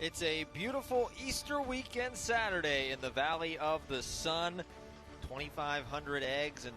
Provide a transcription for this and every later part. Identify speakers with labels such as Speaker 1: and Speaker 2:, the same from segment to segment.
Speaker 1: It's a beautiful Easter weekend Saturday in the Valley of the Sun. 2,500 eggs and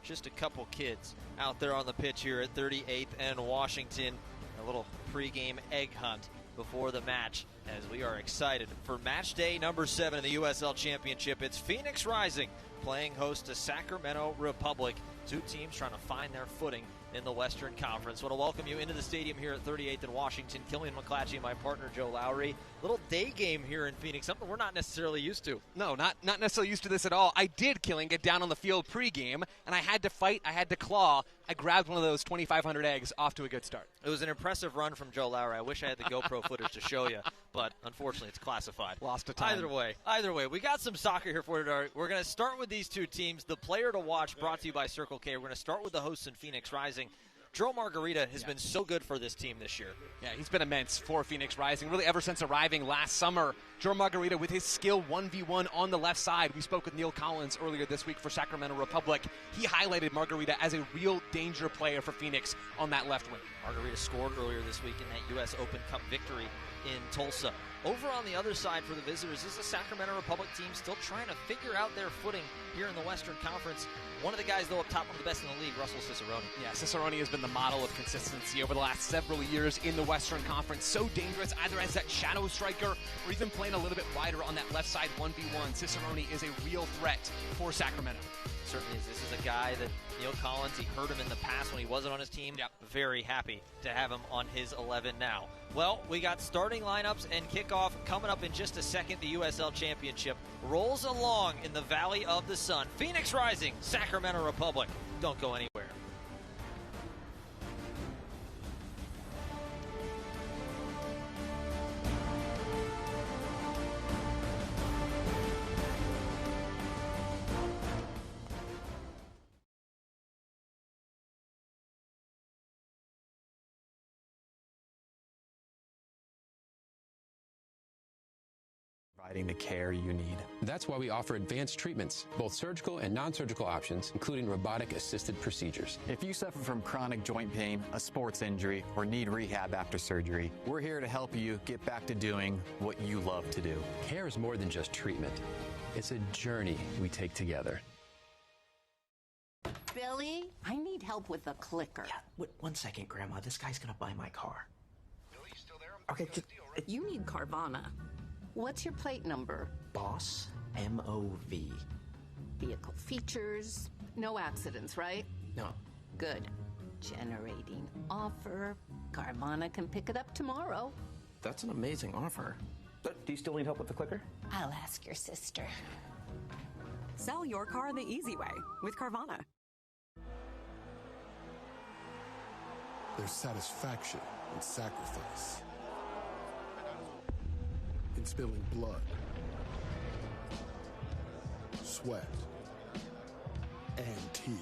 Speaker 1: just a couple kids out there on the pitch here at 38th and Washington. A little pregame egg hunt before the match as we are excited for match day number 7 in the USL Championship. It's Phoenix Rising playing host to Sacramento Republic. Two teams trying to find their footing in the Western Conference. I want to welcome you into the stadium here at 38th and Washington. Killian McClatchy and my partner Joe Lowry. Little day game here in Phoenix, something we're not necessarily used to.
Speaker 2: No, not necessarily used to this at all. I did, Killian, get down on the field pregame, and I had to fight, I had to claw. I grabbed one of those 2,500 eggs, off to a good start.
Speaker 1: It was an impressive run from Joe Lowry. I wish I had the GoPro footage to show you, but unfortunately it's classified.
Speaker 2: Lost to time.
Speaker 1: Either way, we got some soccer here for you today. We're going to start with these two teams. The player to watch brought to you by Circle K. We're going to start with the hosts in Phoenix Rising. Joe Margarita has been so good for this team this year.
Speaker 2: Yeah, he's been immense for Phoenix Rising, really ever since arriving last summer. Joe Margarita with his skill 1v1 on the left side. We spoke with Neil Collins earlier this week for Sacramento Republic. He highlighted Margarita as a real danger player for Phoenix on that left wing.
Speaker 1: Margarita scored earlier this week in that U.S. Open Cup victory in Tulsa. Over on the other side for the visitors is the Sacramento Republic team still trying to figure out their footing here in the Western Conference. One of the guys, though, up top, one of the best in the league, Russell Cicerone.
Speaker 2: Yeah, Cicerone has been the model of consistency over the last several years in the Western Conference. So dangerous, either as that shadow striker or even playing a little bit wider on that left side 1v1. Cicerone is a real threat for Sacramento.
Speaker 1: Certainly is. This is a guy that Neil Collins, he heard him in the past when he wasn't on his team.
Speaker 2: Yep.
Speaker 1: Very happy to have him on his 11 now. Well, we got starting lineups and kickoff coming up in just a second. The USL Championship rolls along in the Valley of the Sun. Phoenix Rising, Sacramento Republic. Don't go anywhere.
Speaker 3: Providing the care you need.
Speaker 4: That's why we offer advanced treatments, both surgical and non-surgical options, including robotic-assisted procedures.
Speaker 3: If you suffer from chronic joint pain, a sports injury, or need rehab after surgery, we're here to help you get back to doing what you love to do.
Speaker 4: Care is more than just treatment. It's a journey we take together.
Speaker 5: Billy, I need help with the clicker.
Speaker 6: Yeah, wait, 1 second, Grandma. This guy's gonna buy my car.
Speaker 7: Billy, you still there?
Speaker 6: Okay,
Speaker 5: You need Carvana. What's your plate number?
Speaker 6: Boss M-O-V.
Speaker 5: Vehicle features. No accidents, right?
Speaker 6: No.
Speaker 5: Good. Generating offer. Carvana can pick it up tomorrow.
Speaker 6: That's an amazing offer. Do you still need help with the clicker?
Speaker 5: I'll ask your sister.
Speaker 8: Sell your car the easy way with Carvana.
Speaker 9: There's satisfaction in sacrifice, in spilling blood, sweat, and tears,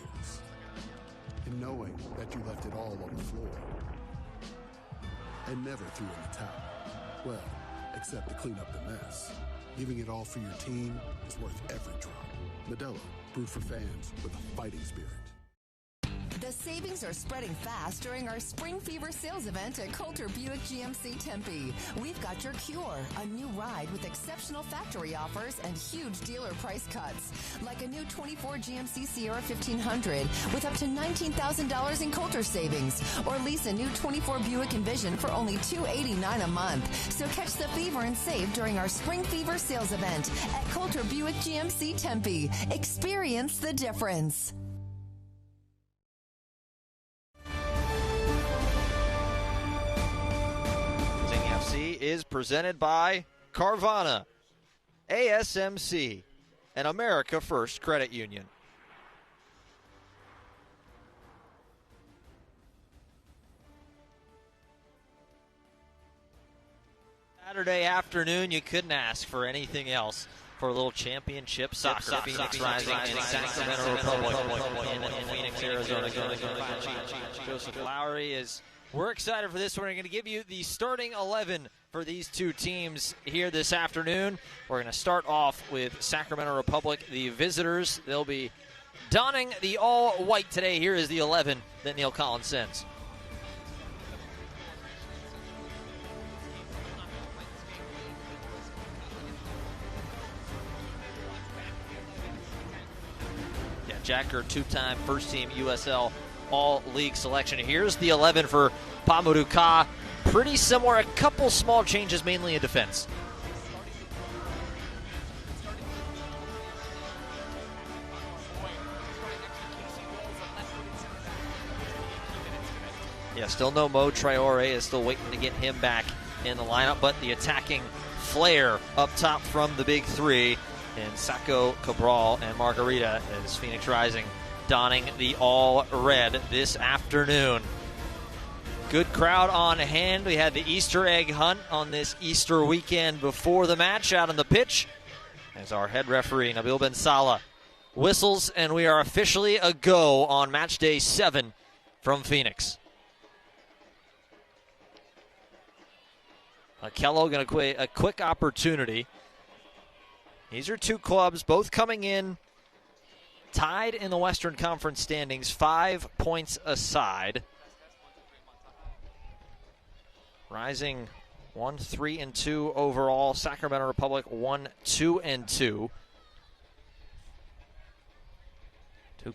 Speaker 9: in knowing that you left it all on the floor and never threw in the towel. Well, except to clean up the mess. Giving it all for your team is worth every drop. Modelo, brewed for fans with a fighting spirit.
Speaker 10: The savings are spreading fast during our Spring Fever sales event at Coulter Buick GMC Tempe. We've got your Cure, a new ride with exceptional factory offers and huge dealer price cuts. Like a new 24 GMC Sierra 1500 with up to $19,000 in Coulter savings. Or lease a new 24 Buick Envision for only $289 a month. So catch the fever and save during our Spring Fever sales event at Coulter Buick GMC Tempe. Experience the difference.
Speaker 1: Is presented by Carvana, ASMC, and America First Credit Union. Saturday afternoon, you couldn't ask for anything else for a little championship soccer. Phoenix Rising in Sacramento Republic in Phoenix, Arizona. Joseph Lowry is... We're excited for this one. We're going to give you the starting 11 for these two teams here this afternoon. We're going to start off with Sacramento Republic, the visitors. They'll be donning the all-white today. Here is the 11 that Neil Collins sends. Jack Gurr, two-time first-team USL All-League selection. Here's the 11 for Pamuduka. Pretty similar, a couple small changes, mainly in defense. Yeah, still no Mo Traore, is still waiting to get him back in the lineup, but the attacking flair up top from the big three, and Sacco, Cabral, and Margarita as Phoenix Rising donning the all-red this afternoon. Good crowd on hand. We had the Easter egg hunt on this Easter weekend before the match out on the pitch, as our head referee, Nabil Ben Salah, whistles, and we are officially a go on match day 7 from Phoenix. Kello going to a quick opportunity. These are two clubs, both coming in tied in the Western Conference standings, 5 points aside. Rising 1-3-2 overall. Sacramento Republic 1-2-2. Two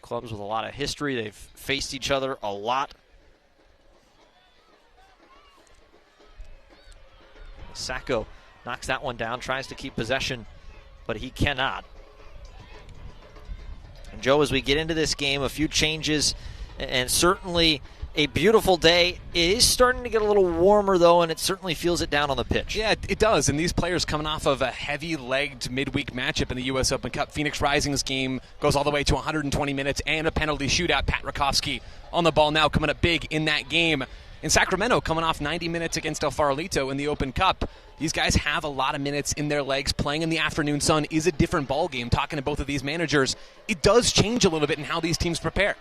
Speaker 1: clubs with a lot of history. They've faced each other a lot. Sacco knocks that one down, tries to keep possession, but he cannot. And Joe, as we get into this game, a few changes, and certainly a beautiful day. It is starting to get a little warmer, though, and it certainly feels it down on the pitch.
Speaker 2: Yeah, it does. And these players coming off of a heavy-legged midweek matchup in the U.S. Open Cup. Phoenix Rising's game goes all the way to 120 minutes and a penalty shootout. Pat Rakowski on the ball now, coming up big in that game. In Sacramento, coming off 90 minutes against El Farolito in the Open Cup, these guys have a lot of minutes in their legs. Playing in the afternoon sun is a different ball game. Talking to both of these managers, it does change a little bit in how these teams prepare.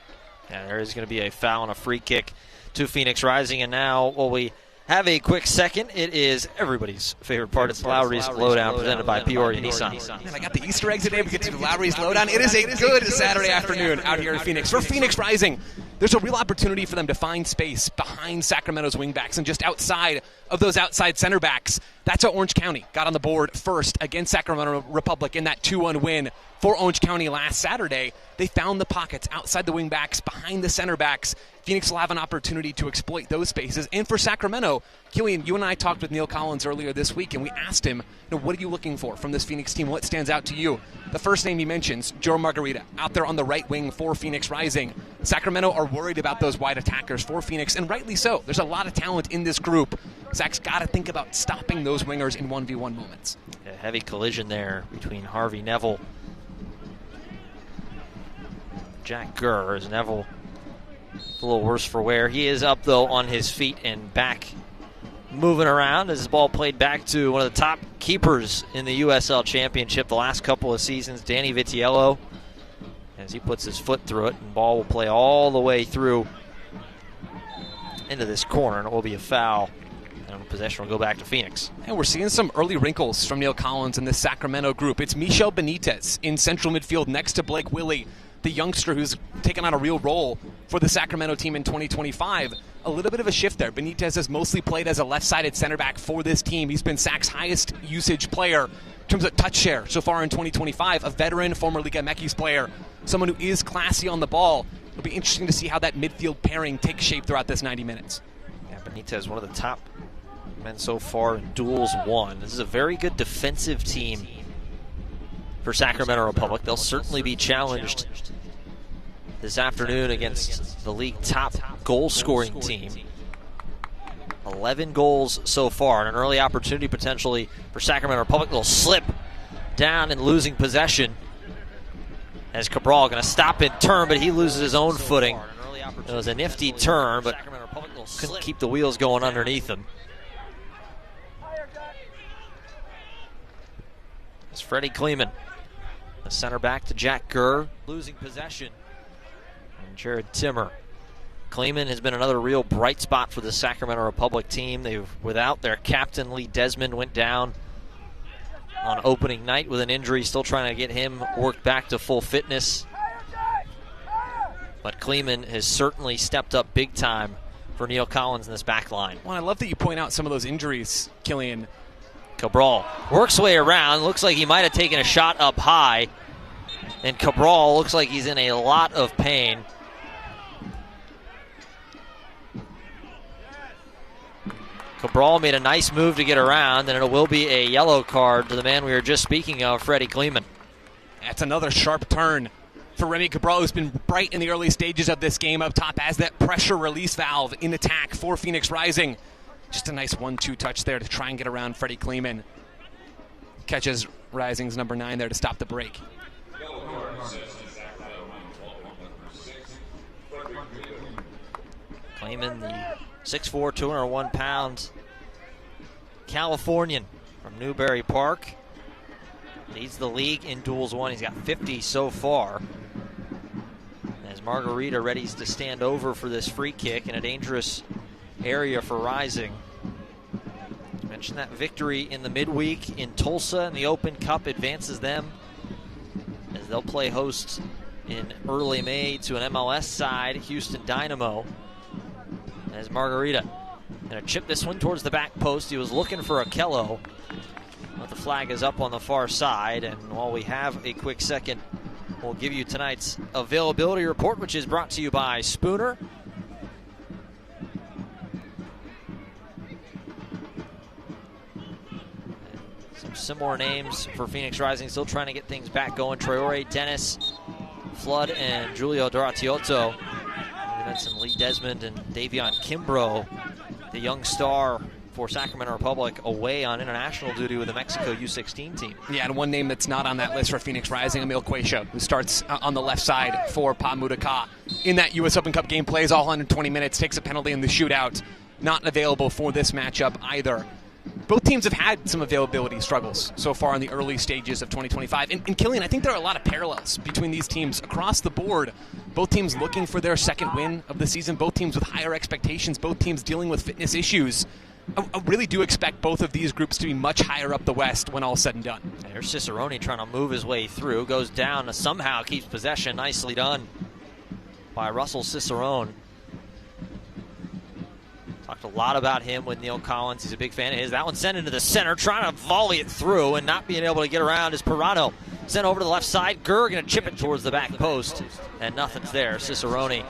Speaker 1: Yeah, there is going to be a foul and a free kick to Phoenix Rising. And now, while we have a quick second, it is everybody's favorite part. It's Lowry's Lowdown, presented by Peoria Nissan.
Speaker 2: Man, I got the Easter eggs today. We get to do Lowry's Lowdown. It is a good Saturday afternoon out here in Phoenix. For Phoenix Rising, there's a real opportunity for them to find space behind Sacramento's wingbacks and just outside of those outside center backs. That's how Orange County got on the board first against Sacramento Republic in that 2-1 win for Orange County last Saturday. They found the pockets outside the wingbacks, behind the center backs. Phoenix will have an opportunity to exploit those spaces. And for Sacramento, Killian, you and I talked with Neil Collins earlier this week, and we asked him, what are you looking for from this Phoenix team? What stands out to you? The first name he mentions, Joe Margarita, out there on the right wing for Phoenix Rising. Sacramento are worried about those wide attackers for Phoenix, and rightly so. There's a lot of talent in this group. Zach's got to think about stopping those wingers in 1v1 moments.
Speaker 1: A heavy collision there between Harvey Neville, Jack Gurr, as Neville a little worse for wear. He is up, though, on his feet and back, moving around as his ball played back to one of the top keepers in the USL Championship the last couple of seasons, Danny Vitiello, as he puts his foot through it, and ball will play all the way through into this corner, and it will be a foul. And possession will go back to Phoenix.
Speaker 2: And we're seeing some early wrinkles from Neil Collins in this Sacramento group. It's Michel Benitez in central midfield next to Blake Willie, the youngster who's taken on a real role for the Sacramento team in 2025. A little bit of a shift there. Benitez has mostly played as a left-sided center back for this team. He's been Sac's highest usage player in terms of touch share so far in 2025. A veteran, former Liga MX player, someone who is classy on the ball. It'll be interesting to see how that midfield pairing takes shape throughout this 90 minutes.
Speaker 1: Yeah, Benitez, one of the top men so far in duels won. This is a very good defensive team for Sacramento Republic. They'll certainly be challenged this afternoon against the league top goal-scoring team. 11 goals so far, and an early opportunity potentially for Sacramento Republic. They'll slip down and losing possession as Cabral going to stop and turn, but he loses his own footing. It was a nifty turn, but couldn't keep the wheels going underneath him. It's Freddie Kleeman, the center back to Jack Gurr, losing possession. And Jared Timmer. Kleeman has been another real bright spot for the Sacramento Republic team. They've, without their captain, Lee Desmond, went down on opening night with an injury, still trying to get him worked back to full fitness. But Kleeman has certainly stepped up big time for Neil Collins in this back line.
Speaker 2: Well, I love that you point out some of those injuries, Killian.
Speaker 1: Cabral works way around. Looks like he might have taken a shot up high. And Cabral looks like he's in a lot of pain. Cabral made a nice move to get around, and it will be a yellow card to the man we were just speaking of, Freddie Kleeman.
Speaker 2: That's another sharp turn for Remy Cabral, who's been bright in the early stages of this game up top as that pressure release valve in attack for Phoenix Rising. Just a nice 1-2 touch there to try and get around Freddie Kleeman. Catches Rising's number 9 there to stop the break.
Speaker 1: Kleeman, the 6'4", 201 pounds Californian from Newbury Park. Leads the league in duels won. He's got 50 so far. As Margarita readies to stand over for this free kick in a dangerous area for Rising. I mentioned that victory in the midweek in Tulsa in the Open Cup advances them as they'll play host in early May to an MLS side, Houston Dynamo. As Margarita gonna chip this one towards the back post. He was looking for Okello, but the flag is up on the far side. And while we have a quick second, we'll give you tonight's availability report, which is brought to you by Spooner. Some similar names for Phoenix Rising, still trying to get things back going. Traore, Dennis, Flood, and Julio Doratiotto. We mentioned Lee Desmond and Davion Kimbrough, the young star for Sacramento Republic, away on international duty with the Mexico U16 team.
Speaker 2: Yeah, and one name that's not on that list for Phoenix Rising, Emil Quaisha, who starts on the left side for Pa Mudaka. In that U.S. Open Cup game, plays all 120 minutes, takes a penalty in the shootout. Not available for this matchup either. Both teams have had some availability struggles so far in the early stages of 2025. And Killian, I think there are a lot of parallels between these teams across the board. Both teams looking for their second win of the season, both teams with higher expectations, both teams dealing with fitness issues. I really do expect both of these groups to be much higher up the West when all said and done.
Speaker 1: There's Cicerone trying to move his way through, goes down, somehow keeps possession. Nicely done by Russell Cicerone. Talked a lot about him with Neil Collins. He's a big fan of his. That one sent into the center, trying to volley it through and not being able to get around is Pirano. Sent over to the left side. Gurr going to chip it towards the back post, and nothing's there. Cicerone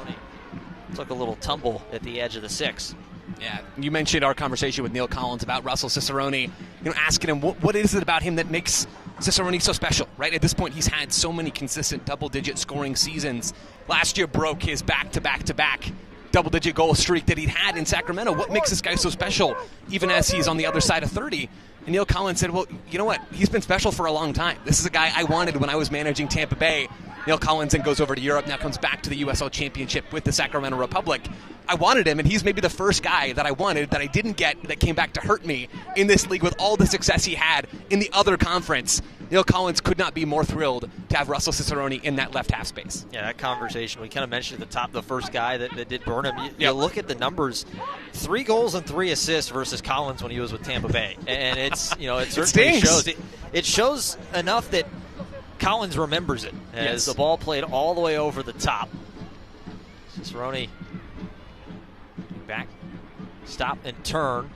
Speaker 1: took a little tumble at the edge of the 6.
Speaker 2: Yeah, you mentioned our conversation with Neil Collins about Russell Cicerone, asking him what is it about him that makes Cicerone so special, right? At this point, he's had so many consistent double-digit scoring seasons. Last year broke his back-to-back-to-back double-digit goal streak that he'd had in Sacramento. What makes this guy so special, even as he's on the other side of 30? And Neil Collins said, well, you know what? He's been special for a long time. This is a guy I wanted when I was managing Tampa Bay. Neil Collins then goes over to Europe, now comes back to the USL Championship with the Sacramento Republic. I wanted him, and he's maybe the first guy that I wanted that I didn't get that came back to hurt me in this league with all the success he had in the other conference. Neil Collins could not be more thrilled to have Russell Cicerone in that left half space.
Speaker 1: Yeah, that conversation, we kind of mentioned at the top, the first guy that did burn him. You look at the numbers, 3 goals and 3 assists versus Collins when he was with Tampa Bay. And it's, it certainly shows. It shows enough that Collins remembers it as the ball played all the way over the top. Cicerone back, stop and turn.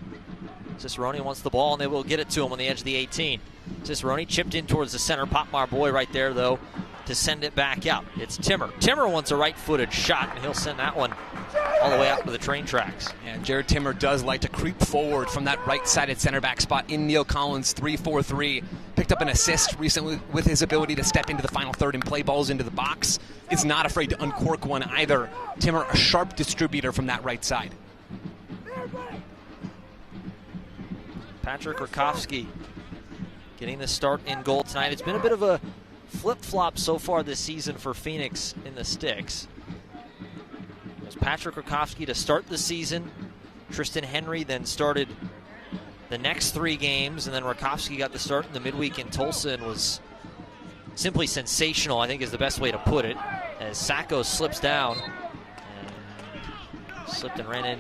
Speaker 1: Cicerone wants the ball, and they will get it to him on the edge of the 18. Cicerone chipped in towards the center. Popmar boy right there, though, to send it back out. It's Timmer. Timmer wants a right-footed shot, and he'll send that one all the way out to the train tracks.
Speaker 2: Yeah, Jared Timmer does like to creep forward from that right-sided center back spot in Neil Collins' 3-4-3. Picked up an assist recently with his ability to step into the final third and play balls into the box. Is not afraid to uncork one either. Timmer, a sharp distributor from that right side.
Speaker 1: Patrick Rakowski getting the start in goal tonight. It's been a bit of a flip-flop so far this season for Phoenix in the sticks. It was Patrick Rakowski to start the season. Tristan Henry then started the next 3 games, and then Rakowski got the start in the midweek in Tulsa and was simply sensational, I think is the best way to put it, as Sacco slips down and slipped and ran in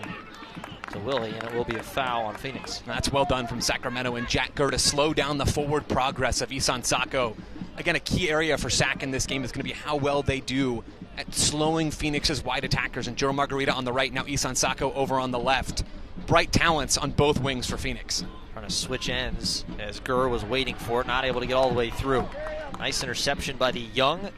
Speaker 1: to Willie, and it will be a foul on Phoenix.
Speaker 2: That's well done from Sacramento and Jack Gurr to slow down the forward progress of Isan Sacco. Again, a key area for Sac in this game is going to be how well they do at slowing Phoenix's wide attackers. And Joe Margarita on the right, now Isan Sacco over on the left. Bright talents on both wings for Phoenix.
Speaker 1: Trying to switch ends as Gurr was waiting for it, not able to get all the way through. Nice interception by the young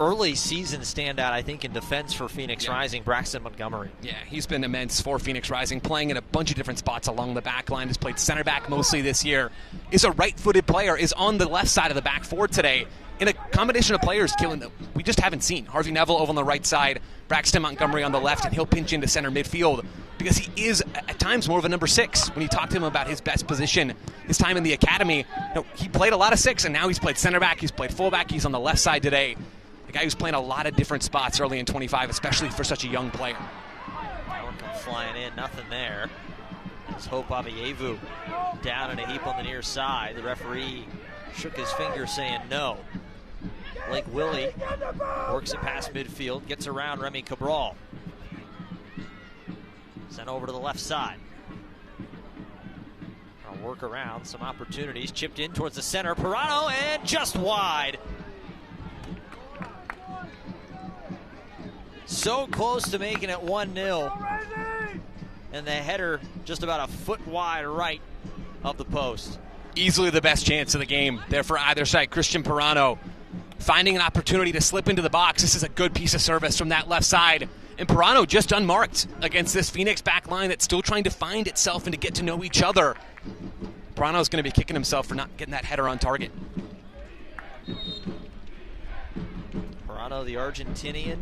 Speaker 1: early season standout, I think, in defense for Phoenix Rising, Braxton Montgomery.
Speaker 2: Yeah, he's been immense for Phoenix Rising, playing in a bunch of different spots along the back line. Has played center back mostly this year. Is a right-footed player, is on the left side of the back four today. In a combination of players, Killian, that we just haven't seen. Harvey Neville over on the right side, Braxton Montgomery on the left, and he'll pinch into center midfield because he is at times more of a number 6. When you talk to him about his best position, his time in the academy, he played a lot of 6, and now he's played center back, he's played fullback, he's on the left side today. A guy who's playing a lot of different spots early in 25, especially for such a young player.
Speaker 1: Flying in, nothing there. As Hope Abievu down in a heap on the near side. The referee shook his finger saying no. Blake Willie works it past midfield, gets around Remy Cabral. Sent over to the left side. I'll work around, some opportunities. Chipped in towards the center. Pirano, and just wide. So close to making it 1-0. And the header just about a foot wide right of the post.
Speaker 2: Easily the best chance of the game there for either side. Christian Pirano finding an opportunity to slip into the box. This is a good piece of service from that left side. And Pirano just unmarked against this Phoenix back line that's still trying to find itself and to get to know each other. Pirano's going to be kicking himself for not getting that header on target.
Speaker 1: Pirano, the Argentinian,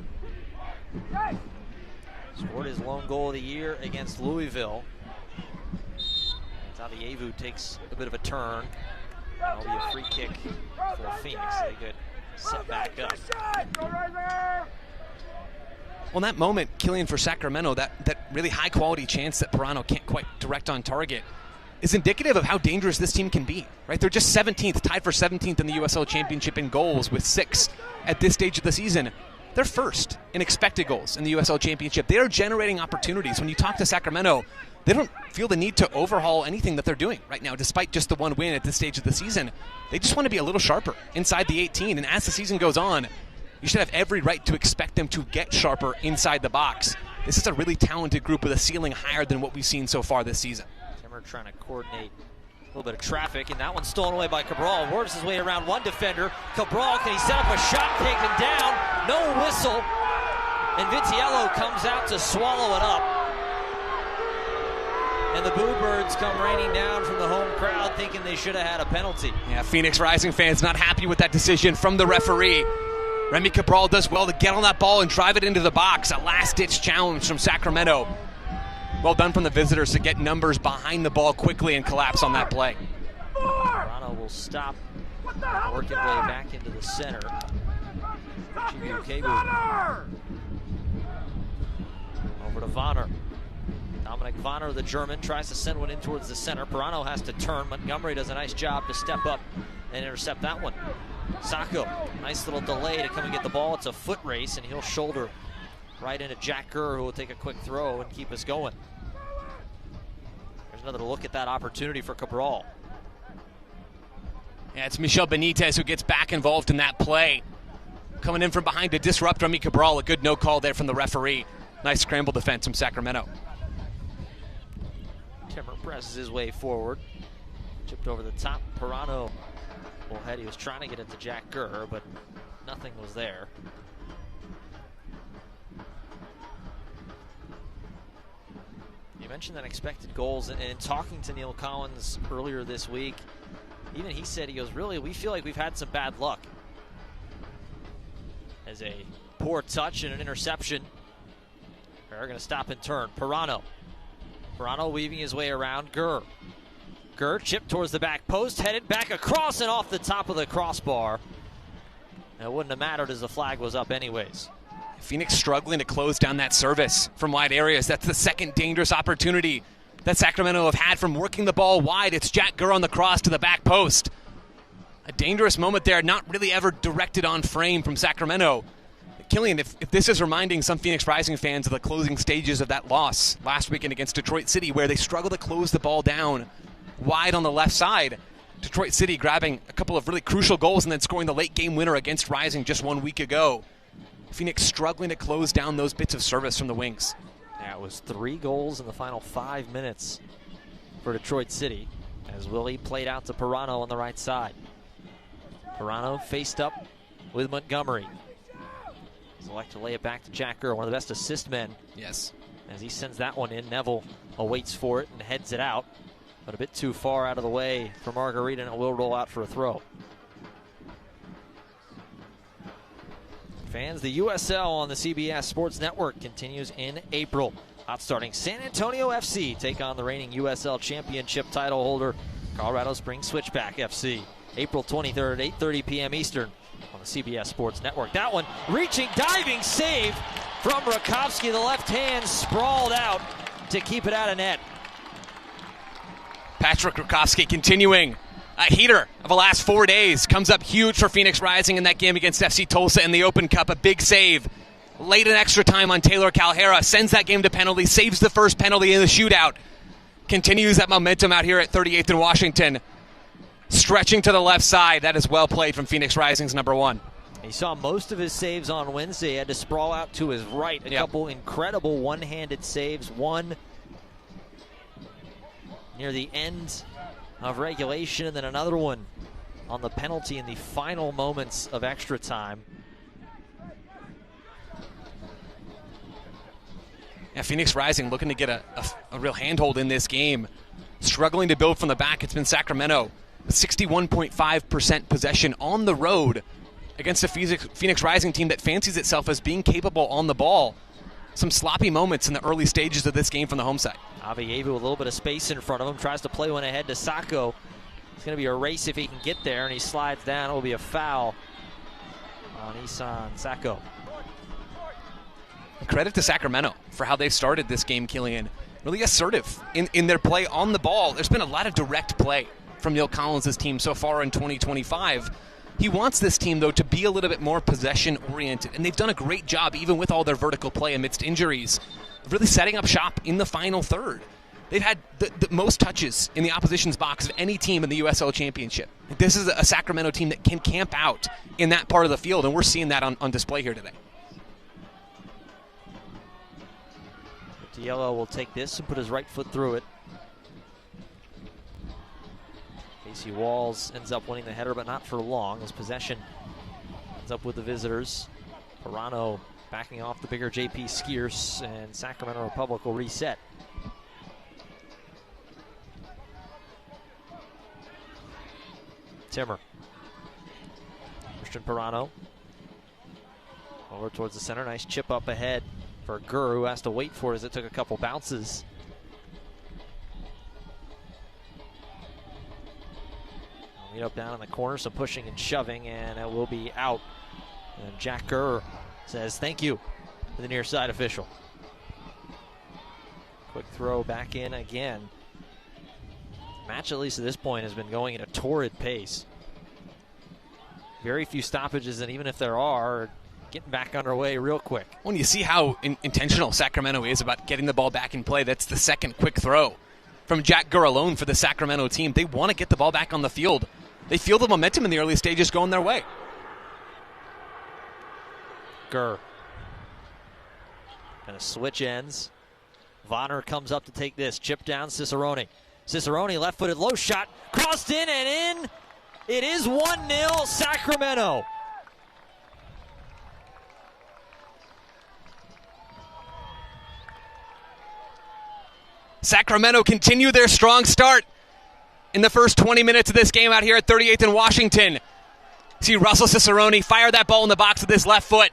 Speaker 1: scored his lone goal of the year against Louisville. Abievu takes a bit of a turn. That'll be a free kick for Phoenix. They could set back up.
Speaker 2: Well, in that moment, Killian, for Sacramento, that really high-quality chance that Pirano can't quite direct on target is indicative of how dangerous this team can be, right? They're just 17th, tied for 17th in the USL Championship in goals with 6 at this stage of the season. They're first in expected goals in the USL Championship. They are generating opportunities. When you talk to Sacramento, they don't feel the need to overhaul anything that they're doing right now, despite just the one win at this stage of the season. They just want to be a little sharper inside the 18, and as the season goes on, you should have every right to expect them to get sharper inside the box. This is a really talented group with a ceiling higher than what we've seen so far this season.
Speaker 1: Timmer trying to coordinate a little bit of traffic, and that one's stolen away by Cabral. Works his way around one defender. Cabral, can he set up a shot, taken down? No whistle. And Vitiello comes out to swallow it up. And the Boo Birds come raining down from the home crowd, thinking they should have had a penalty.
Speaker 2: Yeah, Phoenix Rising fans not happy with that decision from the referee. Remy Cabral does well to get on that ball and drive it into the box. A last-ditch challenge from Sacramento. Well done from the visitors to get numbers behind the ball quickly and collapse on that play.
Speaker 1: Toronto will stop, working way back into the center. Over to Vonner. Dominic Vonner, the German, tries to send one in towards the center. Pirano has to turn. Montgomery does a nice job to step up and intercept that one. Sacco, nice little delay to come and get the ball. It's a foot race, and he'll shoulder right into Jack Gurr, who will take a quick throw and keep us going. There's another look at that opportunity for Cabral.
Speaker 2: Yeah, it's Michel Benitez who gets back involved in that play. Coming in from behind to disrupt Remy Cabral. A good no call there from the referee. Nice scramble defense from Sacramento.
Speaker 1: Timmer presses his way forward. Chipped over the top. Pirano will head. He was trying to get it to Jack Gurr, but nothing was there. You mentioned that expected goals, and in talking to Neil Collins earlier this week, even he said, he goes, really, we feel like we've had some bad luck. As a poor touch and an interception. They're going to stop and turn. Pirano weaving his way around. Gurr chipped towards the back post, headed back across and off the top of the crossbar. And it wouldn't have mattered as the flag was up anyways.
Speaker 2: Phoenix struggling to close down that service from wide areas. That's the second dangerous opportunity that Sacramento have had from working the ball wide. It's Jack Gurr on the cross to the back post. A dangerous moment there, not really ever directed on frame from Sacramento. Killian, if this is reminding some Phoenix Rising fans of the closing stages of that loss last weekend against Detroit City, where they struggled to close the ball down wide on the left side. Detroit City grabbing a couple of really crucial goals and then scoring the late game winner against Rising just 1 week ago. Phoenix struggling to close down those bits of service from the wings.
Speaker 1: Yeah, it was 3 goals in the final 5 minutes for Detroit City as Willie played out to Pirano on the right side. Pirano faced up with Montgomery. Select to lay it back to Jack Gurr, one of the best assist men.
Speaker 2: Yes.
Speaker 1: As he sends that one in, Neville awaits for it and heads it out. But a bit too far out of the way for Margarita, and it will roll out for a throw. Fans, the USL on the CBS Sports Network continues in April. Outstarting San Antonio FC take on the reigning USL Championship title holder, Colorado Springs Switchback FC. April 23rd, 8:30 p.m. Eastern on the CBS Sports Network. That one, reaching, diving save from Rakowski. The left hand sprawled out to keep it out of net.
Speaker 2: Patrick Rakowski continuing a heater of the last 4 days. Comes up huge for Phoenix Rising in that game against FC Tulsa in the Open Cup. A big save. Late in extra time on Taylor Calhera. Sends that game to penalty. Saves the first penalty in the shootout. Continues that momentum out here at 38th and Washington. Stretching to the left side. That is well played from Phoenix Rising's number 1.
Speaker 1: He saw most of his saves on Wednesday. He had to sprawl out to his right. A couple incredible one-handed saves. One near the end of regulation, and then another one on the penalty in the final moments of extra time.
Speaker 2: Yeah, Phoenix Rising looking to get a real handhold in this game. Struggling to build from the back. It's been Sacramento with 61.5% possession on the road against a Phoenix Rising team that fancies itself as being capable on the ball. Some sloppy moments in the early stages of this game from the home side.
Speaker 1: Avievu with a little bit of space in front of him, tries to play one ahead to Sacco. It's going to be a race if he can get there, and he slides down. It will be a foul on Isan Sacco.
Speaker 2: Credit to Sacramento for how they've started this game, Killian. Really assertive in their play on the ball. There's been a lot of direct play from Neil Collins' team so far in 2025. He wants this team, though, to be a little bit more possession-oriented, and they've done a great job, even with all their vertical play amidst injuries, of really setting up shop in the final third. They've had the most touches in the opposition's box of any team in the USL Championship. This is a Sacramento team that can camp out in that part of the field, and we're seeing that on display here today.
Speaker 1: Diallo will take this and put his right foot through it. Casey Walls ends up winning the header, but not for long. His possession ends up with the visitors. Pirano backing off the bigger JP Skierce, and Sacramento Republic will reset. Timmer. Christian Pirano. Over towards the center. Nice chip up ahead for Gurr, who has to wait for it as it took a couple bounces. Meet up down in the corner, some pushing and shoving, and it will be out. And Jack Gurr says thank you to the near side official. Quick throw back in again. Match, at least at this point, has been going at a torrid pace. Very few stoppages, and even if there are, getting back underway real quick.
Speaker 2: When you see how intentional Sacramento is about getting the ball back in play, that's the second quick throw from Jack Gurr alone for the Sacramento team. They want to get the ball back on the field. They feel the momentum in the early stages going their way.
Speaker 1: Gurr. Gonna switch ends. Vonner comes up to take this. Chip down Cicerone. Cicerone, left-footed low shot. Crossed in and in. It is 1-0 Sacramento.
Speaker 2: Sacramento continue their strong start in the first 20 minutes of this game out here at 38th and Washington. See Russell Cicerone fire that ball in the box with his left foot.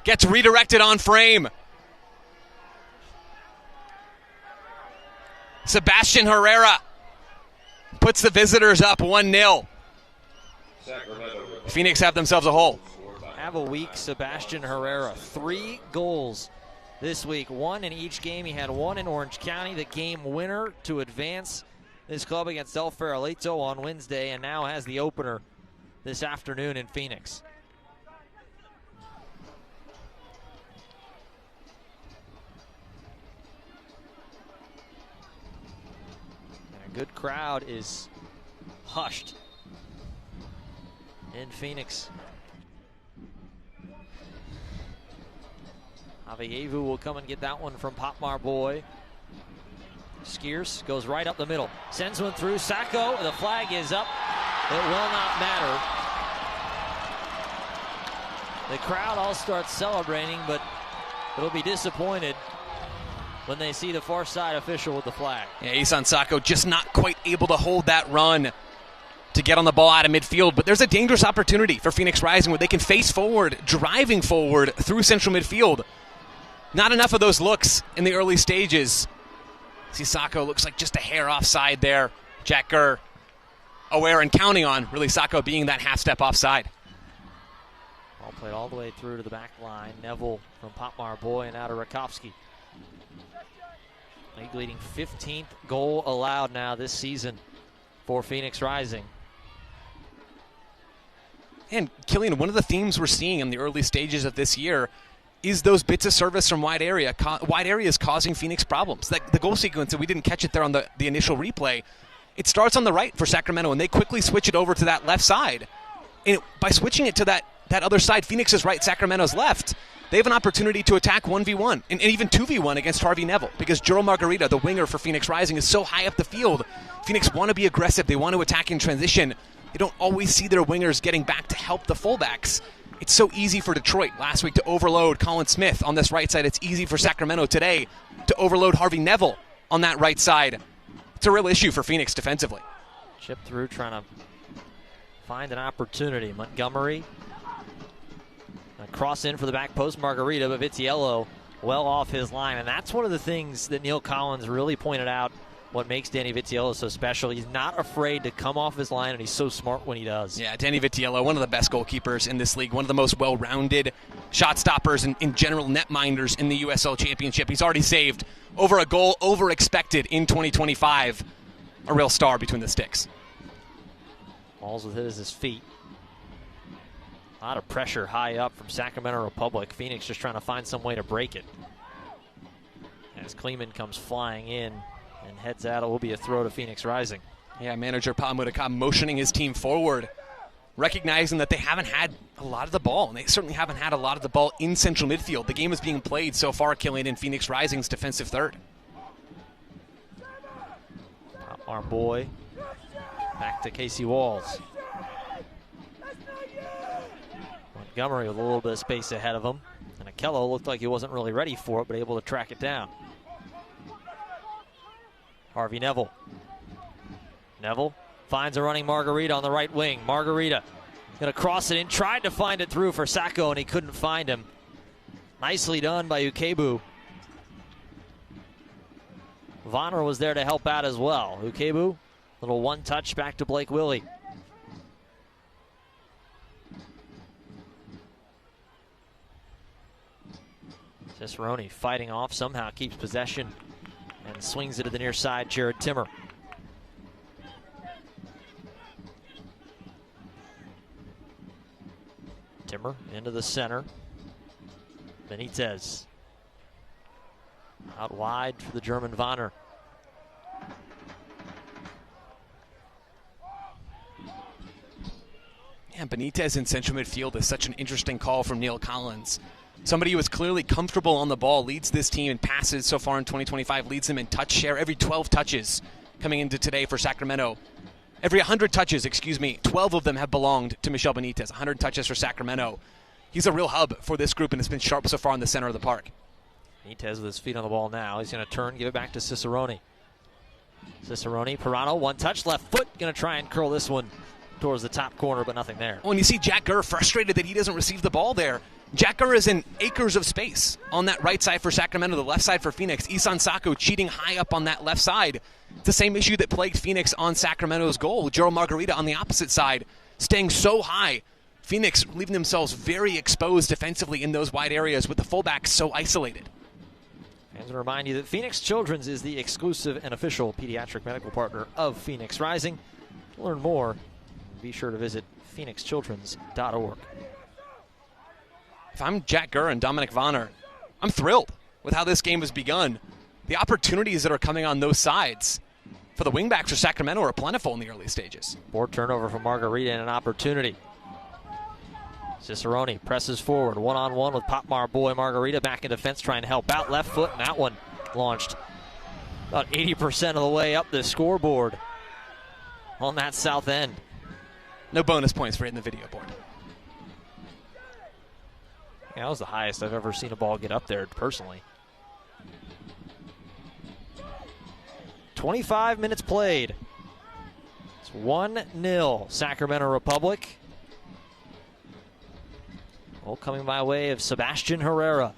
Speaker 2: Gets redirected on frame. Sebastian Herrera puts the visitors up 1-0. Phoenix have themselves a hole.
Speaker 1: Have a week, Sebastian Herrera. 3 goals this week. 1 in each game. He had 1 in Orange County, the game winner to advance this club against El Farolito on Wednesday, and now has the opener this afternoon in Phoenix. And a good crowd is hushed in Phoenix. Avievu will come and get that one from Popmar Boy. Skierce goes right up the middle. Sends one through. Sacco, the flag is up. It will not matter. The crowd all starts celebrating, but it'll be disappointed when they see the far side official with the flag.
Speaker 2: Yeah, Isan Sacco just not quite able to hold that run to get on the ball out of midfield, but there's a dangerous opportunity for Phoenix Rising where they can face forward, driving forward through central midfield. Not enough of those looks in the early stages. See, Sacco looks like just a hair offside there. Jack Gurr aware and counting on really Sacco being that half step offside.
Speaker 1: Ball played all the way through to the back line. Neville from Popmar Boy and out of Rakowski. League leading 15th goal allowed now this season for Phoenix Rising.
Speaker 2: And Killian, one of the themes we're seeing in the early stages of this year is those bits of service from wide areas causing Phoenix problems. Like the goal sequence, and we didn't catch it there on the initial replay, it starts on the right for Sacramento, and they quickly switch it over to that left side. And by switching it to that other side, Phoenix's right, Sacramento's left, they have an opportunity to attack 1v1 and even 2v1 against Harvey Neville because Juro Margarita, the winger for Phoenix Rising, is so high up the field. Phoenix want to be aggressive. They want to attack in transition. They don't always see their wingers getting back to help the fullbacks. It's so easy for Detroit last week to overload Colin Smith on this right side. It's easy for Sacramento today to overload Harvey Neville on that right side. It's a real issue for Phoenix defensively.
Speaker 1: Chip through, trying to find an opportunity. Montgomery. Cross in for the back post, Margarita, but Vitiello well off his line. And that's one of the things that Neil Collins really pointed out, what makes Danny Vitiello so special. He's not afraid to come off his line, and he's so smart when he does.
Speaker 2: Yeah, Danny Vitiello, one of the best goalkeepers in this league, one of the most well-rounded shot stoppers and in general netminders in the USL Championship. He's already saved over a goal over expected in 2025. A real star between the sticks.
Speaker 1: Balls with his feet. A lot of pressure high up from Sacramento Republic. Phoenix just trying to find some way to break it. As Kleeman comes flying in and heads out, it will be a throw to Phoenix Rising.
Speaker 2: Yeah, manager Paul Mutakam motioning his team forward, recognizing that they haven't had a lot of the ball, and they certainly haven't had a lot of the ball in central midfield. The game is being played so far, Killian, in Phoenix Rising's defensive third.
Speaker 1: Our boy back to Casey Walls. Montgomery with a little bit of space ahead of him. And Akello looked like he wasn't really ready for it, but able to track it down. Harvey Neville. Neville finds a running Margarita on the right wing. Margarita going to cross it in, tried to find it through for Sacco, and he couldn't find him. Nicely done by Ukebu. Vonner was there to help out as well. Ukebu, little one touch back to Blake Willie. Cicerone fighting off, somehow keeps possession and swings it to the near side, Jared Timmer. Timmer into the center. Benitez. Out wide for the German Vonner.
Speaker 2: Yeah, Benitez in central midfield is such an interesting call from Neil Collins. Somebody who is clearly comfortable on the ball, leads this team in passes so far in 2025, leads them in touch share. Every 12 touches coming into today for Sacramento. Every 100 touches, 12 of them have belonged to Michel Benitez. 100 touches for Sacramento. He's a real hub for this group and has been sharp so far in the center of the park.
Speaker 1: Benitez with his feet on the ball now. He's going to turn, give it back to Cicerone. Cicerone, Pirano, one touch, left foot. Going to try and curl this one towards the top corner, but nothing there.
Speaker 2: Oh, and you see Jack Gurr frustrated that he doesn't receive the ball there. Jack Gurr is in acres of space on that right side for Sacramento, the left side for Phoenix. Isan Sacco cheating high up on that left side. It's the same issue that plagued Phoenix on Sacramento's goal. Juro Margarita on the opposite side, staying so high. Phoenix leaving themselves very exposed defensively in those wide areas with the fullbacks so isolated.
Speaker 1: And to remind you that Phoenix Children's is the exclusive and official pediatric medical partner of Phoenix Rising. To learn more, be sure to visit phoenixchildrens.org.
Speaker 2: If I'm Jack Gurr and Dominic Vonner, I'm thrilled with how this game has begun. The opportunities that are coming on those sides for the wingbacks for Sacramento are plentiful in the early stages.
Speaker 1: Board turnover for Margarita and an opportunity. Cicerone presses forward, one-on-one with Popmar Boy. Margarita back in defense trying to help out. Left foot, and that one launched about 80% of the way up the scoreboard on that south end.
Speaker 2: No bonus points for hitting the video board.
Speaker 1: Yeah, that was the highest I've ever seen a ball get up there, personally. 25 minutes played. It's 1-0 Sacramento Republic. Goal coming by way of Sebastian Herrera.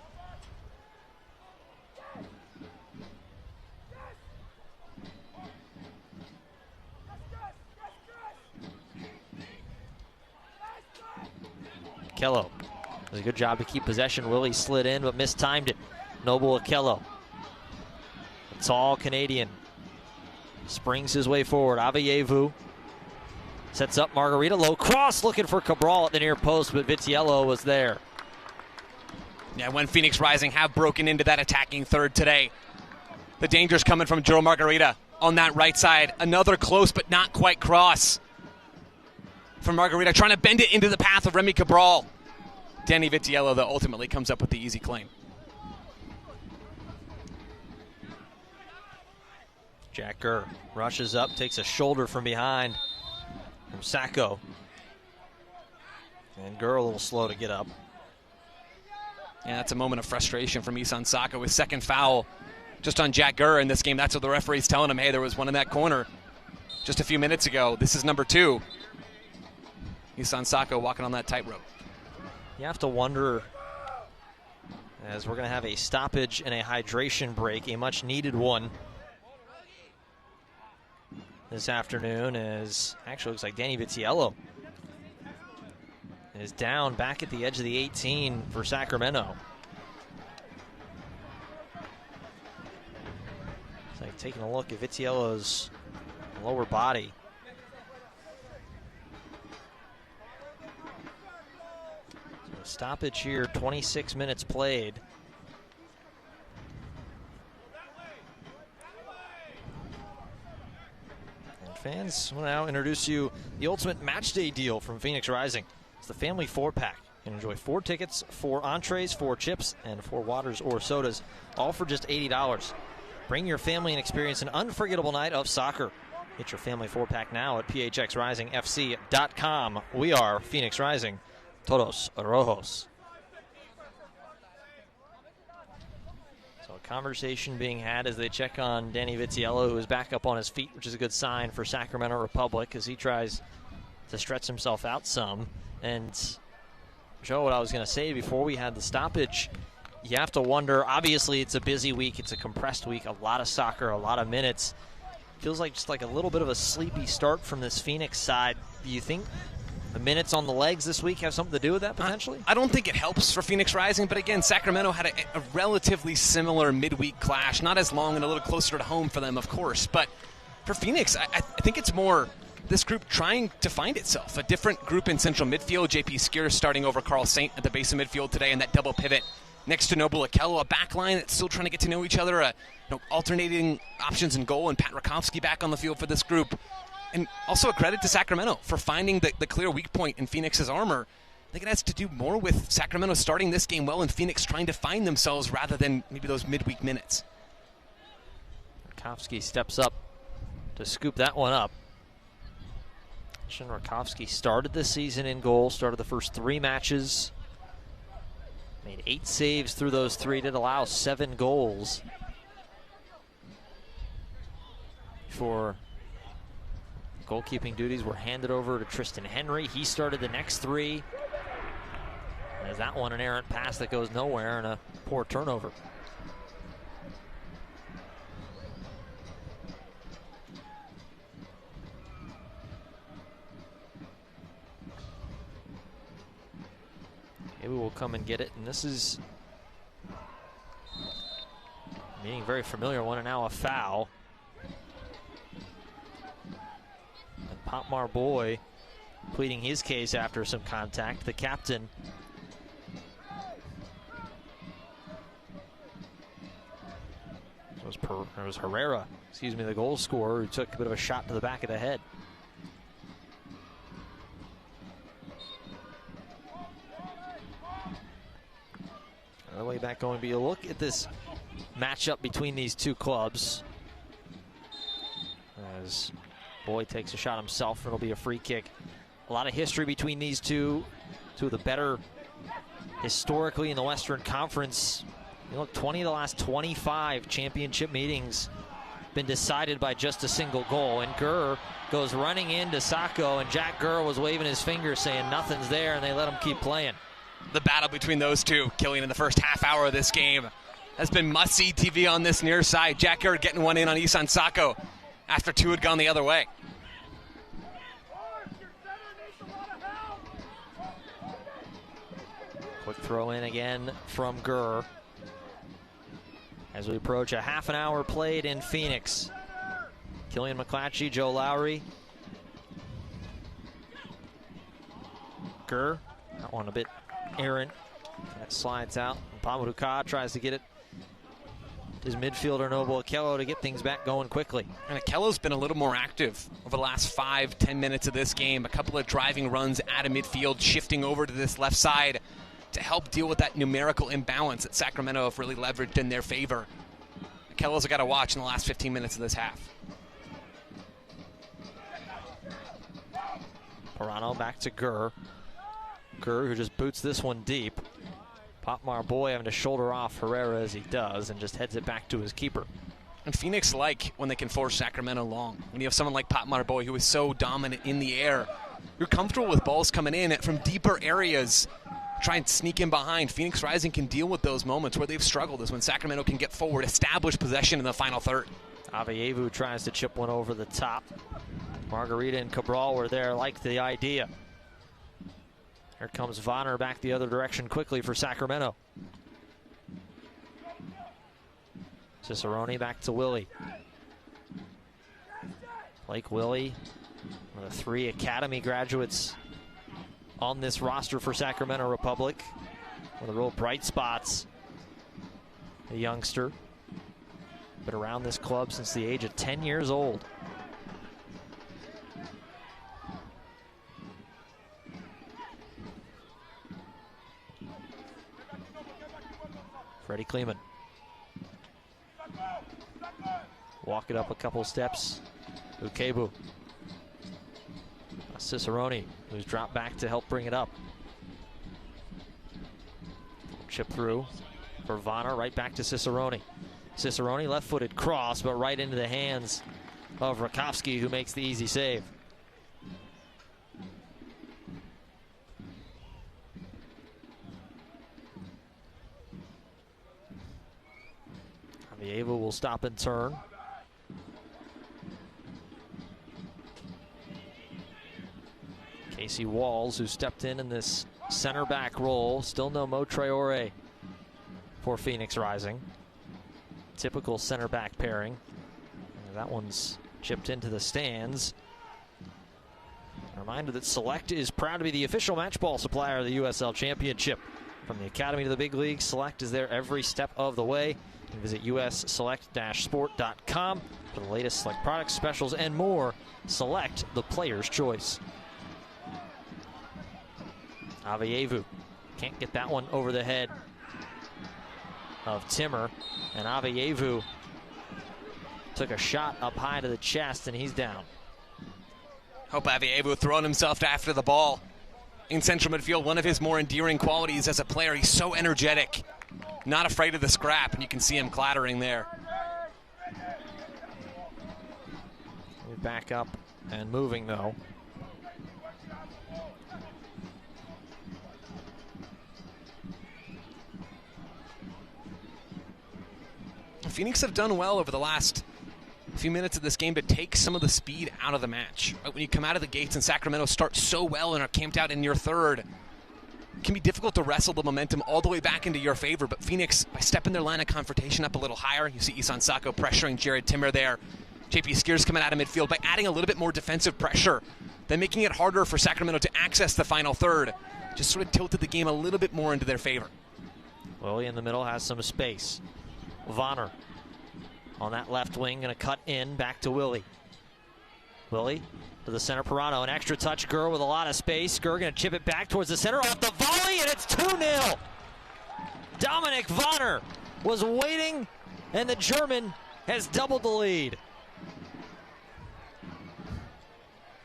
Speaker 1: Akello does a good job to keep possession. Willie slid in but mistimed it. Noble Akello, a tall Canadian, springs his way forward. Aveyevu sets up Margarita. Low cross looking for Cabral at the near post, but Vitiello was there.
Speaker 2: Yeah, when Phoenix Rising have broken into that attacking third today. The danger's coming from Joe Margarita on that right side. Another close but not quite cross from Margarita, trying to bend it into the path of Remy Cabral. Danny Vitiello, though, ultimately comes up with the easy claim.
Speaker 1: Jack Gurr rushes up, takes a shoulder from behind from Sacco. And Gurr a little slow to get up.
Speaker 2: Yeah, that's a moment of frustration from Isan Sacco. His second foul just on Jack Gurr in this game. That's what the referee's telling him. Hey, there was one in that corner just a few minutes ago. This is number 2. Isan Sacco walking on that tightrope.
Speaker 1: You have to wonder, as we're going to have a stoppage and a hydration break, a much needed one this afternoon, as actually looks like Danny Vitiello is down back at the edge of the 18 for Sacramento. It's like taking a look at Vitiello's lower body. Stoppage here, 26 minutes played. And fans, I will now introduce you the ultimate match day deal from Phoenix Rising. It's the family 4-pack. You can enjoy 4 tickets, 4 entrees, 4 chips, and 4 waters or sodas, all for just $80. Bring your family and experience an unforgettable night of soccer. Get your family 4-pack now at phxrisingfc.com. We are Phoenix Rising. Todos Rojos. So a conversation being had as they check on Danny Vitiello, who is back up on his feet, which is a good sign for Sacramento Republic as he tries to stretch himself out some. And Joe, what I was going to say before we had the stoppage, you have to wonder, obviously it's a busy week, it's a compressed week, a lot of soccer, a lot of minutes. Feels like just like a little bit of a sleepy start from this Phoenix side. Do you think the minutes on the legs this week have something to do with that, potentially?
Speaker 2: I don't think it helps for Phoenix Rising, but again, Sacramento had a relatively similar midweek clash. Not as long and a little closer to home for them, of course. But for Phoenix, I think it's more this group trying to find itself. A different group in central midfield. JP Skier starting over Carl Saint at the base of midfield today in that double pivot next to Noble Akello. A back line that's still trying to get to know each other. Alternating options in goal, and Pat Rakowski back on the field for this group. And also a credit to Sacramento for finding the clear weak point in Phoenix's armor. I think it has to do more with Sacramento starting this game well and Phoenix trying to find themselves rather than maybe those midweek minutes.
Speaker 1: Rakowski steps up to scoop that one up. Shin Rakowski started this season in goal, started the first 3 matches. Made 8 saves through those 3, did allow 7 goals. For goalkeeping duties were handed over to Tristan Henry. He started the next 3. As that one, an errant pass that goes nowhere and a poor turnover. Maybe we'll come and get it. And this is meaning very familiar one, and now a foul. And Popmar Boy pleading his case after some contact. The captain. It was Herrera, the goal scorer, who took a bit of a shot to the back of the head. On the way back, going to be a look at this matchup between these two clubs. As Boy takes a shot himself, it'll be a free kick. A lot of history between these two. Two of the better historically in the Western Conference, 20 of the last 25 championship meetings been decided by just a single goal. And Gurr goes running into Sacco, and Jack Gurr was waving his finger saying nothing's there, and they let him keep playing.
Speaker 2: The battle between those two, Killian, in the first half hour of this game has been must-see TV on this near side. Jack Gurr getting one in on Isan Sacco after two had gone the other way.
Speaker 1: Quick throw in again from Gurr as we approach a half an hour played in Phoenix. Killian McClatchy, Joe Lowry. Gurr, that one a bit errant. That slides out. Pamuduka tries to get it. His midfielder, Noble Akello, to get things back going quickly.
Speaker 2: And Akello's been a little more active over the last 5-10 minutes of this game. A couple of driving runs out of midfield, shifting over to this left side to help deal with that numerical imbalance that Sacramento have really leveraged in their favor. Akello's got to watch in the last 15 minutes of this half.
Speaker 1: Pirano back to Gurr. Gurr, who just boots this one deep. Popmar Boy having to shoulder off Herrera as he does and just heads it back to his keeper.
Speaker 2: And Phoenix like when they can force Sacramento long. When you have someone like Popmar Boy who is so dominant in the air, you're comfortable with balls coming in from deeper areas. Try and sneak in behind. Phoenix Rising can deal with those moments where they've struggled is when Sacramento can get forward, establish possession in the final third.
Speaker 1: Aveyevu tries to chip one over the top. Margarita and Cabral were there, liked the idea. Here comes Vonner back the other direction quickly for Sacramento. Cicerone back to Willie. Blake Willie, one of the 3 Academy graduates on this roster for Sacramento Republic. One of the real bright spots. A youngster. Been around this club since the age of 10 years old. Freddie Kleeman. Walk it up a couple steps. Ukebu. Cicerone, who's dropped back to help bring it up. Chip through for Vonner, right back to Cicerone. Cicerone, left-footed cross, but right into the hands of Rakowski, who makes the easy save. Avievo will stop and turn. Casey Walls, who stepped in this center back role. Still no Mo Traore for Phoenix Rising. Typical center back pairing. That one's chipped into the stands. A reminder that Select is proud to be the official match ball supplier of the USL Championship. From the Academy to the big league, Select is there every step of the way. You can visit usselect-sport.com for the latest Select products, specials, and more. Select, the player's choice. Aveyevu can't get that one over the head of Timmer, and Aveyevu took a shot up high to the chest, and he's down.
Speaker 2: Hope Aveyevu throwing himself after the ball. In central midfield, one of his more endearing qualities as a player, he's so energetic, not afraid of the scrap, and you can see him clattering there.
Speaker 1: Back up and moving, though.
Speaker 2: Phoenix have done well over the last few minutes of this game to take some of the speed out of the match. Right, when you come out of the gates and Sacramento starts so well and are camped out in your third, it can be difficult to wrestle the momentum all the way back into your favor. But Phoenix, by stepping their line of confrontation up a little higher, you see Isan Sacco pressuring Jared Timmer there. JP Skiers coming out of midfield by adding a little bit more defensive pressure, then making it harder for Sacramento to access the final third. Just sort of tilted the game a little bit more into their favor.
Speaker 1: Willie in the middle has some space. Vonner on that left wing, going to cut in, back to Willie. Willie to the center, Pirano, an extra touch, Gurr with a lot of space. Gurr going to chip it back towards the center, off the volley, and it's 2-0. Dominic Vonner was waiting, and the German has doubled the lead.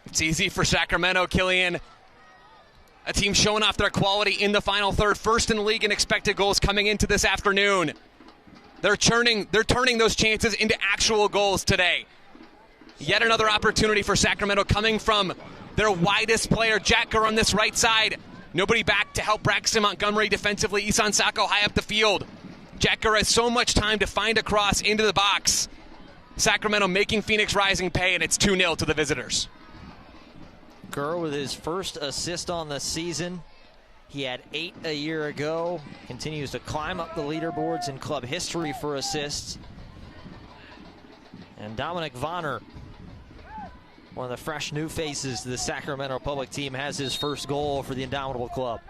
Speaker 2: It's easy for Sacramento, Killian. A team showing off their quality in the final third. First in the league in expected goals coming into this afternoon. They're turning those chances into actual goals today. Yet another opportunity for Sacramento coming from their widest player, Jack Gurr, on this right side. Nobody back to help Braxton Montgomery defensively. Isan Sacco high up the field. Jack Gurr has so much time to find a cross into the box. Sacramento making Phoenix Rising pay, and it's 2-0 to the visitors.
Speaker 1: Gurr with his first assist on the season. He had 8 a year ago. Continues to climb up the leaderboards in club history for assists. And Dominic Vonner, one of the fresh new faces to the Sacramento Public team, has his first goal for the Indomitable Club.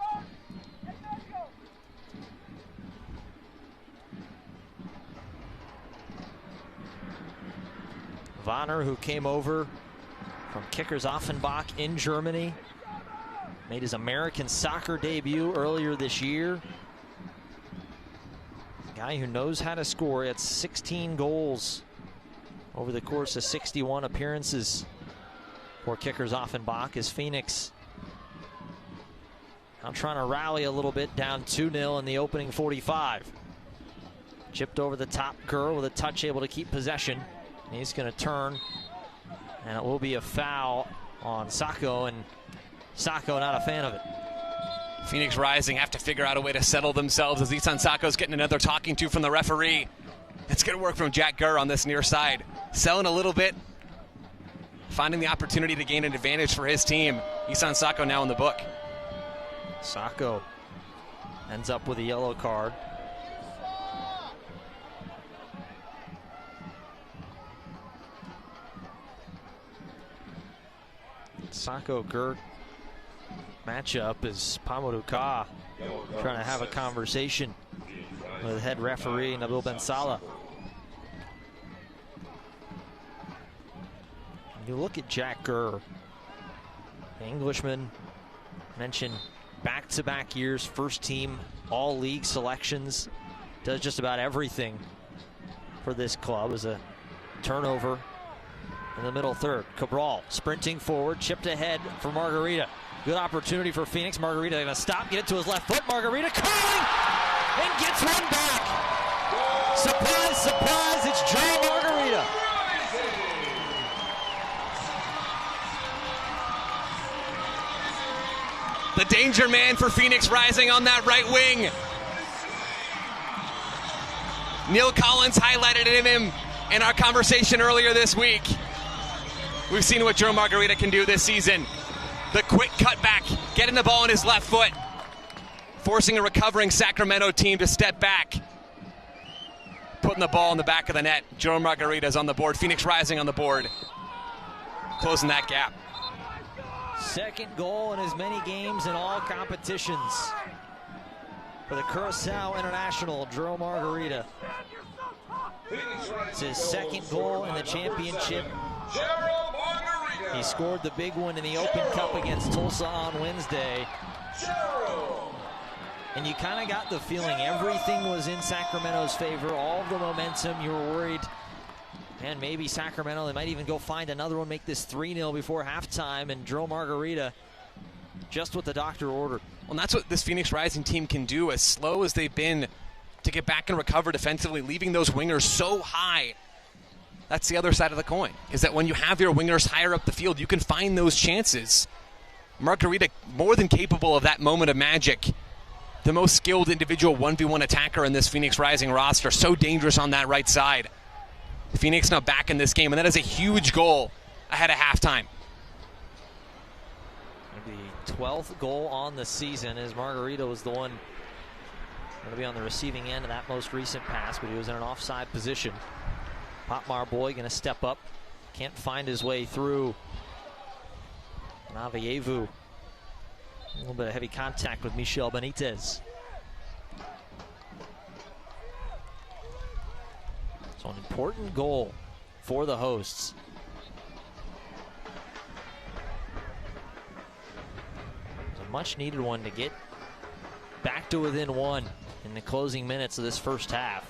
Speaker 1: Vonner, who came over from Kickers Offenbach in Germany, made his American soccer debut earlier this year. A guy who knows how to score. He had 16 goals over the course of 61 appearances for Kickers Offenbach, as Phoenix now trying to rally a little bit, down 2-0 in the opening 45. Chipped over the top. Gurr with a touch, able to keep possession. And he's going to turn, and it will be a foul on Sacco, and Sacco not a fan of it.
Speaker 2: Phoenix Rising have to figure out a way to settle themselves as Isan Sacco's getting another talking to from the referee. It's good work from Jack Gurr on this near side. Selling a little bit, finding the opportunity to gain an advantage for his team. Isan Sacco now in the book.
Speaker 1: Sacco ends up with a yellow card. Sacco-Gurr matchup is Pamuduka trying to have a conversation with head referee Nabil Ben Salah. You look at Jack Gurr, the Englishman, mentioned back-to-back years, first team all-league selections, does just about everything for this club. As a turnover in the middle third. Cabral sprinting forward, chipped ahead for Margarita. Good opportunity for Phoenix. Margarita going to stop, get it to his left foot. Margarita curling and gets one back. Surprise, surprise, it's Joe Margarita.
Speaker 2: The danger man for Phoenix Rising on that right wing. Neil Collins highlighted him in our conversation earlier this week. We've seen what Joe Margarita can do this season. The quick cutback, getting the ball in his left foot, forcing a recovering Sacramento team to step back, putting the ball in the back of the net. Joe Margarita's on the board. Phoenix Rising on the board, closing that gap.
Speaker 1: Second goal in as many games in all competitions for the Curaçao International, Joe Margarita. It's his second goal in the championship. He scored the big one in the Open Cup against Tulsa on Wednesday. And you kind of got the feeling everything was in Sacramento's favor, all of the momentum. You were worried, and maybe Sacramento, they might even go find another one, make this 3-0 before halftime, and Joe Margarita just what the doctor ordered.
Speaker 2: Well, and that's what this Phoenix Rising team can do, as slow as they've been to get back and recover defensively, leaving those wingers so high. That's the other side of the coin, is that when you have your wingers higher up the field, you can find those chances. Margarita more than capable of that moment of magic. The most skilled individual 1v1 attacker in this Phoenix Rising roster. So dangerous on that right side. Phoenix now back in this game, and that is a huge goal ahead of halftime.
Speaker 1: The 12th goal on the season, as Margarita was the one going to be on the receiving end of that most recent pass, but he was in an offside position. Potmar boy going to step up. Can't find his way through. Navievu. A little bit of heavy contact with Michel Benitez. So an important goal for the hosts. It's a much needed one to get back to within one in the closing minutes of this first half.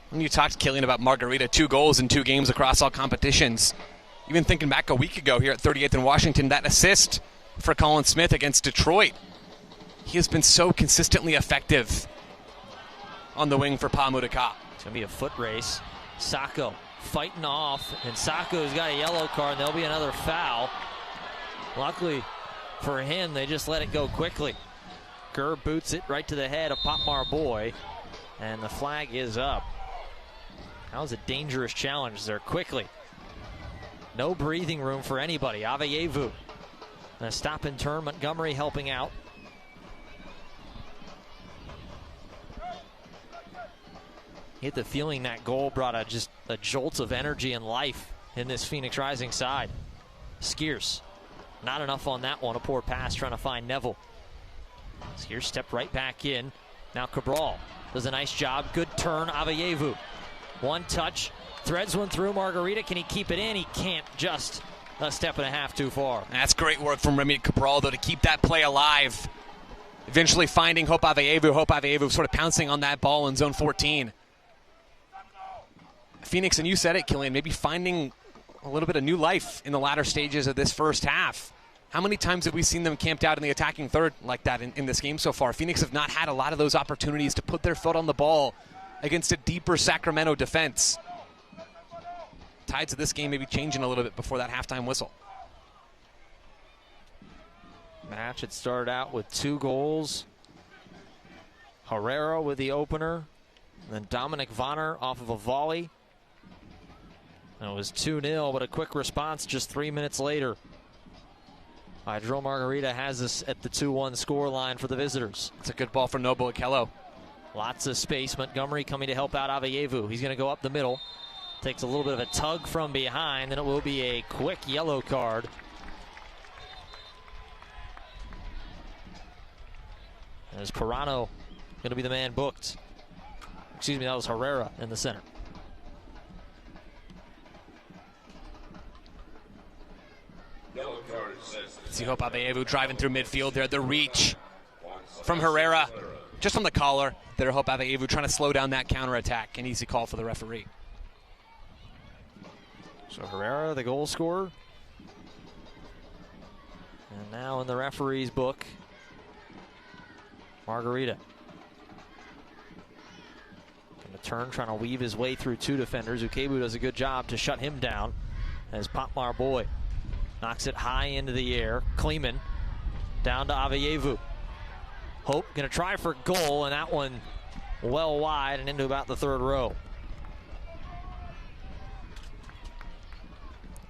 Speaker 2: When you talked to Killian about Margarita, 2 goals in 2 games across all competitions. Even thinking back a week ago here at 38th and Washington, that assist for Colin Smith against Detroit. He has been so consistently effective on the wing for Pa Mudaka.
Speaker 1: It's going to be a foot race. Sacco fighting off, and Sacco's got a yellow card, and there'll be another foul. Luckily for him, they just let it go quickly. Gurr boots it right to the head of Popmar Boy, and the flag is up. That was a dangerous challenge there quickly. No breathing room for anybody. Aveyevu. And a stop and turn, Montgomery helping out. You get the feeling that goal brought just a jolt of energy and life in this Phoenix Rising side. Skiers, not enough on that one. A poor pass trying to find Neville. Skiers stepped right back in. Now Cabral does a nice job. Good turn, Aveyevu. One touch, threads one through Margarita. Can he keep it in? He can't, just a step and a half too far.
Speaker 2: That's great work from Remy Cabral, though, to keep that play alive. Eventually finding Hope Aveyevu. Hope Aveyevu sort of pouncing on that ball in zone 14. Phoenix, and you said it, Killian, maybe finding a little bit of new life in the latter stages of this first half. How many times have we seen them camped out in the attacking third like that in this game so far? Phoenix have not had a lot of those opportunities to put their foot on the ball against a deeper Sacramento defense. Tides of this game maybe changing a little bit before that halftime whistle.
Speaker 1: Match had started out with 2 goals. Herrera with the opener, and then Dominic Vonner off of a volley. And it was 2-0, but a quick response just 3 minutes later. Hydro Margarita has us at the 2-1 score line for the visitors.
Speaker 2: It's a good ball for Noble Okello.
Speaker 1: Lots of space. Montgomery coming to help out Aveyevu. He's going to go up the middle. Takes a little bit of a tug from behind, and it will be a quick yellow card. As Pirano going to be the man booked. Excuse me, that was Herrera in the center.
Speaker 2: See Hope Aveyevu driving through midfield there. The reach from Herrera, just on the collar. There, Hope Aveyevu trying to slow down that counterattack. An easy call for the referee.
Speaker 1: So Herrera, the goal scorer. And now in the referee's book, Margarita. Going to turn, trying to weave his way through 2 defenders. Ukebu does a good job to shut him down as Popmar Boy knocks it high into the air. Kleeman down to Aveyevu. Hope going to try for goal, and that one well wide and into about the 3rd row.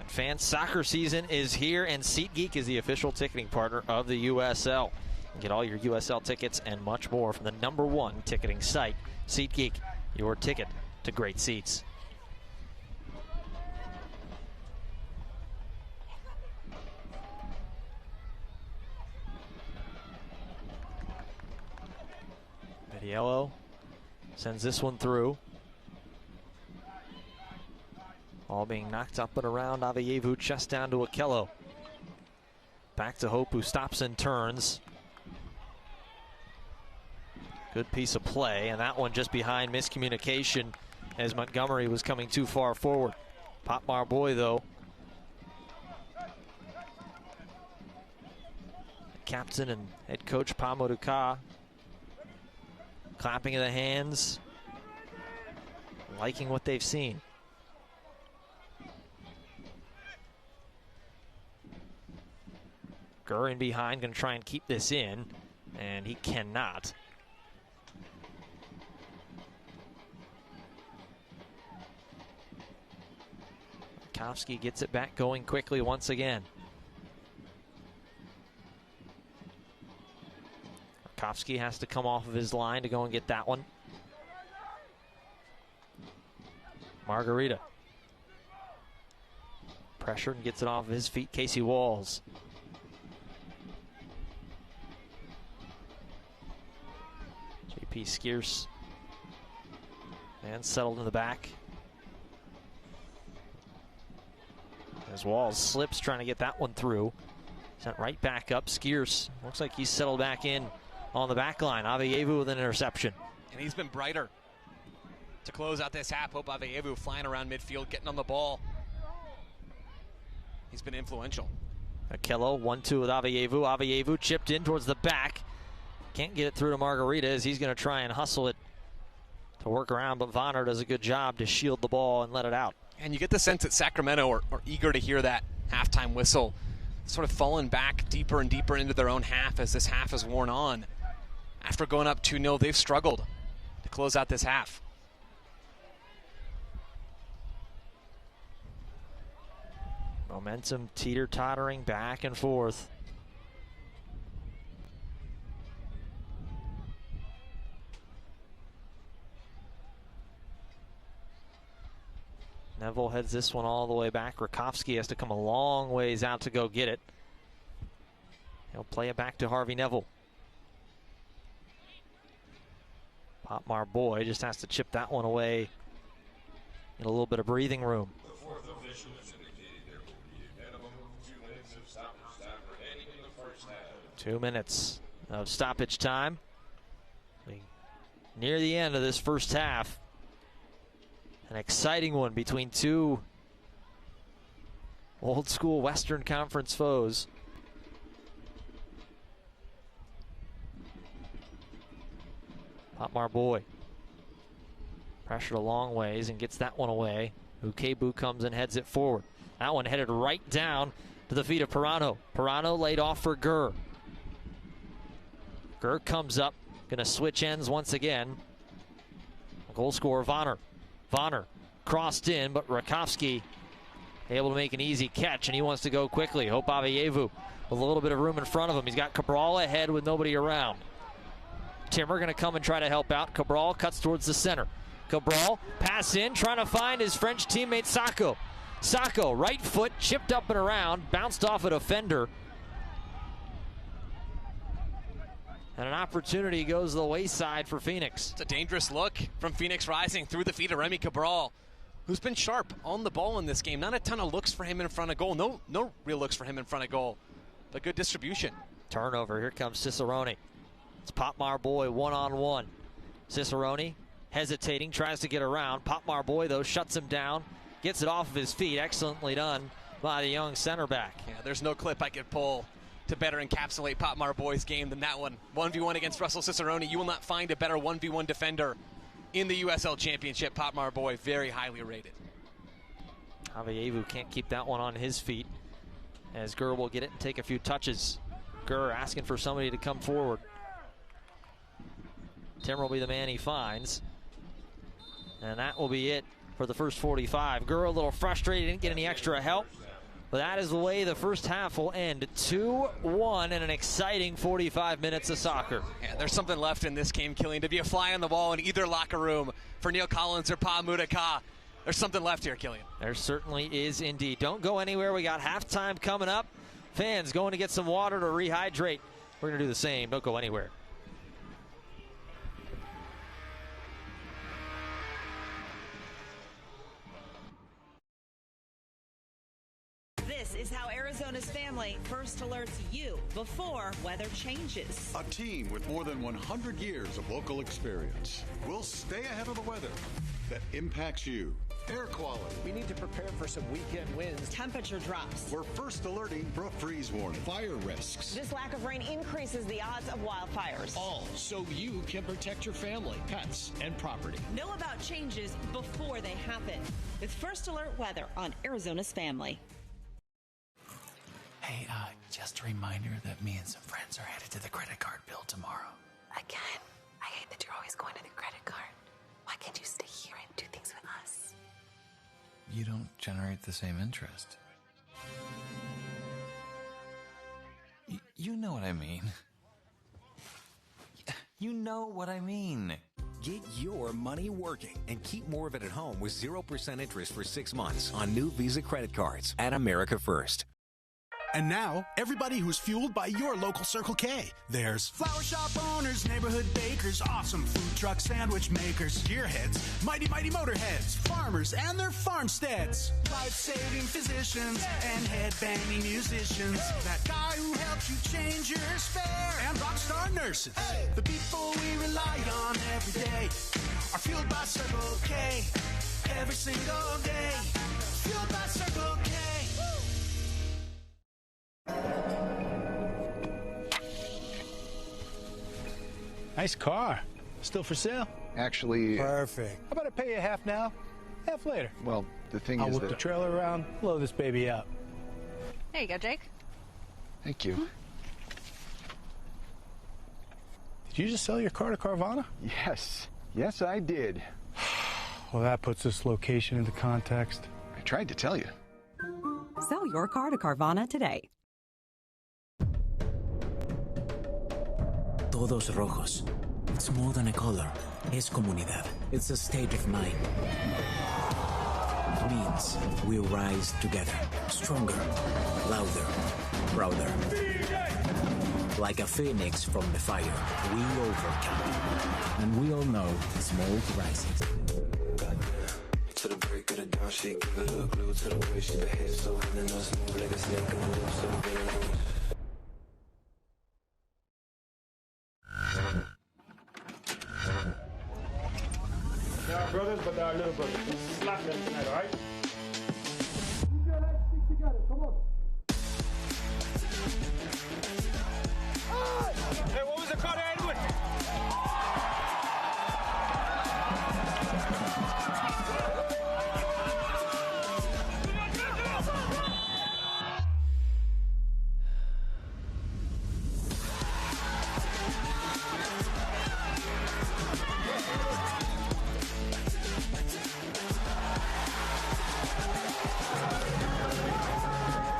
Speaker 1: Fans, soccer season is here, and SeatGeek is the official ticketing partner of the USL. Get all your USL tickets and much more from the #1 ticketing site, SeatGeek, your ticket to great seats. Vitiello sends this one through. All being knocked up and around Aveyevu, chest down to Okello. Back to Hope, who stops and turns. Good piece of play, and that one just behind miscommunication as Montgomery was coming too far forward. Popmar Boy, though. Captain and head coach Pa Mudaka clapping of the hands, liking what they've seen. Gurr in behind, going to try and keep this in, and he cannot. Kowski gets it back going quickly once again. Kowski has to come off of his line to go and get that one. Margarita. Pressure and gets it off of his feet. Casey Walls. JP Skierce. And settled in the back. As Walls slips, trying to get that one through. Sent right back up. Skierce looks like he's settled back in on the back line. Aveyevu with an interception.
Speaker 2: And he's been brighter to close out this half. Hope Aveyevu flying around midfield, getting on the ball. He's been influential.
Speaker 1: Akello, 1-2 with Avievu. Avievu chipped in towards the back. Can't get it through to Margarita as he's going to try and hustle it to work around, but Vonner does a good job to shield the ball and let it out.
Speaker 2: And you get the sense that Sacramento are eager to hear that halftime whistle, sort of falling back deeper and deeper into their own half as this half is worn on. After going up 2-0, they've struggled to close out this half.
Speaker 1: Momentum teeter-tottering back and forth. Neville heads this one all the way back. Rakowski has to come a long ways out to go get it. He'll play it back to Harvey Neville. Popmar Boy just has to chip that one away in a little bit of breathing room. 2 minutes of stoppage time. Near the end of this first half. An exciting one between two old school Western Conference foes. Popmar Boy pressured a long ways and gets that one away. Ukebu comes and heads it forward. That one headed right down to the feet of Pirano. Pirano laid off for Gurr. Gurr comes up, gonna switch ends once again. Goal scorer Vonner. Vonner crossed in, but Rakowski able to make an easy catch, and he wants to go quickly. Hope Avievu with a little bit of room in front of him. He's got Cabral ahead with nobody around. Timmer gonna come and try to help out. Cabral cuts towards the center. Cabral pass in, trying to find his French teammate Sacco. Sacco, right foot, chipped up and around, bounced off a defender. And an opportunity goes the wayside for Phoenix.
Speaker 2: It's a dangerous look from Phoenix Rising through the feet of Remy Cabral, who's been sharp on the ball in this game. Not a ton of looks for him in front of goal. No real looks for him in front of goal, but good distribution.
Speaker 1: Turnover, here comes Cicerone. It's Popmar Boy one-on-one. Cicerone hesitating, tries to get around. Popmar Boy, though, shuts him down, gets it off of his feet. Excellently done by the young center back.
Speaker 2: Yeah, there's no clip I could pull to better encapsulate Popmar Boy's game than that one. 1v1 against Russell Cicerone. You will not find a better 1v1 defender in the USL Championship. Popmar Boy, very highly rated.
Speaker 1: Avievu can't keep that one on his feet, as Gurr will get it and take a few touches. Gurr asking for somebody to come forward. Timmer will be the man he finds. And that will be it for the first 45. Gurr a little frustrated, didn't get any extra help. But that is the way the first half will end. 2-1 and an exciting 45 minutes of soccer.
Speaker 2: Yeah, there's something left in this game, Killian, to be a fly on the wall in either locker room for Neil Collins or Pa Mudaka. There's something left here, Killian.
Speaker 1: There certainly is indeed. Don't go anywhere. We got halftime coming up. Fans going to get some water to rehydrate. We're going to do the same. Don't go anywhere.
Speaker 7: This is how Arizona's family first alerts you before weather changes.
Speaker 9: A team with more than 100 years of local experience will stay ahead of the weather that impacts you. Air quality.
Speaker 11: We need to prepare for some weekend winds.
Speaker 7: Temperature drops.
Speaker 9: We're first alerting for a freeze warning. Fire risks.
Speaker 7: This lack of rain increases the odds of wildfires.
Speaker 11: All so you can protect your family, pets, and property.
Speaker 7: Know about changes before they happen with First Alert Weather on Arizona's Family.
Speaker 12: Hey, just a reminder that me and some friends are headed to the credit card bill tomorrow.
Speaker 5: Again, I hate that you're always going to the credit card. Why can't you stay here and do things with us?
Speaker 12: You don't generate the same interest. You know what I mean. You know what I mean.
Speaker 13: Get your money working and keep more of it at home with 0% interest for 6 months on new Visa credit cards at America First.
Speaker 14: And now, everybody who's fueled by your local Circle K. There's flower shop owners, neighborhood bakers, awesome food truck sandwich makers, gearheads, mighty motorheads, farmers and their farmsteads, life-saving physicians and head-banging musicians, that guy who helps you change your spare, and rock star nurses. Hey. The people we rely on every day are fueled by Circle K every single day. Fueled by Circle K. Woo. Nice car. Still for sale?
Speaker 15: Actually...
Speaker 14: Perfect. How about I pay you half now, half later?
Speaker 15: Well, the thing
Speaker 14: I'll
Speaker 15: is
Speaker 14: whip
Speaker 15: that...
Speaker 14: the trailer around, blow this baby up.
Speaker 8: There you go, Jake.
Speaker 15: Thank you.
Speaker 14: Did you just sell your car to Carvana?
Speaker 15: Yes. Yes, I did.
Speaker 14: Well, that puts this location into context.
Speaker 15: I tried to tell you.
Speaker 8: Sell your car to Carvana today.
Speaker 12: Todos rojos. It's more than a color. Es comunidad. It's a state of mind. It means we rise together. Stronger, louder, prouder. Like a phoenix from the fire, we overcome. And we all know smoke rises. To the break of the dawn, she give it a glue to the way she behaves. So in the nose, move like a snake in the loose.
Speaker 16: They are brothers, but they are little brothers. Slap them tonight, all right? Stick together, come on. Hey, what was the call there, Edwin?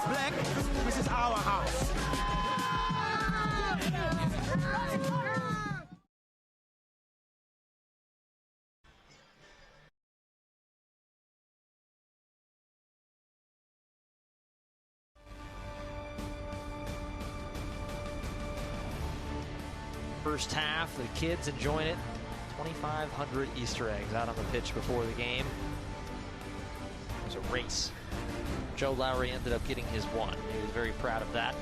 Speaker 14: Black, this is our house.
Speaker 1: First half, the kids enjoying it. 2,500 Easter eggs out on the pitch before the game. It was a race. Joe Lowry ended up getting his one. He was very proud of that.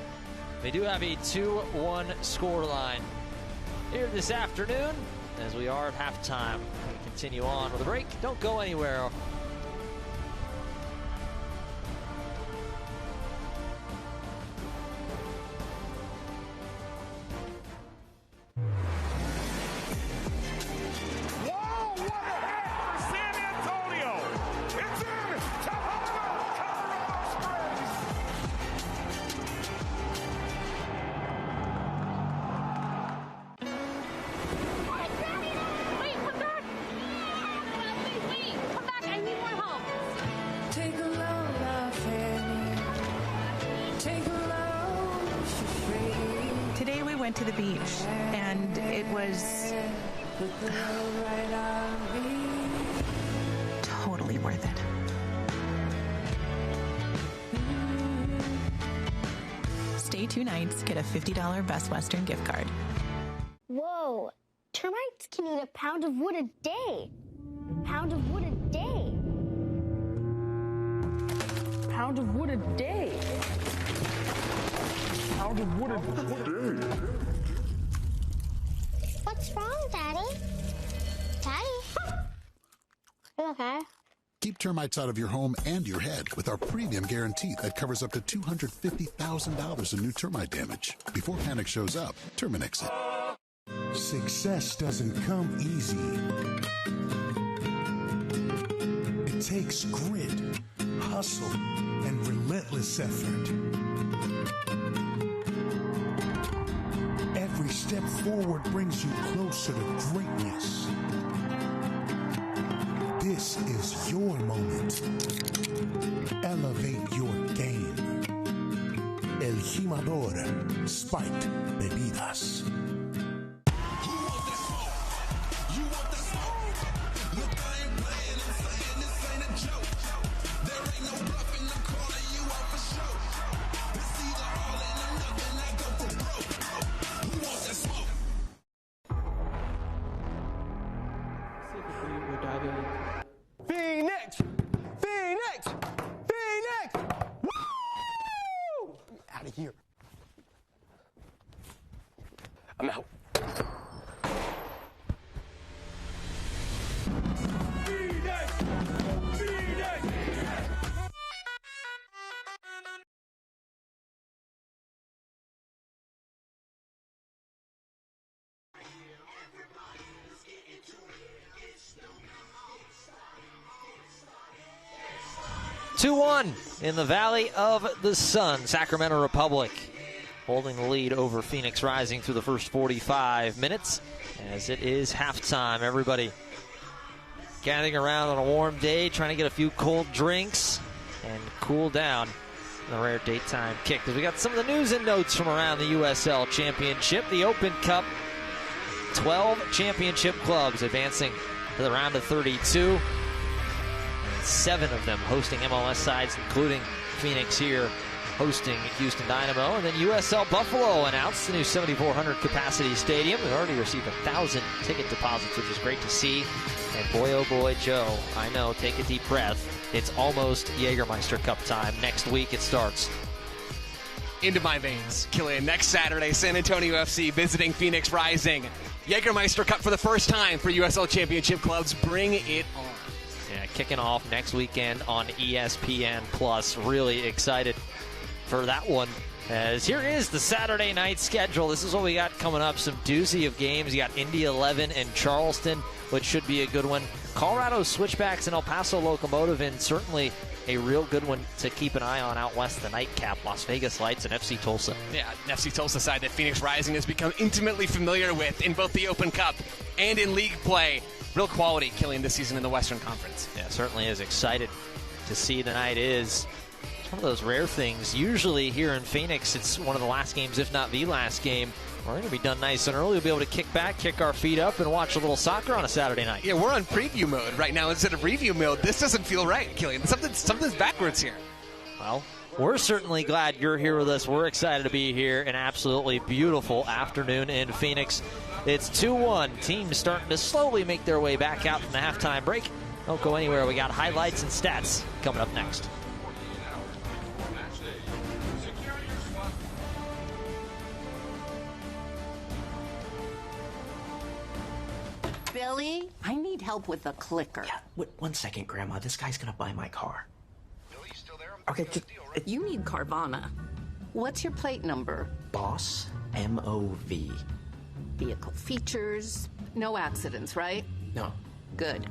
Speaker 1: They do have a 2-1 scoreline here this afternoon as we are at halftime. We continue on with a break. Don't go anywhere.
Speaker 17: Today we went to the beach, and it was totally worth it. Stay 2 nights, get a $50 Best Western gift card.
Speaker 18: Whoa, termites can eat a pound of wood a day. Pound of wood a day. Pound of wood a day. Pound of wood a day. What's wrong, Daddy? Daddy? You okay?
Speaker 9: Keep termites out of your home and your head with our premium guarantee that covers up to $250,000 in new termite damage. Before panic shows up, Terminix it.
Speaker 19: Success doesn't come easy. It takes grit, hustle, and relentless effort. Every step forward brings you closer to greatness. This is your moment. Elevate your game. El Jimador Spiked Bebidas.
Speaker 16: Phoenix! Phoenix! Phoenix! Woo! Out of here.
Speaker 1: 2-1 in the Valley of the Sun. Sacramento Republic holding the lead over Phoenix Rising through the first 45 minutes as it is halftime. Everybody gathering around on a warm day, trying to get a few cold drinks and cool down in the rare daytime kick. Because we got some of the news and notes from around the USL Championship. The Open Cup, 12 championship clubs advancing to the round of 32. And 7 of them hosting MLS sides, including Phoenix here hosting Houston Dynamo. And then USL Buffalo announced the new 7,400 capacity stadium. They already received 1,000 ticket deposits, which is great to see. And boy, oh boy, Joe, I know, take a deep breath. It's almost Jägermeister Cup time. Next week it starts.
Speaker 2: Into my veins, Killian. Next Saturday, San Antonio FC visiting Phoenix Rising. Jägermeister Cup for the first time for USL Championship clubs. Bring it on.
Speaker 1: Yeah, kicking off next weekend on ESPN+. Really excited for that one. As here is the Saturday night schedule. This is what we got coming up. Some doozy of games. You got Indy 11 and Charleston, which should be a good one. Colorado Switchbacks and El Paso Locomotive, and certainly a real good one to keep an eye on out west. The nightcap, Las Vegas Lights and FC Tulsa.
Speaker 2: Yeah, an FC Tulsa side that Phoenix Rising has become intimately familiar with in both the Open Cup and in league play. Real quality, Killian, this season in the Western Conference.
Speaker 1: Yeah, certainly is. Excited to see tonight is one of those rare things. Usually here in Phoenix, it's one of the last games, if not the last game. We're going to be done nice and early. We'll be able to kick back, kick our feet up, and watch a little soccer on a Saturday night.
Speaker 2: Yeah, we're on preview mode right now instead of review mode. This doesn't feel right, Killian. Something's backwards here.
Speaker 1: Well, we're certainly glad you're here with us. We're excited to be here. An absolutely beautiful afternoon in Phoenix. It's 2-1. Teams starting to slowly make their way back out from the halftime break. Don't go anywhere. We got highlights and stats coming up next.
Speaker 5: Billy, I need help with the clicker.
Speaker 6: Yeah, wait, 1 second, Grandma. This guy's gonna buy my car.
Speaker 16: Billy, you still there?
Speaker 6: Okay, just...
Speaker 5: You need Carvana. What's your plate number?
Speaker 6: Boss, M-O-V.
Speaker 5: Vehicle features, no accidents, right?
Speaker 6: No.
Speaker 5: Good.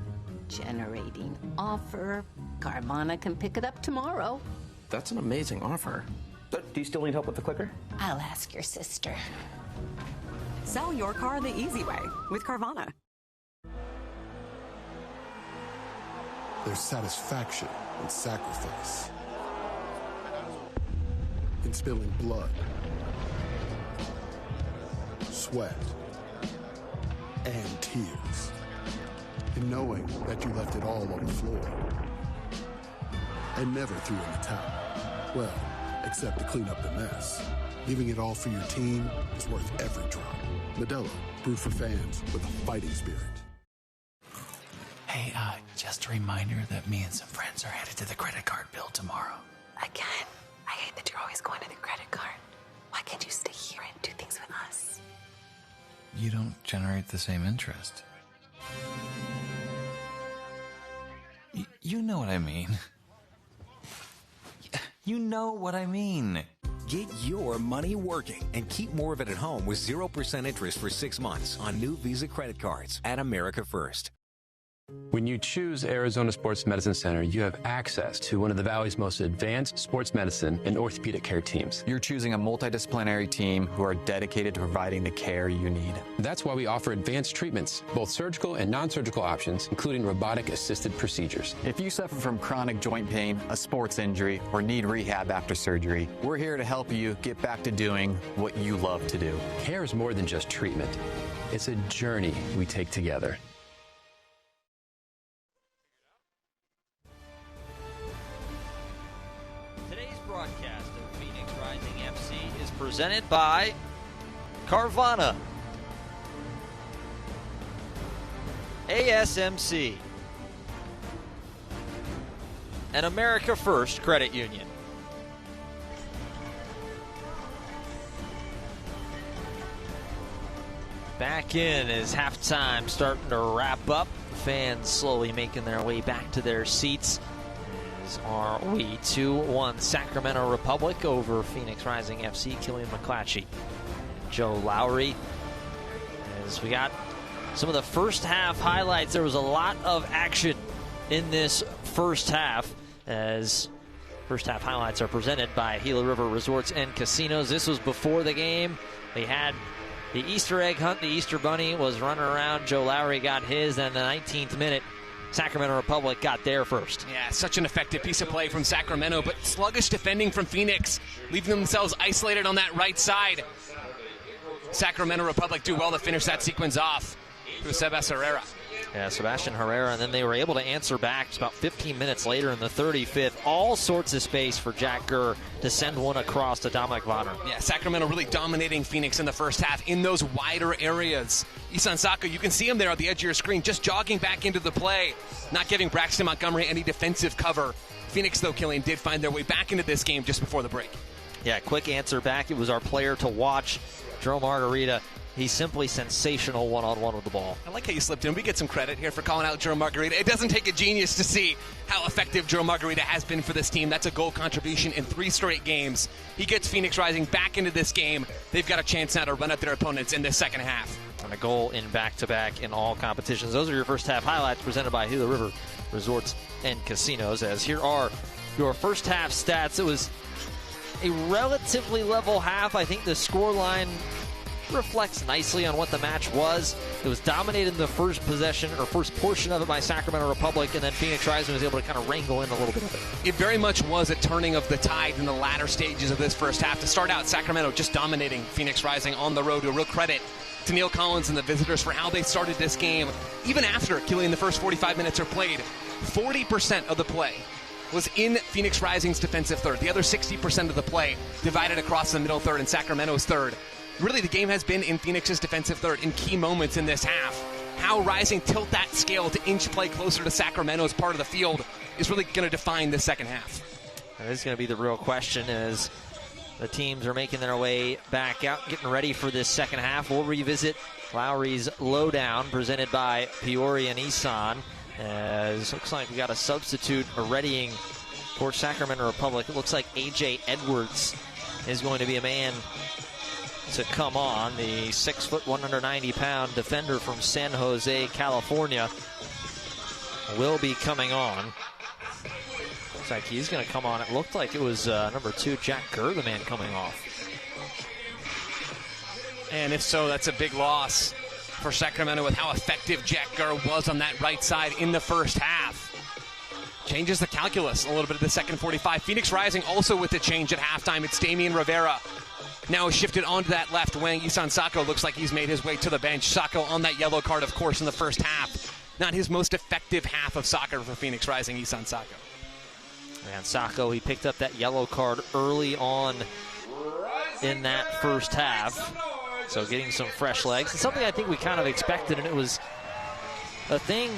Speaker 5: Generating offer. Carvana can pick it up tomorrow.
Speaker 6: That's an amazing offer. Do you still need help with the clicker?
Speaker 5: I'll ask your sister.
Speaker 8: Sell your car the easy way with Carvana.
Speaker 19: There's satisfaction in sacrifice, in spilling blood, sweat, and tears, in knowing that you left it all on the floor and never threw in the towel. Well, except to clean up the mess. Giving it all for your team is worth every drop. Modelo, brewed for fans with a fighting spirit.
Speaker 12: Hey, just a reminder that me and some friends are headed to the credit card bill tomorrow.
Speaker 8: Again, I hate that you're always going to the credit card. Why can't you stay here and do things with us?
Speaker 12: You don't generate the same interest. You know what I mean. You know what I mean.
Speaker 13: Get your money working and keep more of it at home with 0% interest for 6 months on new Visa credit cards at America First.
Speaker 4: When you choose Arizona Sports Medicine Center, you have access to one of the Valley's most advanced sports medicine and orthopedic care teams.
Speaker 3: You're choosing a multidisciplinary team who are dedicated to providing the care you need.
Speaker 4: That's why we offer advanced treatments, both surgical and non-surgical options, including robotic-assisted procedures.
Speaker 3: If you suffer from chronic joint pain, a sports injury, or need rehab after surgery, we're here to help you get back to doing what you love to do.
Speaker 4: Care is more than just treatment. It's a journey we take together.
Speaker 1: Broadcast of Phoenix Rising FC is presented by Carvana, ASMC, and America First Credit Union. Back in as halftime starting to wrap up. Fans slowly making their way back to their seats. Are we 2-1 Sacramento Republic over Phoenix Rising FC. Killian McClatchy and Joe Lowry. As we got some of the first half highlights, there was a lot of action in this first half as First half highlights are presented by Gila River Resorts and Casinos. This was before the game. They had the Easter egg hunt. The Easter Bunny was running around. Joe Lowry got his. Then the 19th minute, Sacramento Republic got there first.
Speaker 2: Yeah, such an effective piece of play from Sacramento, but sluggish defending from Phoenix, leaving themselves isolated on that right side. Sacramento Republic do well to finish that sequence off through Sebas Herrera.
Speaker 1: Yeah, Sebastian Herrera, and then they were able to answer back just about 15 minutes later in the 35th. All sorts of space for Jack Gurr to send one across to Dominic Vonner.
Speaker 2: Yeah, Sacramento really dominating Phoenix in the first half in those wider areas. Isan Sako, you can see him there at the edge of your screen, just jogging back into the play, not giving Braxton Montgomery any defensive cover. Phoenix, though, Killian, did find their way back into this game just before the break.
Speaker 1: Yeah, quick answer back. It was our player to watch, Joe Margarita. He's simply sensational one-on-one with the ball.
Speaker 2: I like how you slipped in. We get some credit here for calling out Joe Margarita. It doesn't take a genius to see how effective Joe Margarita has been for this team. That's a goal contribution in 3 straight games. He gets Phoenix Rising back into this game. They've got a chance now to run at their opponents in this second half.
Speaker 1: And a goal in back-to-back in all competitions. Those are your first half highlights presented by Gila River Resorts and Casinos. As here are your first half stats. It was a relatively level half. I think the scoreline reflects nicely on what the match was. It was dominated in the first possession, or first portion of it, by Sacramento Republic, and then Phoenix Rising was able to kind of wrangle in a little bit of it.
Speaker 2: It very much was a turning of the tide in the latter stages of this first half. To start out, Sacramento just dominating Phoenix Rising on the road. A real credit to Neil Collins and the visitors for how they started this game. Even after Killian, the first 45 minutes are played, 40% of the play was in Phoenix Rising's defensive third. The other 60% of the play divided across the middle third and Sacramento's third. Really, the game has been in Phoenix's defensive third in key moments in this half. How Rising tilt that scale to inch play closer to Sacramento's part of the field is really going to define the second half.
Speaker 1: That is going to be the real question as the teams are making their way back out, getting ready for this second half. We'll revisit Lowry's Lowdown, presented by Peoria and Isan. As looks like we got a substitute readying for Sacramento Republic. It looks like A.J. Edwards is going to be a man to come on. The 6', 190-pound defender from San Jose, California, will be coming on. Looks like he's going to come on. It looked like it was number 2, Jack Gurr, the man coming off.
Speaker 2: And if so, that's a big loss for Sacramento with how effective Jack Gurr was on that right side in the first half. Changes the calculus a little bit of the second 45. Phoenix Rising also with a change at halftime. It's Damian Rivera now shifted onto that left wing. Isan Sako looks like he's made his way to the bench. Sako on that yellow card, of course, in the first half. Not his most effective half of soccer for Phoenix Rising, Isan Sako.
Speaker 1: And Sako, he picked up that yellow card early on in that first half. So getting some fresh legs. It's something I think we kind of expected, and it was a thing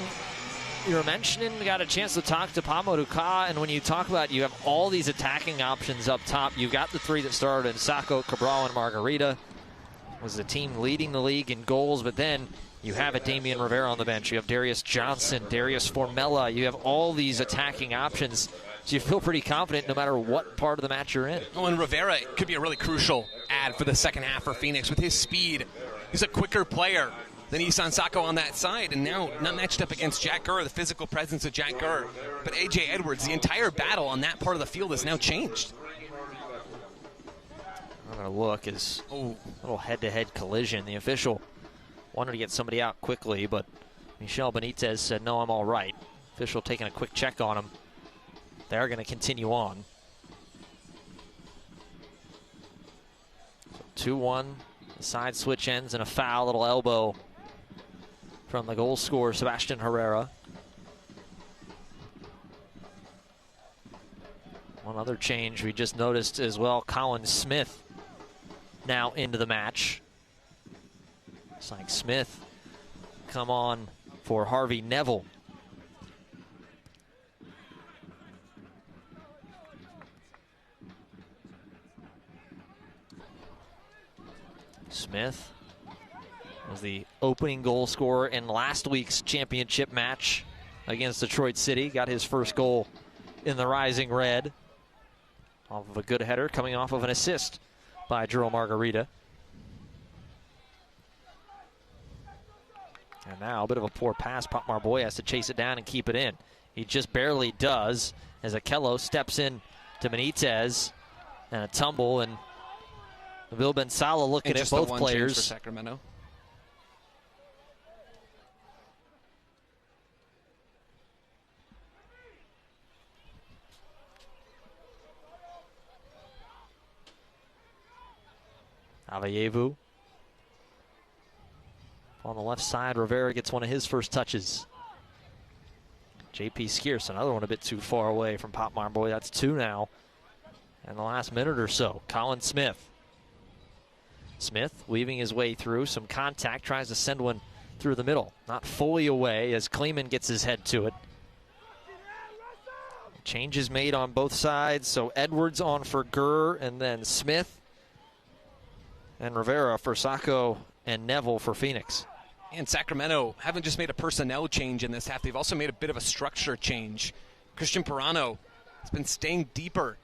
Speaker 1: you were mentioning. We got a chance to talk to Pamo Duka, and when you talk about you have all these attacking options up top, you've got the 3 that started, Sako, Cabral, and Margarita. Was the team leading the league in goals, but then you have a Damian Rivera on the bench. You have Darius Johnson, Darius Formella. You have all these attacking options. So you feel pretty confident no matter what part of the match you're in.
Speaker 2: Oh, and Rivera could be a really crucial add for the second half for Phoenix with his speed. He's a quicker player than Isan Sako on that side, and now not matched up against Jack Gurr, the physical presence of Jack Gurr. But A.J. Edwards, the entire battle on that part of the field has now changed.
Speaker 1: I'm going to look as a little head-to-head collision. The official wanted to get somebody out quickly, but Michel Benitez said, no, I'm all right. Official taking a quick check on him. They're going to continue on. So 2-1, the side switch ends in a foul, little elbow from the goal scorer, Sebastian Herrera. One other change we just noticed as well, Colin Smith now into the match. Looks like Smith come on for Harvey Neville. Smith was the opening goal scorer in last week's championship match against Detroit City. Got his first goal in the Rising Red off of a good header coming off of an assist by Joe Margarita. And now a bit of a poor pass. Pop Marboy has to chase it down and keep it in. He just barely does as Akello steps in to Benitez, and a tumble, and Nabil Ben Salah looking at both players.
Speaker 2: For Sacramento.
Speaker 1: Avayevu. On the left side, Rivera gets one of his first touches. J.P. Skeers, another one a bit too far away from Pop Marboy. That's 2 now in the last minute or so. Colin Smith. Smith weaving his way through. Some contact, tries to send one through the middle. Not fully away as Kleeman gets his head to it. Changes made on both sides. So Edwards on for Gurr, and then Smith and Rivera for Sacco and Neville for Phoenix.
Speaker 2: And Sacramento haven't just made a personnel change in this half. They've also made a bit of a structure change. Christian Pirano has been staying deeper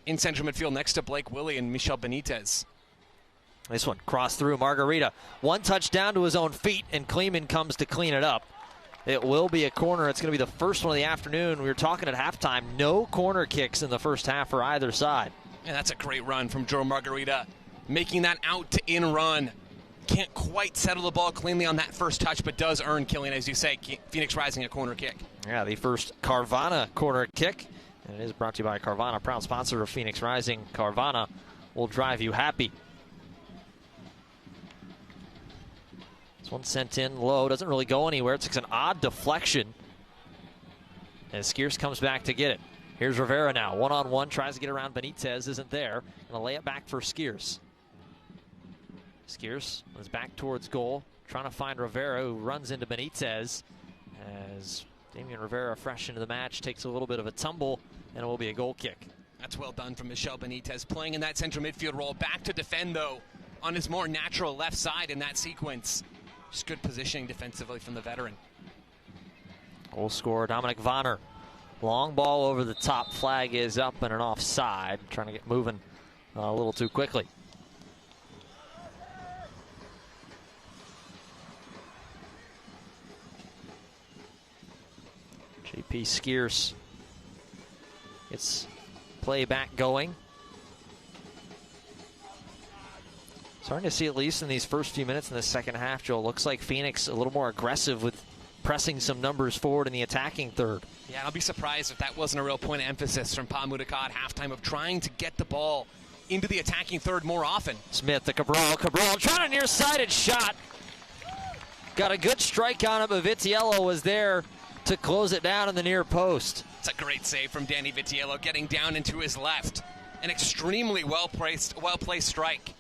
Speaker 2: in central midfield next to Blake Willie and Michel Benitez.
Speaker 1: This one crossed through Margarita. One touch down to his own feet, and Kleeman comes to clean it up. It will be a corner. It's going to be the first one of the afternoon. We were talking at halftime. No corner kicks in the first half for either side.
Speaker 2: And that's a great run from Joe Margarita. Making that out to in run. Can't quite settle the ball cleanly on that first touch, but does earn, Killian, as you say, Phoenix Rising a corner kick.
Speaker 1: Yeah, the first Carvana corner kick. And it is brought to you by Carvana, proud sponsor of Phoenix Rising. Carvana will drive you happy. This one sent in low, doesn't really go anywhere. It's an odd deflection as Skeers comes back to get it. Here's Rivera now, one-on-one, tries to get around Benitez, isn't there. And a lay it back for Skeers. Skeers was back towards goal, trying to find Rivera, who runs into Benitez as Damian Rivera, fresh into the match, takes a little bit of a tumble, and it will be a goal kick.
Speaker 2: That's well done from Michel Benitez, playing in that central midfield role. Back to defend, though, on his more natural left side in that sequence. Just good positioning defensively from the veteran.
Speaker 1: Goal scorer Dominic Vonner. Long ball over the top. Flag is up and an offside. Trying to get moving a little too quickly. J.P. Skeers gets play back going. Starting to see, at least in these first few minutes in the second half, Joe, looks like Phoenix a little more aggressive with pressing some numbers forward in the attacking third.
Speaker 2: Yeah, I'll be surprised if that wasn't a real point of emphasis from Pa Mudaka at halftime of trying to get the ball into the attacking third more often.
Speaker 1: Smith to Cabral. Cabral trying a near-sided shot. Got a good strike on it, but Vitiello was there to close it down in the near post.
Speaker 2: It's a great save from Danny Vitiello, getting down into his left. An extremely well-placed strike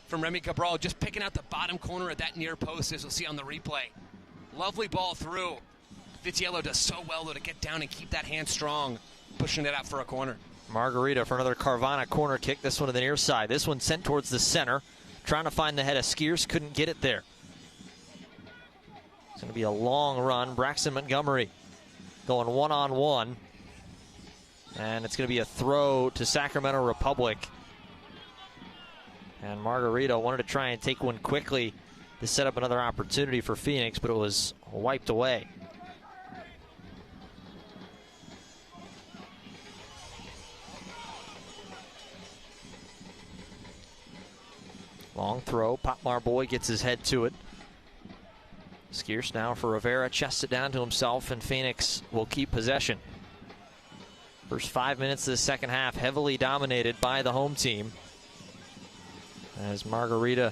Speaker 2: from Remy Cabral, just picking out the bottom corner of that near post, as we'll see on the replay. Lovely ball through. Vitiello does so well, though, to get down and keep that hand strong, pushing it out for a corner.
Speaker 1: Margarita for another Carvana corner kick, this one to the near side. This one sent towards the center, trying to find the head of Skeers, couldn't get it there. It's going to be a long run. Braxton Montgomery going one-on-one. And it's going to be a throw to Sacramento Republic. And Margarita wanted to try and take one quickly to set up another opportunity for Phoenix, but it was wiped away. Long throw. Pop Marboy gets his head to it. Skeers now for Rivera, chests it down to himself, and Phoenix will keep possession. First 5 minutes of the second half, heavily dominated by the home team. As Margarita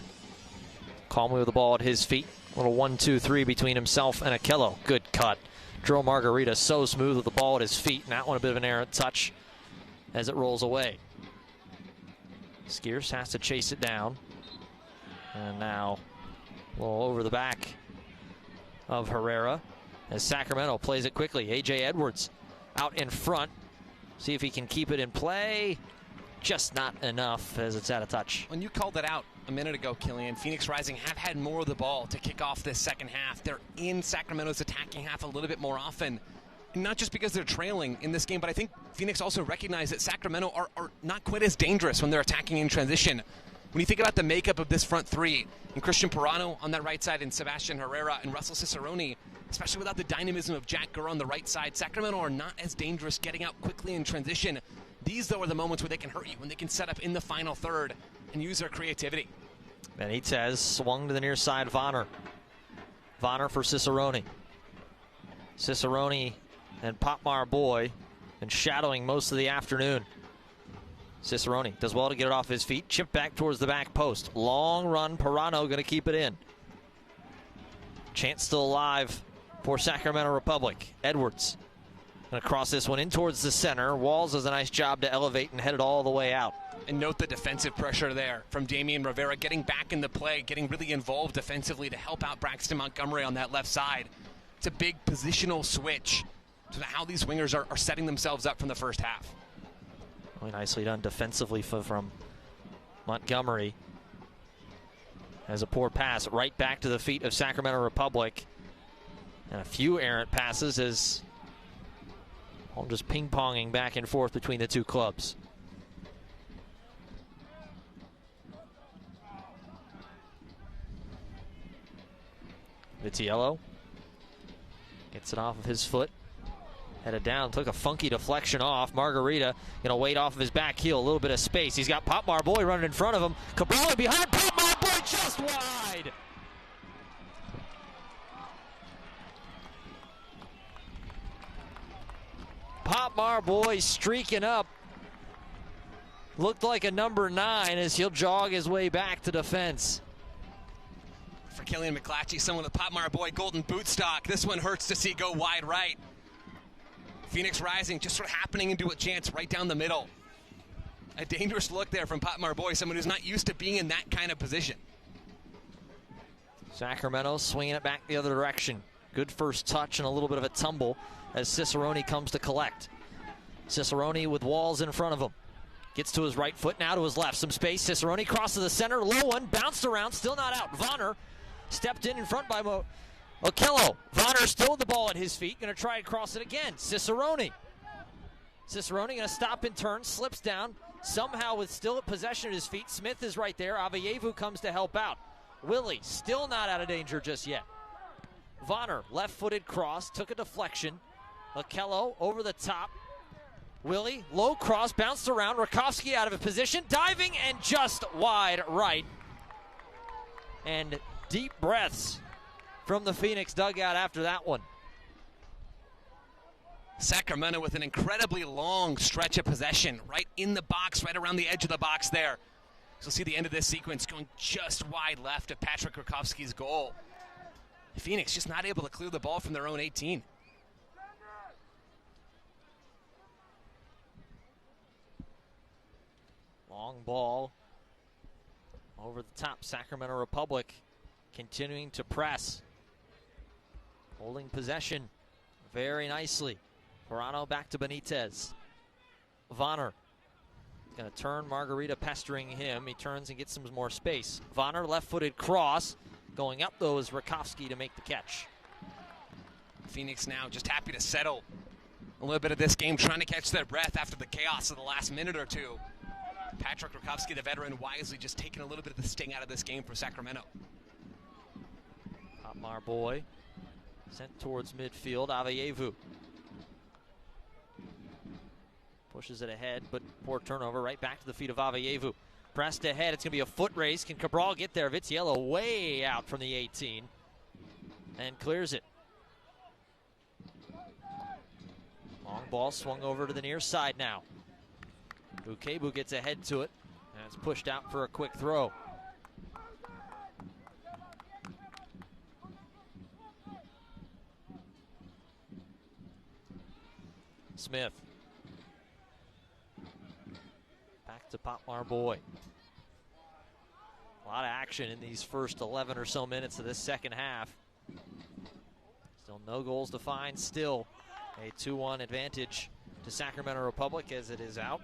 Speaker 1: calmly with the ball at his feet. A little 1-2-3 between himself and Akello. Good cut. Drew Margarita so smooth with the ball at his feet. And that one a bit of an errant touch as it rolls away. Skeers has to chase it down. And now a little over the back of Herrera as Sacramento plays it quickly. A.J. Edwards out in front. See if he can keep it in play. Just not enough as it's out of touch.
Speaker 2: When you called it out a minute ago, Killian, Phoenix Rising have had more of the ball to kick off this second half. They're in Sacramento's attacking half a little bit more often. And not just because they're trailing in this game, but I think Phoenix also recognized that Sacramento are not quite as dangerous when they're attacking in transition. When you think about the makeup of this front three, and Christian Pirano on that right side, and Sebastian Herrera and Russell Cicerone, especially without the dynamism of Jack Gurr on the right side, Sacramento are not as dangerous getting out quickly in transition These, though, are the moments where they can hurt you, when they can set up in the final third and use their creativity.
Speaker 1: Benitez swung to the near side. Vonner for Cicerone. Cicerone and Popmar Boy been shadowing most of the afternoon. Cicerone does well to get it off his feet. Chip back towards the back post. Long run. Pirano going to keep it in. Chance still alive for Sacramento Republic. Edwards going to cross this one in towards the center. Walls does a nice job to elevate and head it all the way out.
Speaker 2: And note the defensive pressure there from Damian Rivera, getting back in the play, getting really involved defensively to help out Braxton Montgomery on that left side. It's a big positional switch to how these wingers are setting themselves up from the first half.
Speaker 1: Really nicely done defensively from Montgomery. Has a poor pass right back to the feet of Sacramento Republic. And a few errant passes as all just ping-ponging back and forth between the two clubs. Vitiello gets it off of his foot. Headed down, took a funky deflection off. Margarita going to wait off of his back heel, a little bit of space. He's got Popmar Boy running in front of him. Cabral behind, Popmar Boy just wide. Popmar Boy streaking up. Looked like a number 9 as he'll jog his way back to defense.
Speaker 2: For Killian McClatchy, someone with Popmar Boy golden boot stock. This one hurts to see go wide right. Phoenix Rising just sort of happening into a chance right down the middle. A dangerous look there from Popmar Boy, someone who's not used to being in that kind of position.
Speaker 1: Sacramento swinging it back the other direction. Good first touch and a little bit of a tumble as Cicerone comes to collect. Cicerone with Walls in front of him. Gets to his right foot, now to his left. Some space. Cicerone crosses the center. Low one. Bounced around. Still not out. Vonner stepped in front by Okello. Vonner still with the ball at his feet. Going to try and cross it again. Cicerone going to stop and turn. Slips down. Somehow with still possession at his feet. Smith is right there. Avayevu comes to help out. Willie still not out of danger just yet. Vonner, left-footed cross. Took a deflection. Okello over the top. Willie, low cross, bounced around. Rakowski out of a position, diving and just wide right. And deep breaths from the Phoenix dugout after that one.
Speaker 2: Sacramento with an incredibly long stretch of possession right in the box, right around the edge of the box there. So you'll see the end of this sequence going just wide left of Patrick Rakowski's goal. Phoenix just not able to clear the ball from their own 18.
Speaker 1: Long ball over the top. Sacramento Republic continuing to press. Holding possession very nicely. Pirano back to Benitez. Vonner going to turn. Margarita pestering him. He turns and gets some more space. Vonner left-footed cross. Going up, though, is Rakowski to make the catch.
Speaker 2: Phoenix now just happy to settle a little bit of this game, trying to catch their breath after the chaos of the last minute or two. Patrick Rakowski, the veteran, wisely just taking a little bit of the sting out of this game for Sacramento.
Speaker 1: Popmar Boy sent towards midfield. Avayevu pushes it ahead, but poor turnover right back to the feet of Avayevu. Pressed ahead, it's going to be a foot race. Can Cabral get there? Vitiello way out from the 18 and clears it. Long ball swung over to the near side now. Bukebu gets ahead to it, and it's pushed out for a quick throw. Smith. Back to Popmar Boy. A lot of action in these first 11 or so minutes of this second half. Still no goals to find. Still a 2-1 advantage to Sacramento Republic as it is out.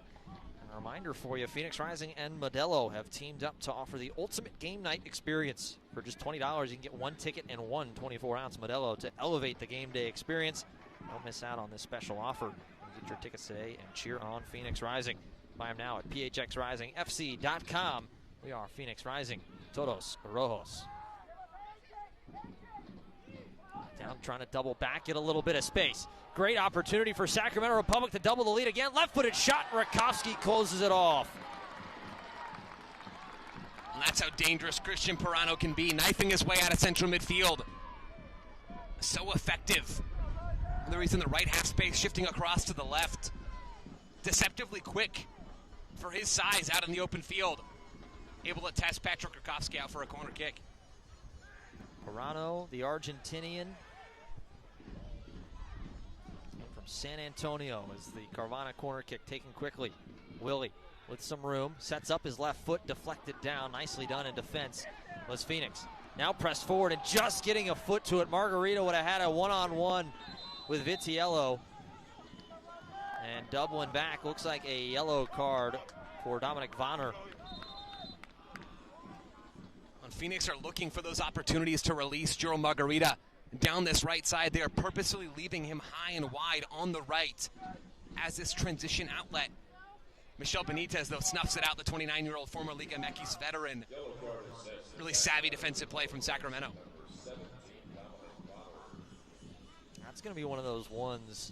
Speaker 1: And a reminder for you, Phoenix Rising and Modelo have teamed up to offer the ultimate game night experience. For just $20, you can get one ticket and one 24-ounce Modelo to elevate the game day experience. Don't miss out on this special offer. Get your tickets today and cheer on Phoenix Rising. Buy them now at phxrisingfc.com. We are Phoenix Rising, Todos Rojos. Down Young trying to double back, get a little bit of space. Great opportunity for Sacramento Republic to double the lead again. Left-footed shot, Rakowski closes it off.
Speaker 2: And that's how dangerous Christian Pirano can be, knifing his way out of central midfield. So effective. Whether he's in the right half space, shifting across to the left. Deceptively quick for his size out in the open field. Able to test Patrick Rakowski out for a corner kick.
Speaker 1: Pirano, the Argentinian, from San Antonio, as the Carvana corner kick taken quickly. Willie with some room, sets up his left foot, deflected down. Nicely done in defense was Phoenix. Now pressed forward and just getting a foot to it. Margarita would have had a one-on-one with Vitiello. And doubling back, looks like a yellow card for Dominic Vonner.
Speaker 2: And Phoenix are looking for those opportunities to release Juro Margarita down this right side. They are purposely leaving him high and wide on the right as this transition outlet. Michel Benitez, though, snuffs it out, the 29-year-old former Liga MX veteran. Really savvy defensive play from Sacramento.
Speaker 1: That's going to be one of those ones.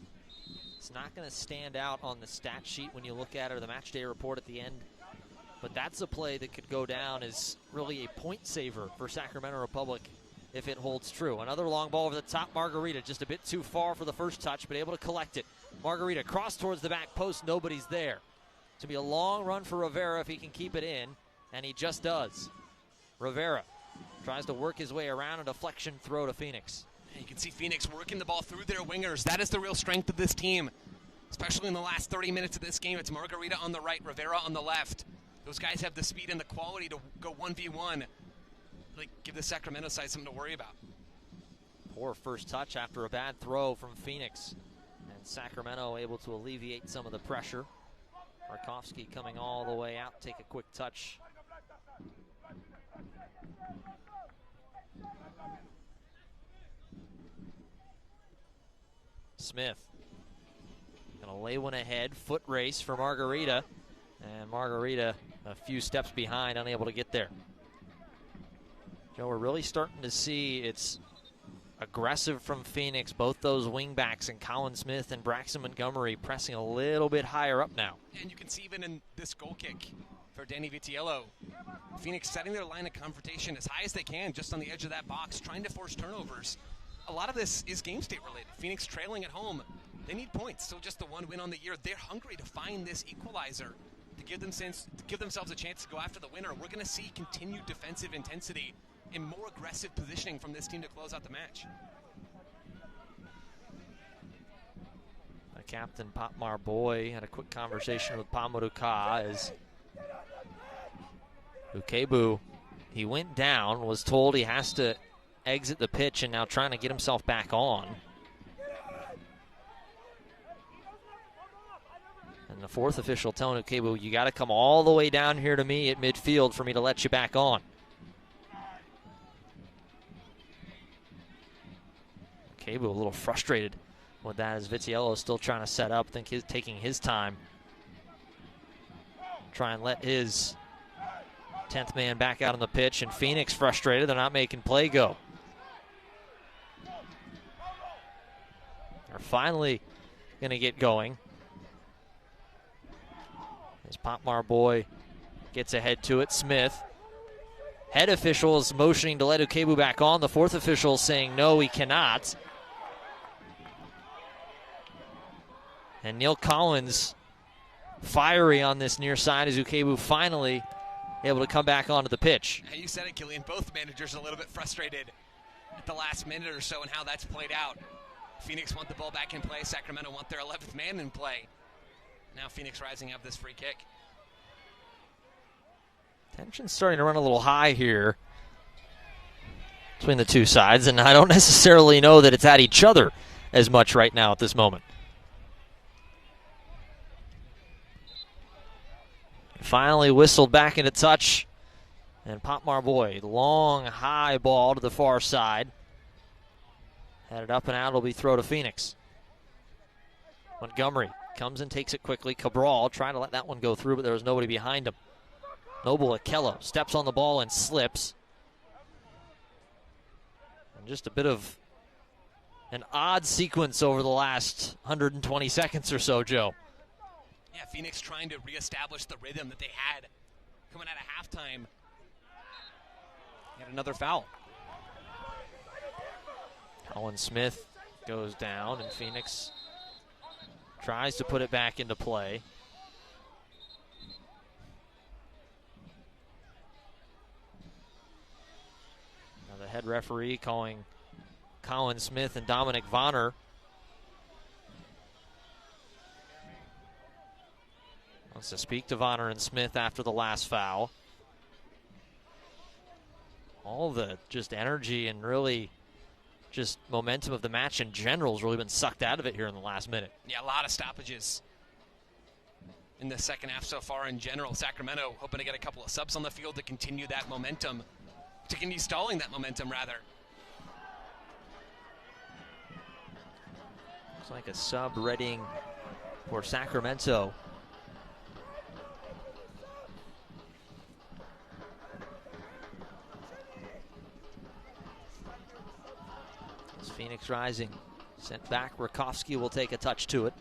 Speaker 1: It's not going to stand out on the stat sheet when you look at it or the match day report at the end. But that's a play that could go down as really a point saver for Sacramento Republic if it holds true. Another long ball over the top. Margarita just a bit too far for the first touch, but able to collect it. Margarita cross towards the back post. Nobody's there. It's going to be a long run for Rivera if he can keep it in, and he just does. Rivera tries to work his way around a deflection throw to Phoenix.
Speaker 2: You can see Phoenix working the ball through their wingers. That is the real strength of this team, especially in the last 30 minutes of this game. It's Margarita on the right, Rivera on the left. Those guys have the speed and the quality to go 1v1. Like, give the Sacramento side something to worry about.
Speaker 1: Poor first touch after a bad throw from Phoenix. And Sacramento able to alleviate some of the pressure. Rakowski coming all the way out, take a quick touch. Smith gonna lay one ahead, foot race for Margarita, and Margarita a few steps behind, unable to get there. Joe, we're really starting to see it's aggressive from Phoenix, both those wing backs and Colin Smith and Braxton Montgomery pressing a little bit higher up now.
Speaker 2: And you can see even in this goal kick for Danny Vitiello, Phoenix setting their line of confrontation as high as they can, just on the edge of that box, trying to force turnovers. A lot of this is game state related. Phoenix trailing at home. They need points, so just the one win on the year. They're hungry to find this equalizer to give themselves a chance to go after the winner. We're going to see continued defensive intensity and more aggressive positioning from this team to close out the match.
Speaker 1: Captain Patmar Boy had a quick conversation with Pamuduka as Ukebu, he went down, was told he has to exit the pitch, and now trying to get himself back on. And the fourth official telling Ukebu, you got to come all the way down here to me at midfield for me to let you back on. Ukebu a little frustrated with that as Vitiello is still trying to set up. I think he's taking his time. Try and let his 10th man back out on the pitch, and Phoenix frustrated. They're not making play go. They're finally going to get going. As Patmar Boy gets ahead to it. Smith. Head official is motioning to let Ukebu back on. The fourth official saying no, he cannot. And Neil Collins fiery on this near side as Ukebu finally able to come back onto the pitch.
Speaker 2: You said it, Killian. Both managers a little bit frustrated at the last minute or so and how that's played out. Phoenix want the ball back in play. Sacramento want their 11th man in play. Now Phoenix rising up this free kick.
Speaker 1: Tension's starting to run a little high here between the two sides, and I don't necessarily know that it's at each other as much right now at this moment. Finally whistled back into touch, and Patmar Boy, long high ball to the far side. Headed up and out, it'll be throw to Phoenix. Montgomery comes and takes it quickly. Cabral trying to let that one go through, but there was nobody behind him. Noble Akello steps on the ball and slips. And just a bit of an odd sequence over the last 120 seconds or so, Joe.
Speaker 2: Yeah, Phoenix trying to reestablish the rhythm that they had coming out of halftime. Yet another foul.
Speaker 1: Colin Smith goes down, and Phoenix tries to put it back into play. Now the head referee calling Colin Smith and Dominic Vonner. Wants to speak to Vonner and Smith after the last foul. All the just energy and really just momentum of the match in general has really been sucked out of it here in the last minute.
Speaker 2: Yeah, a lot of stoppages in the second half so far in general. Sacramento hoping to get a couple of subs on the field to continue that momentum, to continue stalling that momentum, rather.
Speaker 1: Looks like a sub readying for Sacramento. As Phoenix Rising sent back, Rakowski will take a touch to it.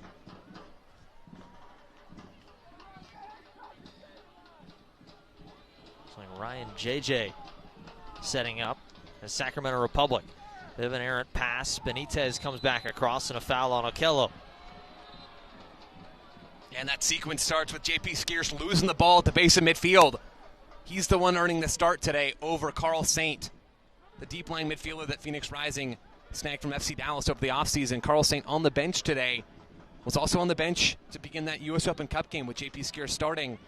Speaker 1: Looks like Ryan JJ setting up as Sacramento Republic. Bit of an errant pass. Benitez comes back across and a foul on Okello.
Speaker 2: And that sequence starts with JP Skeers losing the ball at the base of midfield. He's the one earning the start today over Carl Saint, the deep line midfielder that Phoenix Rising snagged from FC Dallas over the offseason. Carl Saint on the bench today. Was also on the bench to begin that U.S. Open Cup game with JP Skeers starting.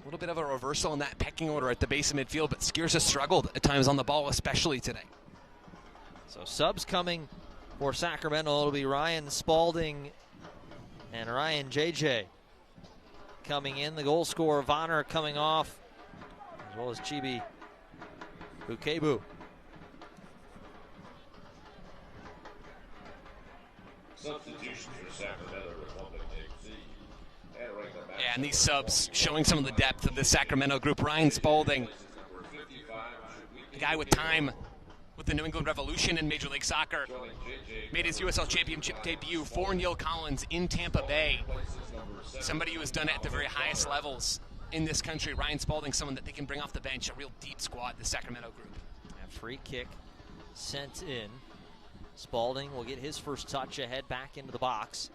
Speaker 2: A little bit of a reversal in that pecking order at the base of midfield, but Skeers has struggled at times on the ball, especially today.
Speaker 1: So subs coming for Sacramento. It'll be Ryan Spalding and Ryan JJ coming in. The goal scorer, Vonner, coming off, as well as Chibi Bukebu.
Speaker 20: Substitutions for Sacramento Republic FC.
Speaker 2: Yeah, and these subs showing some of the depth of the Sacramento group. Ryan Spalding, a guy with time with the New England Revolution in Major League Soccer, made his USL Championship debut for Neil Collins in Tampa Bay. Somebody who has done it at the very highest levels in this country. Ryan Spalding, someone that they can bring off the bench, a real deep squad, the Sacramento group.
Speaker 1: A free kick sent in. Spalding will get his first touch ahead back into the box.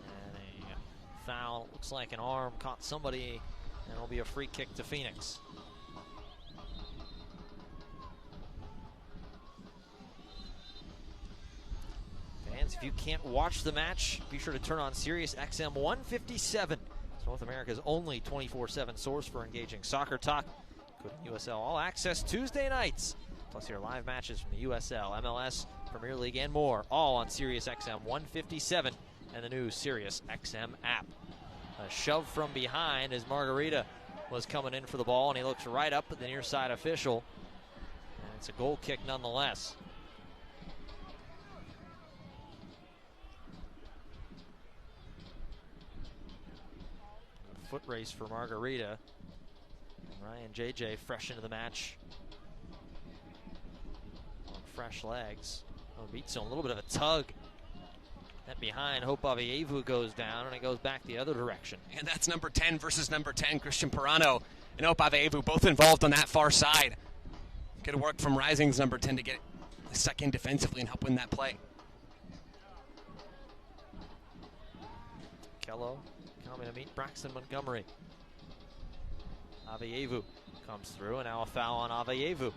Speaker 1: And a foul, looks like an arm caught somebody, and it'll be a free kick to Phoenix. Fans, if you can't watch the match, be sure to turn on Sirius XM 157. It's North America's only 24/7 source for engaging soccer talk, including USL All Access Tuesday nights. Plus your live matches from the USL, MLS, Premier League, and more, all on Sirius XM 157 and the new Sirius XM app. A shove from behind as Margarita was coming in for the ball, and he looks right up at the near side official. And it's a goal kick nonetheless. A foot race for Margarita. And Ryan JJ fresh into the match. Fresh legs. Oh, beats him. A little bit of a tug. That behind, Hope Avievu goes down, and it goes back the other direction.
Speaker 2: And that's number 10 versus number 10, Christian Pirano and Hope Avievu, both involved on that far side. Good work from Rising's number 10 to get stuck in defensively and help win that play.
Speaker 1: Kello coming to meet Braxton Montgomery. Avievu comes through, and now a foul on Avievu.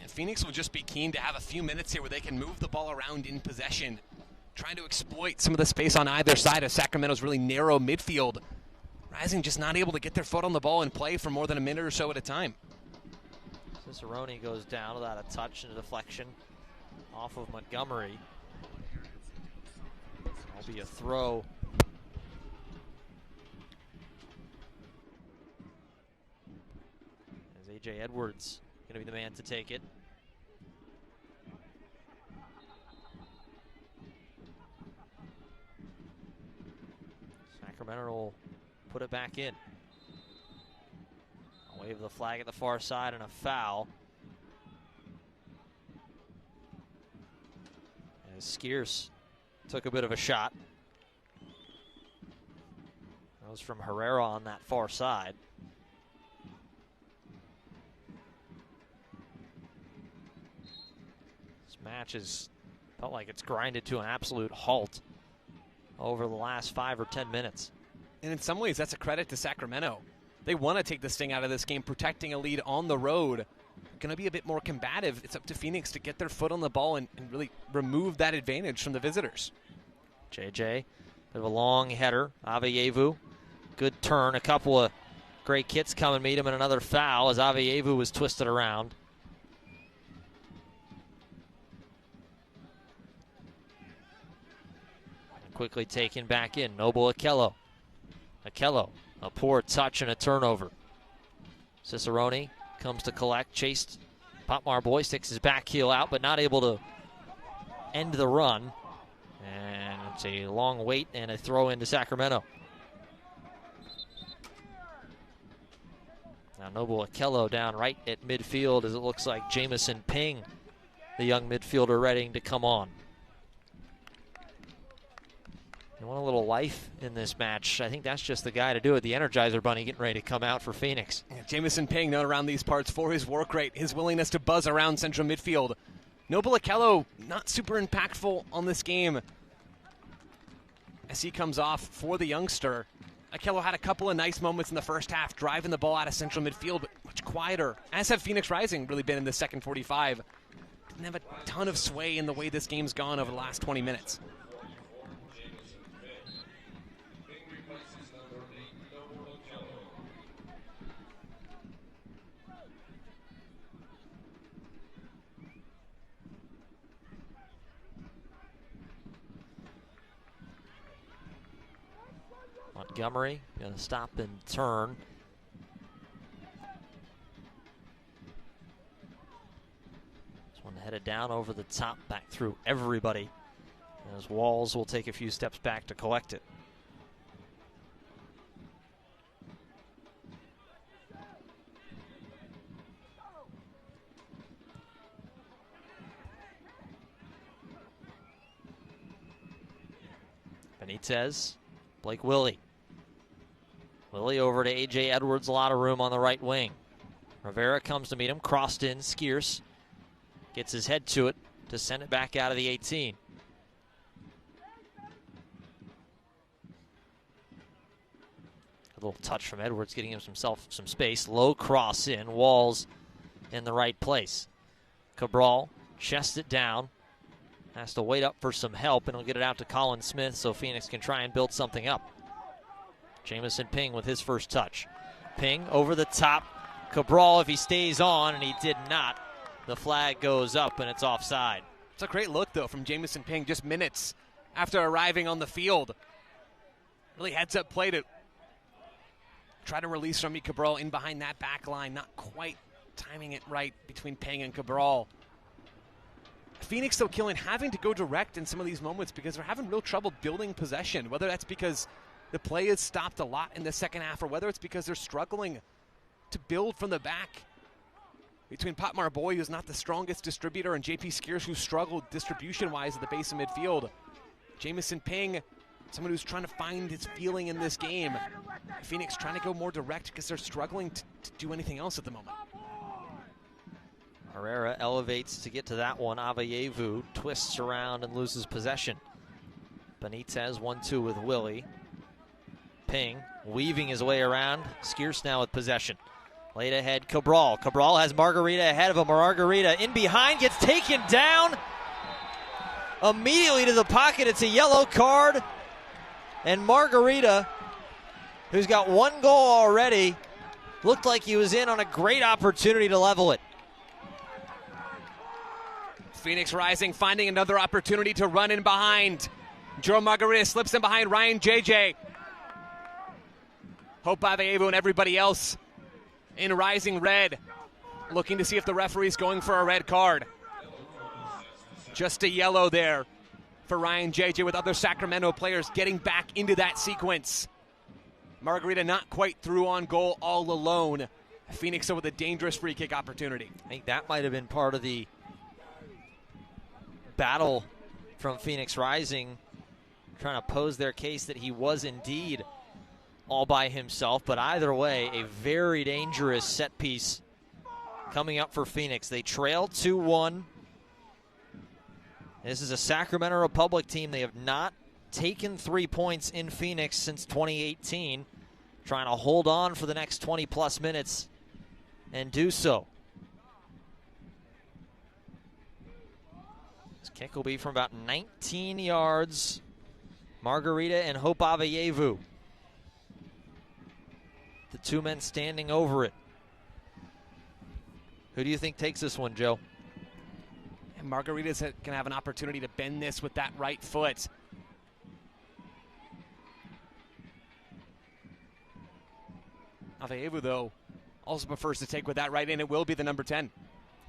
Speaker 2: Phoenix will just be keen to have a few minutes here where they can move the ball around in possession, trying to exploit some of the space on either side of Sacramento's really narrow midfield. Rising just not able to get their foot on the ball and play for more than a minute or so at a time.
Speaker 1: Cicerone goes down without a touch and a deflection off of Montgomery. That'll be a throw. As A.J. Edwards going to be the man to take it. Sacramento will put it back in. I'll wave the flag at the far side and a foul. As Skeers took a bit of a shot. That was from Herrera on that far side. This match has felt like it's grinded to an absolute halt over the last 5 or 10 minutes.
Speaker 2: And in some ways, that's a credit to Sacramento. They want to take the sting out of this game, protecting a lead on the road. Going to be a bit more combative. It's up to Phoenix to get their foot on the ball and really remove that advantage from the visitors.
Speaker 1: JJ, bit of a long header. Aveyevu, good turn. A couple of great kits come and meet him, and another foul as Aveyevu was twisted around. Quickly taken back in. Noble Okello. Okello, a poor touch and a turnover. Cicerone comes to collect, chased. Potmar Boy sticks his back heel out, but not able to end the run. And it's a long wait and a throw into Sacramento. Now Noble Okello down right at midfield as it looks like Jamison Ping, the young midfielder, ready to come on. You want a little life in this match. I think that's just the guy to do it. The Energizer Bunny getting ready to come out for Phoenix.
Speaker 2: Yeah, Jamison Ping, known around these parts for his work rate, his willingness to buzz around central midfield. Noble Okello, not super impactful on this game as he comes off for the youngster. Okello had a couple of nice moments in the first half, driving the ball out of central midfield, but much quieter, as have Phoenix Rising really been in the second 45. Didn't have a ton of sway in the way this game's gone over the last 20 minutes.
Speaker 1: Montgomery going to stop and turn. This one headed down over the top, back through everybody. As Walls will take a few steps back to collect it. Benitez, Blake Willie. Willie over to A.J. Edwards, a lot of room on the right wing. Rivera comes to meet him, crossed in. Skeers gets his head to it to send it back out of the 18. A little touch from Edwards, getting himself some space. Low cross in. Walls in the right place. Cabral chests it down. Has to wait up for some help, and he'll get it out to Colin Smith so Phoenix can try and build something up. Jamison Ping with his first touch. Ping over the top. Cabral, if he stays on, and he did not, the flag goes up and it's offside.
Speaker 2: It's a great look, though, from Jamison Ping just minutes after arriving on the field. Really heads-up play to try to release Remy Cabral in behind that back line. Not quite timing it right between Ping and Cabral. Phoenix, though, Killen, having to go direct in some of these moments because they're having real trouble building possession, whether that's because the play has stopped a lot in the second half or whether it's because they're struggling to build from the back. Between Potmar Boy, who's not the strongest distributor, and J.P. Skeers, who struggled distribution-wise at the base of midfield. Jamison Ping, someone who's trying to find his feeling in this game. Phoenix trying to go more direct because they're struggling to do anything else at the moment.
Speaker 1: Herrera elevates to get to that one. Aveyevu twists around and loses possession. Benitez 1-2 with Willie. Ping weaving his way around. Skeers now with possession. Late ahead, Cabral. Cabral has Margarita ahead of him. Margarita in behind, gets taken down. Immediately to the pocket, it's a yellow card. And Margarita, who's got one goal already, looked like he was in on a great opportunity to level it.
Speaker 2: Phoenix Rising finding another opportunity to run in behind. Joe Margarita slips in behind Ryan JJ. Hope Aveyevu and everybody else in Rising red, looking to see if the referee's going for a red card. Just a yellow there for Ryan JJ, with other Sacramento players getting back into that sequence. Margarita not quite through on goal all alone. Phoenix with a dangerous free kick opportunity.
Speaker 1: I think that might have been part of the battle from Phoenix Rising, trying to pose their case that he was indeed all by himself. But either way, a very dangerous set piece coming up for Phoenix. They trail 2-1. This is a Sacramento Republic team. They have not taken 3 points in Phoenix since 2018. Trying to hold on for the next 20-plus minutes and do so. This kick will be from about 19 yards. Margarita and Hope Aveyevu, the two men standing over it. Who do you think takes this one, Joe?
Speaker 2: And Margarita's going to have an opportunity to bend this with that right foot. Aveyevu, though, also prefers to take with that right, and it will be the number 10.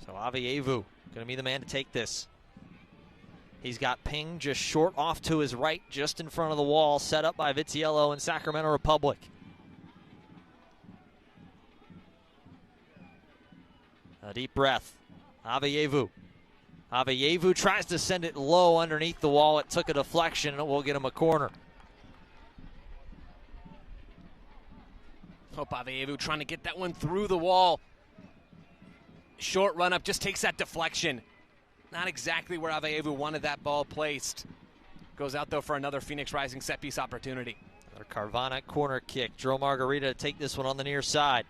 Speaker 1: So Aveyevu going to be the man to take this. He's got Ping just short off to his right, just in front of the wall, set up by Vitiello and Sacramento Republic. A deep breath. Aveyevu. Aveyevu tries to send it low underneath the wall. It took a deflection, and it will get him a corner.
Speaker 2: Hope Aveyevu trying to get that one through the wall. Short run up, just takes that deflection. Not exactly where Aveyevu wanted that ball placed. Goes out, though, for another Phoenix Rising set piece opportunity.
Speaker 1: Another Carvana corner kick. Joe Margarita to take this one on the near side.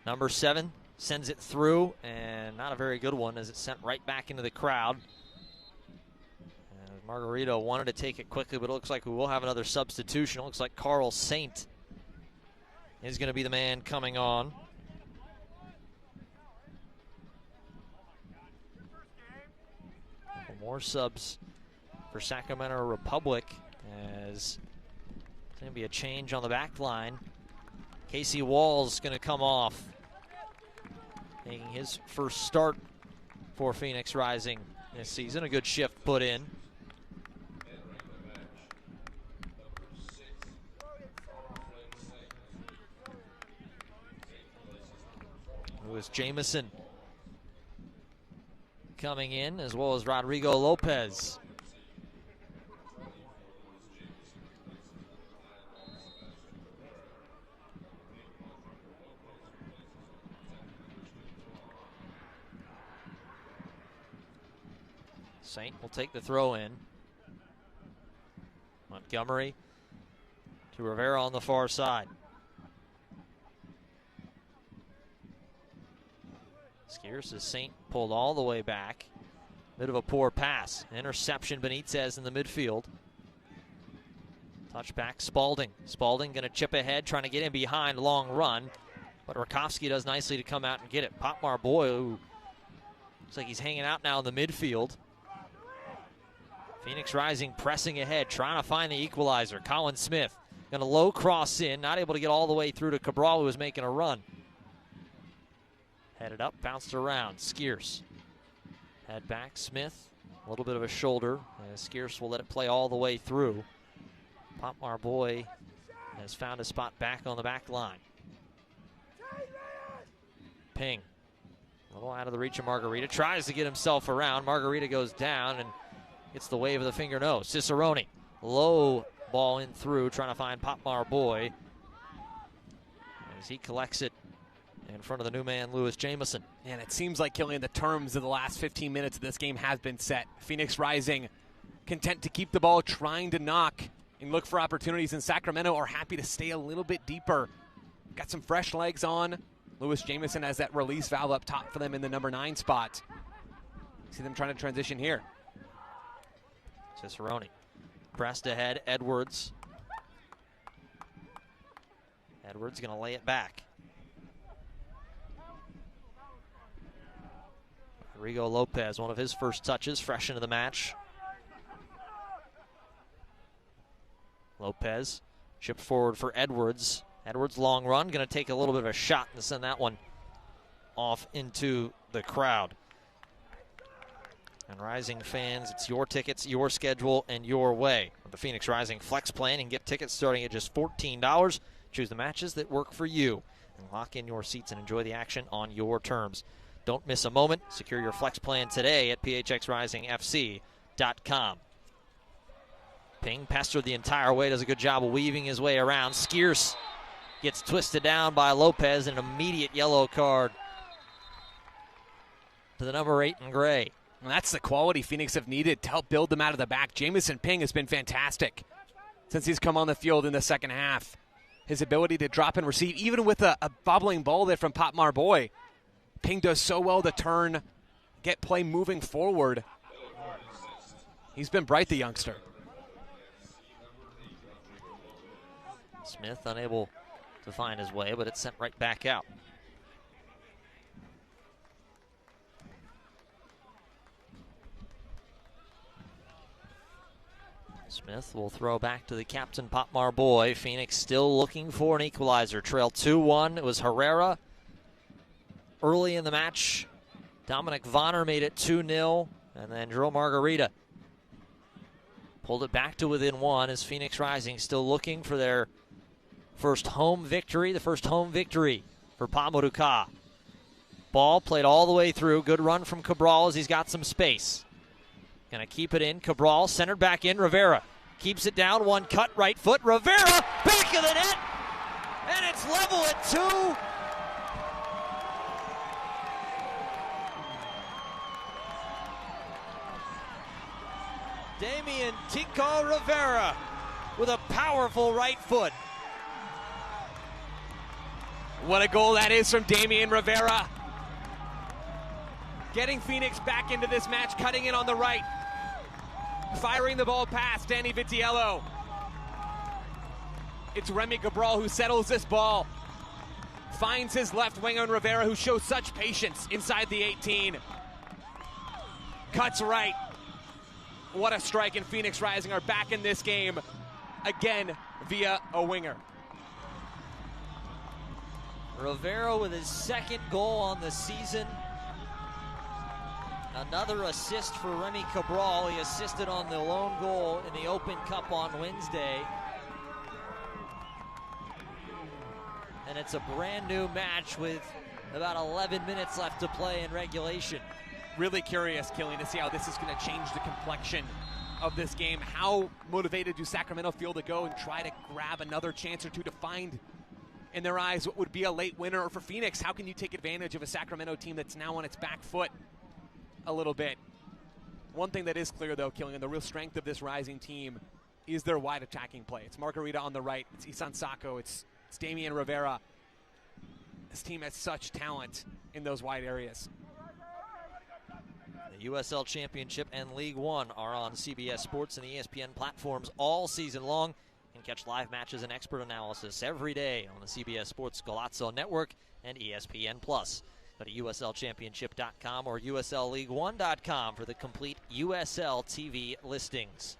Speaker 1: Number 7 sends it through, and not a very good one as it's sent right back into the crowd. And Margarita wanted to take it quickly, but it looks like we will have another substitution. It looks like Carl Saint is going to be the man coming on. More subs for Sacramento Republic as it's going to be a change on the back line. Casey Wall's going to come off, making his first start for Phoenix Rising this season. A good shift put in. Lewis Jamison coming in, as well as Rodrigo Lopez. Saint will take the throw in. Montgomery to Rivera on the far side. Scarce as Saint pulled all the way back. Bit of a poor pass. Interception, Benitez in the midfield. Touchback, Spalding. Spalding going to chip ahead, trying to get in behind, long run. But Rakowski does nicely to come out and get it. Popmar Boy, who looks like he's hanging out now in the midfield. Phoenix Rising pressing ahead, trying to find the equalizer. Colin Smith going to low cross in, not able to get all the way through to Cabral, who was making a run. Headed up, bounced around. Scarce. Head back, Smith. A little bit of a shoulder. Scarce will let it play all the way through. Popmar Boy has found a spot back on the back line. Ping. A little out of the reach of Margarita. Tries to get himself around. Margarita goes down and gets the wave of the finger. No. Cicerone. Low ball in through, trying to find Popmar Boy as he collects it in front of the new man, Lewis Jamison.
Speaker 2: And it seems like, Killian, the terms of the last 15 minutes of this game has been set. Phoenix Rising content to keep the ball, trying to knock and look for opportunities, and Sacramento are happy to stay a little bit deeper. Got some fresh legs on. Lewis Jamison has that release valve up top for them in the number 9 spot. See them trying to transition here.
Speaker 1: Cicerone pressed ahead. Edwards. Edwards going to lay it back. Rodrigo Lopez, one of his first touches, fresh into the match. Lopez chipped forward for Edwards. Edwards long run, going to take a little bit of a shot and send that one off into the crowd. And Rising fans, it's your tickets, your schedule, and your way. With the Phoenix Rising Flex Plan, and get tickets starting at just $14. Choose the matches that work for you and lock in your seats and enjoy the action on your terms. Don't miss a moment. Secure your Flex Plan today at phxrisingfc.com. USLCampionship.com. Ping pestered the entire way, does a good job of weaving his way around. Skierce gets twisted down by Lopez, and an immediate yellow card to the number 8 in gray.
Speaker 2: And that's the quality Phoenix have needed to help build them out of the back. Jamison Ping has been fantastic since he's come on the field in the second half. His ability to drop and receive, even with a bobbling ball there from Pop Marboy. Ping does so well to turn, get play moving forward. He's been bright, the youngster.
Speaker 1: Smith unable to find his way, but it's sent right back out. Smith will throw back to the captain, Pop Marboy. Phoenix still looking for an equalizer. Trail 2-1. It was Herrera early in the match. Dominic Vonner made it 2-0, and then Drew Margarita pulled it back to within 1 as Phoenix Rising still looking for their first home victory, the first home victory for Pamuruka. Ball played all the way through. Good run from Cabral as he's got some space. Going to keep it in. Cabral centered back in. Rivera keeps it down. One cut, right foot. Rivera, back of the net. And it's level at 2. Damian Tico Rivera with a powerful right foot.
Speaker 2: What a goal that is from Damian Rivera. Getting Phoenix back into this match, cutting in on the right. Firing the ball past Danny Vitiello. It's Remy Cabral who settles this ball. Finds his left winger in Rivera, who shows such patience inside the 18. Cuts right. What a strike, and Phoenix Rising are back in this game again via a winger.
Speaker 1: Rivera with his second goal on the season. Another assist for Remy Cabral. He assisted on the lone goal in the Open Cup on Wednesday. And it's a brand new match with about 11 minutes left to play in regulation.
Speaker 2: Really curious, Killian, to see how this is going to change the complexion of this game. How motivated do Sacramento feel to go and try to grab another chance or two to find, in their eyes, what would be a late winner? Or for Phoenix, how can you take advantage of a Sacramento team that's now on its back foot a little bit? One thing that is clear, though, Killian, the real strength of this Rising team is their wide attacking play. It's Margarita on the right. It's Isan Sako. It's Damian Rivera. This team has such talent in those wide areas.
Speaker 1: The USL Championship and League One are on CBS Sports and the ESPN platforms all season long. And catch live matches and expert analysis every day on the CBS Sports Golazo Network and ESPN+. Go to USLChampionship.com or USLLeague1.com for the complete USL TV listings.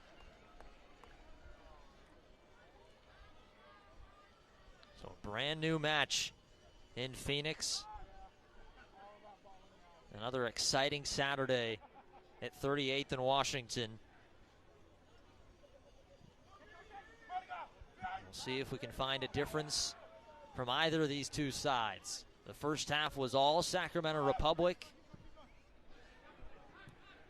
Speaker 1: So a brand new match in Phoenix. Another exciting Saturday at 38th and Washington. We'll see if we can find a difference from either of these two sides. The first half was all Sacramento Republic.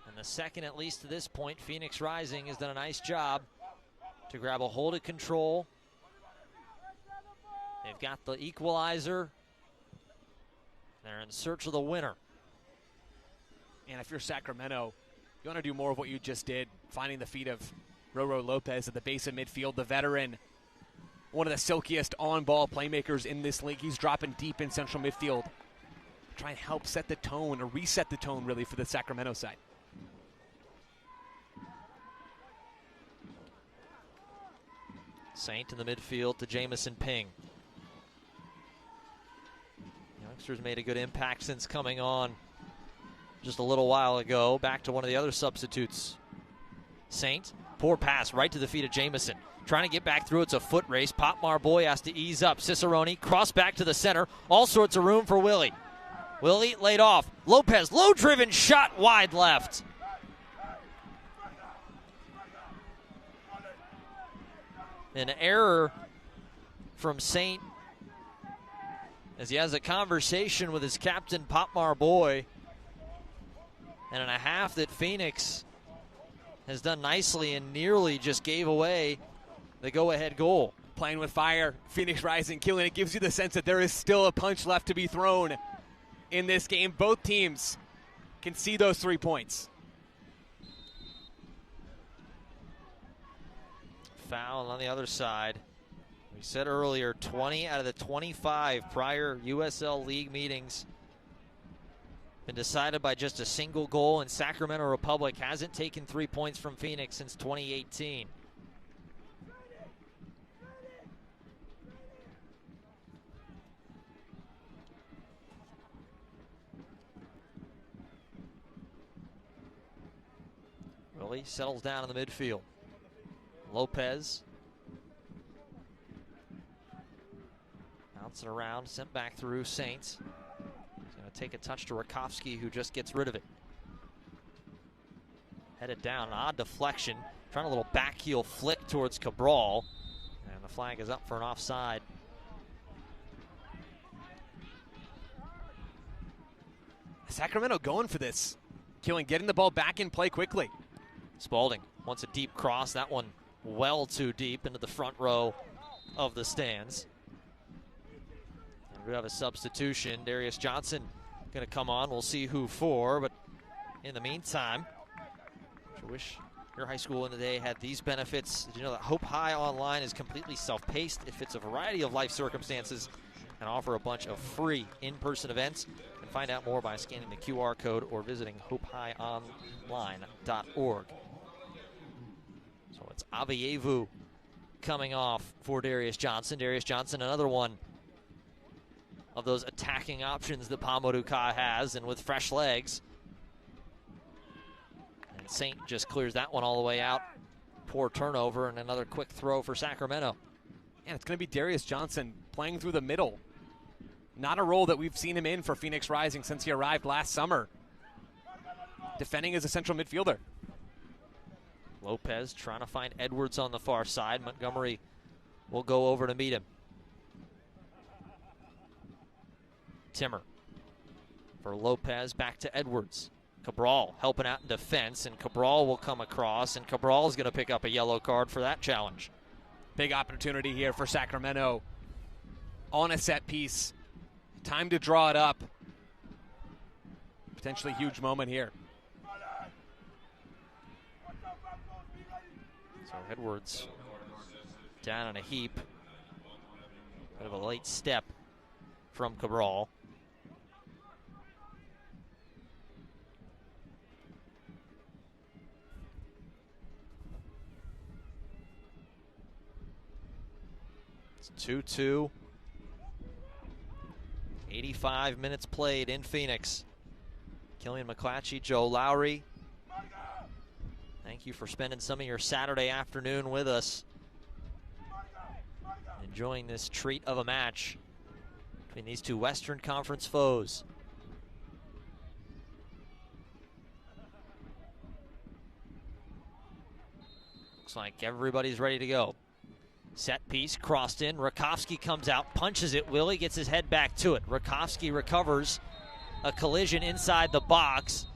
Speaker 1: And the second, at least to this point, Phoenix Rising has done a nice job to grab a hold of control. They've got the equalizer. They're in search of the winner.
Speaker 2: And if you're Sacramento, you want to do more of what you just did, finding the feet of Roro Lopez at the base of midfield, the veteran, one of the silkiest on-ball playmakers in this league. He's dropping deep in central midfield. Try and help set the tone, or reset the tone, really, for the Sacramento side.
Speaker 1: Saint in the midfield to Jamison Ping. Youngsters made a good impact since coming on just a little while ago. Back to one of the other substitutes. Saint, poor pass right to the feet of Jamison. Trying to get back through. It's a foot race. Pop Marboy has to ease up. Cicerone, cross back to the center. All sorts of room for Willie. Willie laid off. Lopez, low-driven shot wide left. An error from Saint as he has a conversation with his captain, Pop Marboy. And a half that Phoenix has done nicely and nearly just gave away the go-ahead goal.
Speaker 2: Playing with fire, Phoenix Rising, Killian, it gives you the sense that there is still a punch left to be thrown in this game. Both teams can see those 3 points.
Speaker 1: Foul on the other side. We said earlier, 20 out of the 25 prior USL League meetings been decided by just a single goal, and Sacramento Republic hasn't taken 3 points from Phoenix since 2018. Willie settles down in the midfield. Lopez bouncing around, sent back through Saints. He's going to take a touch to Rakowski, who just gets rid of it. Headed down, an odd deflection. Trying a little back heel flick towards Cabral. And the flag is up for an offside.
Speaker 2: Sacramento going for this. Killing, getting the ball back in play quickly.
Speaker 1: Spalding wants a deep cross. That one well too deep into the front row of the stands. And we have a substitution. Darius Johnson going to come on. We'll see who for, but in the meantime, I wish your high school in the day had these benefits. Did you know that Hope High Online is completely self-paced? It fits a variety of life circumstances and offer a bunch of free in-person events. You can find out more by scanning the QR code or visiting hopehighonline.org. So it's Avievu coming off for Darius Johnson. Darius Johnson, another one of those attacking options that Pamoduka has, and with fresh legs. And Saint just clears that one all the way out. Poor turnover, and another quick throw for Sacramento.
Speaker 2: And it's going to be Darius Johnson playing through the middle. Not a role that we've seen him in for Phoenix Rising since he arrived last summer. Defending as a central midfielder.
Speaker 1: Lopez trying to find Edwards on the far side. Montgomery will go over to meet him. Timmer for Lopez, back to Edwards. Cabral helping out in defense, and Cabral will come across, and Cabral is going to pick up a yellow card for that challenge.
Speaker 2: Big opportunity here for Sacramento on a set piece. Time to draw it up. Potentially huge moment here.
Speaker 1: So Edwards down in a heap. Bit of a late step from Cabral. It's 2-2. 85 minutes played in Phoenix. Killian McClatchy, Joe Lowry. Thank you for spending some of your Saturday afternoon with us. Enjoying this treat of a match between these two Western Conference foes. Looks like everybody's ready to go. Set piece, crossed in. Rakowski comes out, punches it. Willie gets his head back to it. Rakowski recovers a collision inside the box.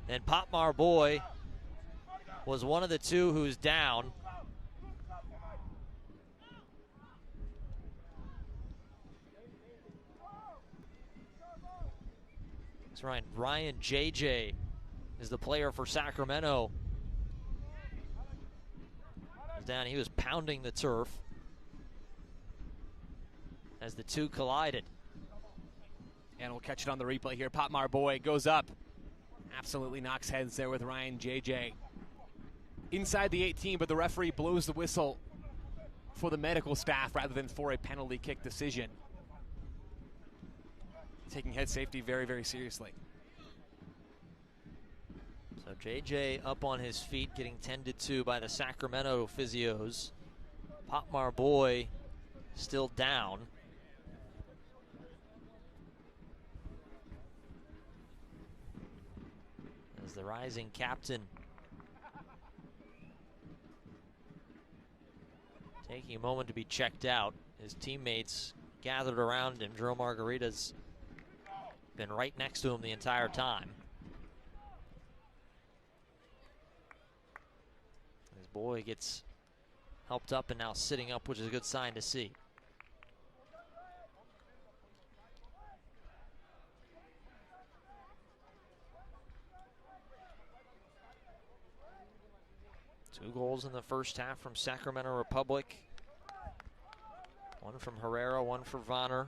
Speaker 1: And Potmar Boy was one of the two who's down. That's right, Ryan JJ is the player for Sacramento. He was down, he was pounding the turf as the two collided.
Speaker 2: And we'll catch it on the replay here. Potmar Boy goes up. Absolutely knocks heads there with Ryan JJ. Inside the 18, but the referee blows the whistle for the medical staff rather than for a penalty kick decision. Taking head safety very, very seriously.
Speaker 1: So JJ up on his feet, getting tended to by the Sacramento physios. Potmar Boy still down. As the rising captain taking a moment to be checked out. His teammates gathered around him. Drew Margarita's been right next to him the entire time. Boy gets helped up and now sitting up, which is a good sign to see. Two goals in the first half from Sacramento Republic. One from Herrera, one for Vonner.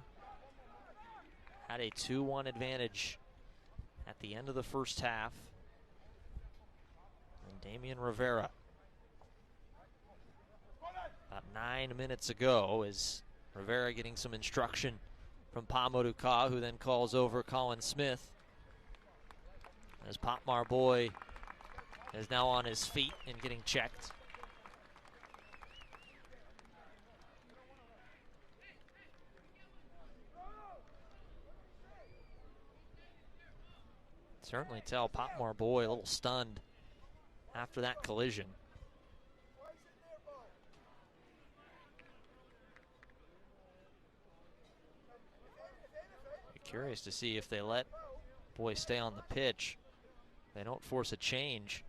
Speaker 1: Had a 2-1 advantage at the end of the first half. And Damian Rivera. About 9 minutes ago is Rivera getting some instruction from Pamoduka, who then calls over Colin Smith. As Potmar Boy is now on his feet and getting checked. Certainly tell Potmar Boy a little stunned after that collision. Be curious to see if they let Boy stay on the pitch. They don't force a change.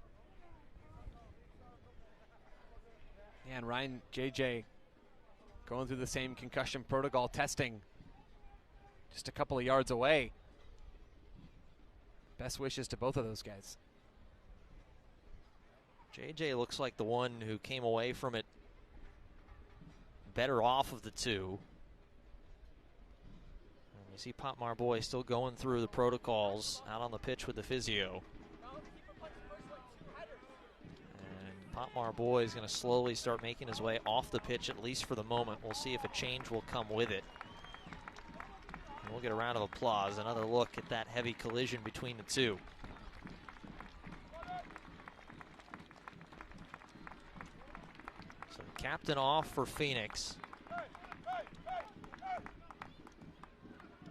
Speaker 2: Yeah, and Ryan JJ going through the same concussion protocol testing just a couple of yards away. Best wishes to both of those guys.
Speaker 1: JJ looks like the one who came away from it better off of the two. And you see Potmar Boy still going through the protocols out on the pitch with the physio. Potmar Boy is going to slowly start making his way off the pitch, at least for the moment. We'll see if a change will come with it. And we'll get a round of applause. Another look at that heavy collision between the two. So the captain off for Phoenix.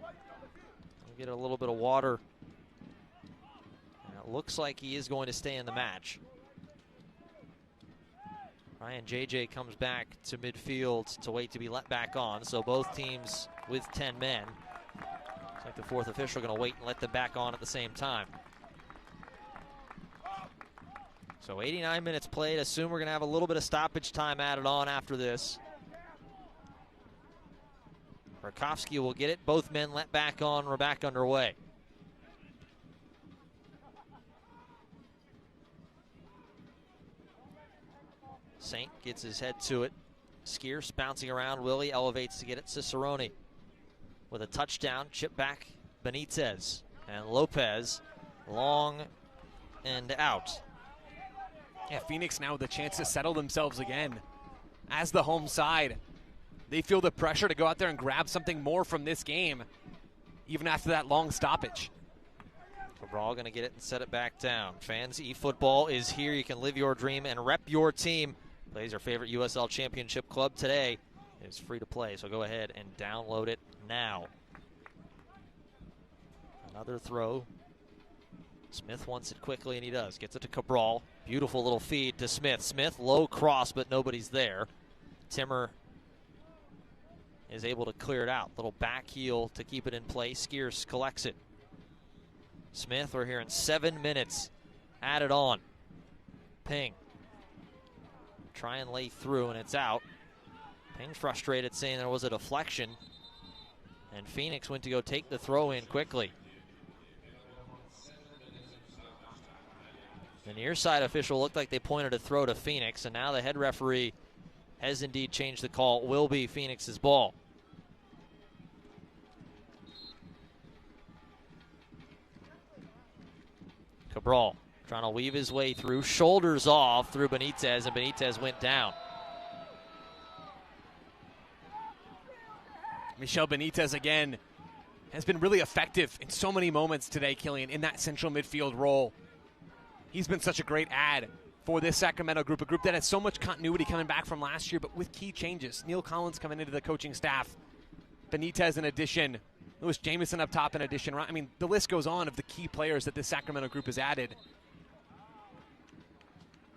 Speaker 1: We'll get a little bit of water. And it looks like he is going to stay in the match. Ryan JJ comes back to midfield to wait to be let back on. So both teams with 10 men. Looks like the fourth official going to wait and let them back on at the same time. So 89 minutes played. Assume we're going to have a little bit of stoppage time added on after this. Rakowski will get it. Both men let back on. We're back underway. Saint gets his head to it. Skierce bouncing around. Willie elevates to get it. Cicerone with a touchdown. Chip back. Benitez and Lopez. Long and out.
Speaker 2: Yeah, Phoenix now with a chance to settle themselves again as the home side. They feel the pressure to go out there and grab something more from this game, even after that long stoppage.
Speaker 1: Cabral going to get it and set it back down. Fans, eFootball is here. You can live your dream and rep your team. Plays our favorite USL Championship club today. It's free to play, so go ahead and download it now. Another throw. Smith wants it quickly, and he does. Gets it to Cabral. Beautiful little feed to Smith. Smith, low cross, but nobody's there. Timmer is able to clear it out. Little back heel to keep it in play. Skierce collects it. Smith, we're hearing 7 minutes added on. Ping. Try and lay through, and it's out. Ping frustrated, saying there was a deflection. And Phoenix went to go take the throw in quickly. The near side official looked like they pointed a throw to Phoenix, and now the head referee has indeed changed the call. It will be Phoenix's ball. Cabral trying to weave his way through, shoulders off through Benitez, and Benitez went down.
Speaker 2: Michel Benitez again has been really effective in so many moments today, Killian, in that central midfield role. He's been such a great add for this Sacramento group, a group that has so much continuity coming back from last year, but with key changes. Neil Collins coming into the coaching staff, Benitez in addition, Lewis Jamison up top in addition. I mean, the list goes on of the key players that this Sacramento group has added.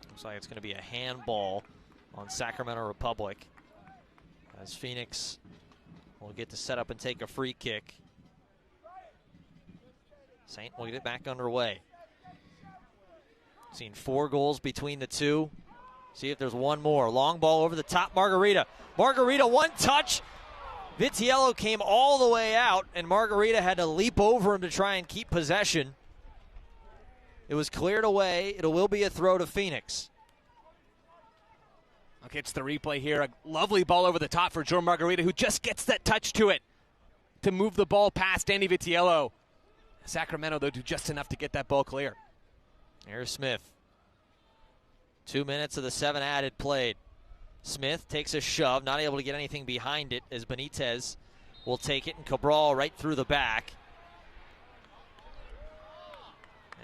Speaker 1: Looks like it's going to be a handball on Sacramento Republic, as Phoenix will get to set up and take a free kick. Saint will get it back underway. Seen 4 goals between the two. See if there's one more. Long ball over the top, Margarita. Margarita, one touch. Vitiello came all the way out, and Margarita had to leap over him to try and keep possession. It was cleared away. It will be a throw to Phoenix.
Speaker 2: Okay, it's the replay here. A lovely ball over the top for Joe Margarita, who just gets that touch to it to move the ball past Danny Vitiello. Sacramento, though, do just enough to get that ball clear.
Speaker 1: Here's Smith. 2 minutes of the 7 added played. Smith takes a shove, not able to get anything behind it as Benitez will take it, and Cabral right through the back.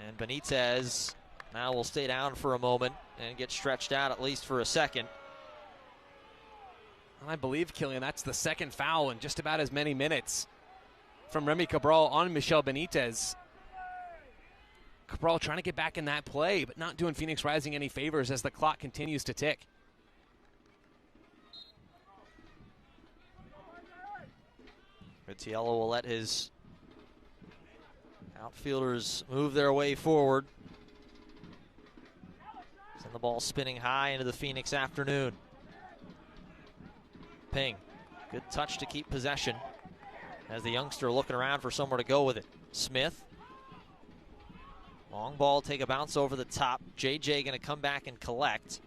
Speaker 1: And Benitez now will stay down for a moment and get stretched out at least for a second.
Speaker 2: I believe, Killian, that's the second foul in just about as many minutes from Remy Cabral on Michel Benitez. Cabral trying to get back in that play, but not doing Phoenix Rising any favors as the clock continues to tick.
Speaker 1: Vitiello will let his outfielders move their way forward. Send the ball spinning high into the Phoenix afternoon. Ping, good touch to keep possession as the youngster looking around for somewhere to go with it. Smith, long ball, take a bounce over the top. JJ going to come back and collect.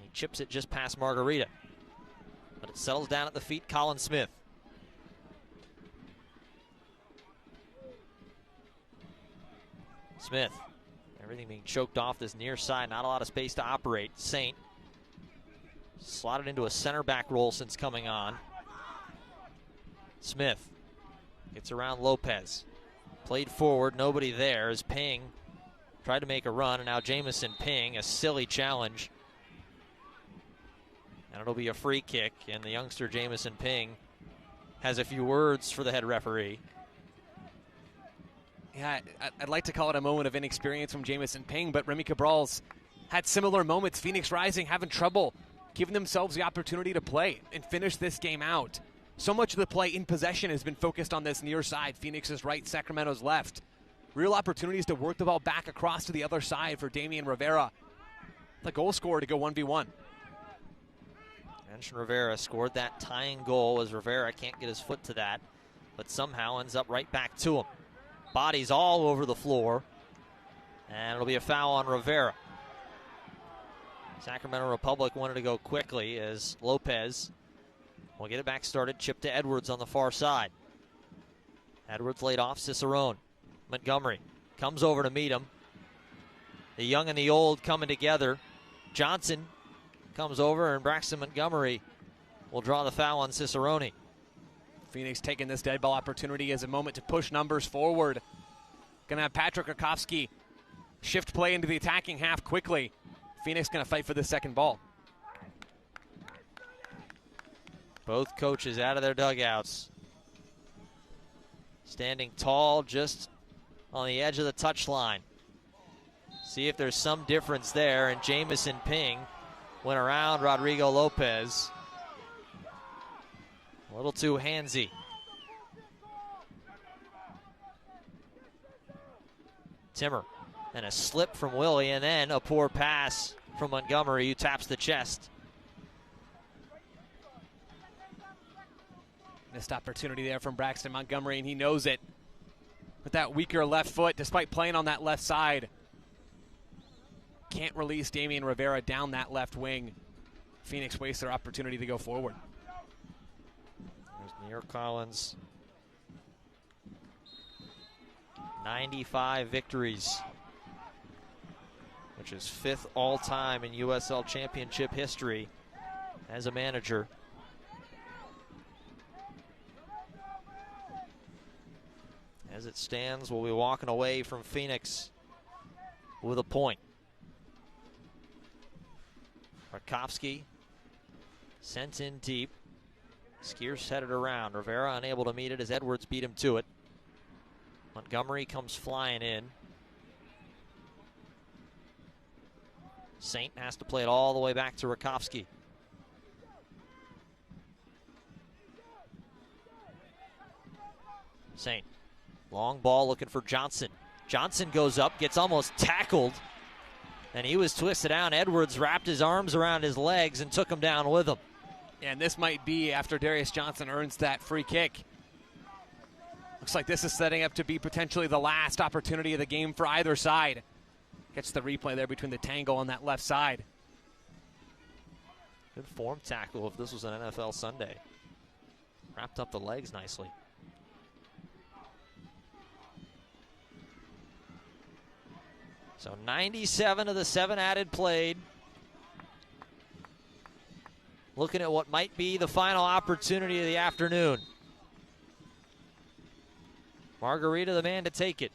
Speaker 1: He chips it just past Margarita, but it settles down at the feet. Colin Smith. Smith, everything being choked off this near side, not a lot of space to operate. Saint slotted into a center back role since coming on. Smith gets around Lopez. Played forward, nobody there as Ping tried to make a run, and now Jamison Ping, a silly challenge. And it'll be a free kick, and the youngster Jamison Ping has a few words for the head referee.
Speaker 2: Yeah, I'd like to call it a moment of inexperience from Jamison Ping, but Remy Cabral's had similar moments. Phoenix Rising having trouble giving themselves the opportunity to play and finish this game out. So much of the play in possession has been focused on this near side. Phoenix's right, Sacramento's left. Real opportunities to work the ball back across to the other side for Damian Rivera, the goal scorer, to go 1v1.
Speaker 1: Mention Rivera scored that tying goal as Rivera can't get his foot to that, but somehow ends up right back to him. Bodies all over the floor, and it'll be a foul on Rivera. Sacramento Republic wanted to go quickly as Lopez will get it back started. Chip to Edwards on the far side. Edwards laid off Cicerone. Montgomery comes over to meet him. The young and the old coming together. Johnson comes over, and Braxton Montgomery will draw the foul on Cicerone.
Speaker 2: Phoenix taking this dead ball opportunity as a moment to push numbers forward. Gonna have Patrick Rakowski shift play into the attacking half quickly. Phoenix gonna fight for the second ball.
Speaker 1: Both coaches out of their dugouts. Standing tall just on the edge of the touchline. See if there's some difference there, and Jamison Ping went around Rodrigo Lopez. A little too handsy. Timmer, and a slip from Willie, and then a poor pass from Montgomery, who taps the chest.
Speaker 2: Missed opportunity there from Braxton Montgomery, and he knows it. With that weaker left foot, despite playing on that left side, can't release Damian Rivera down that left wing. Phoenix wastes their opportunity to go forward.
Speaker 1: There's Near Collins. 95 victories, which is 5th all-time in USL Championship history as a manager. As it stands, we'll be walking away from Phoenix with a point. Rakowski sent in deep. Skierce headed around. Rivera unable to meet it as Edwards beat him to it. Montgomery comes flying in. Saint has to play it all the way back to Rakowski. Saint, long ball looking for Johnson. Johnson goes up, gets almost tackled and he was twisted down. Edwards wrapped his arms around his legs and took him down with him.
Speaker 2: And this might be after Darius Johnson earns that free kick. Looks like this is setting up to be potentially the last opportunity of the game for either side. Gets the replay there between the tangle on that left side.
Speaker 1: Good form tackle if this was an NFL Sunday. Wrapped up the legs nicely. So 97 of the 7 added played. Looking at what might be the final opportunity of the afternoon. Margarita the man to take it.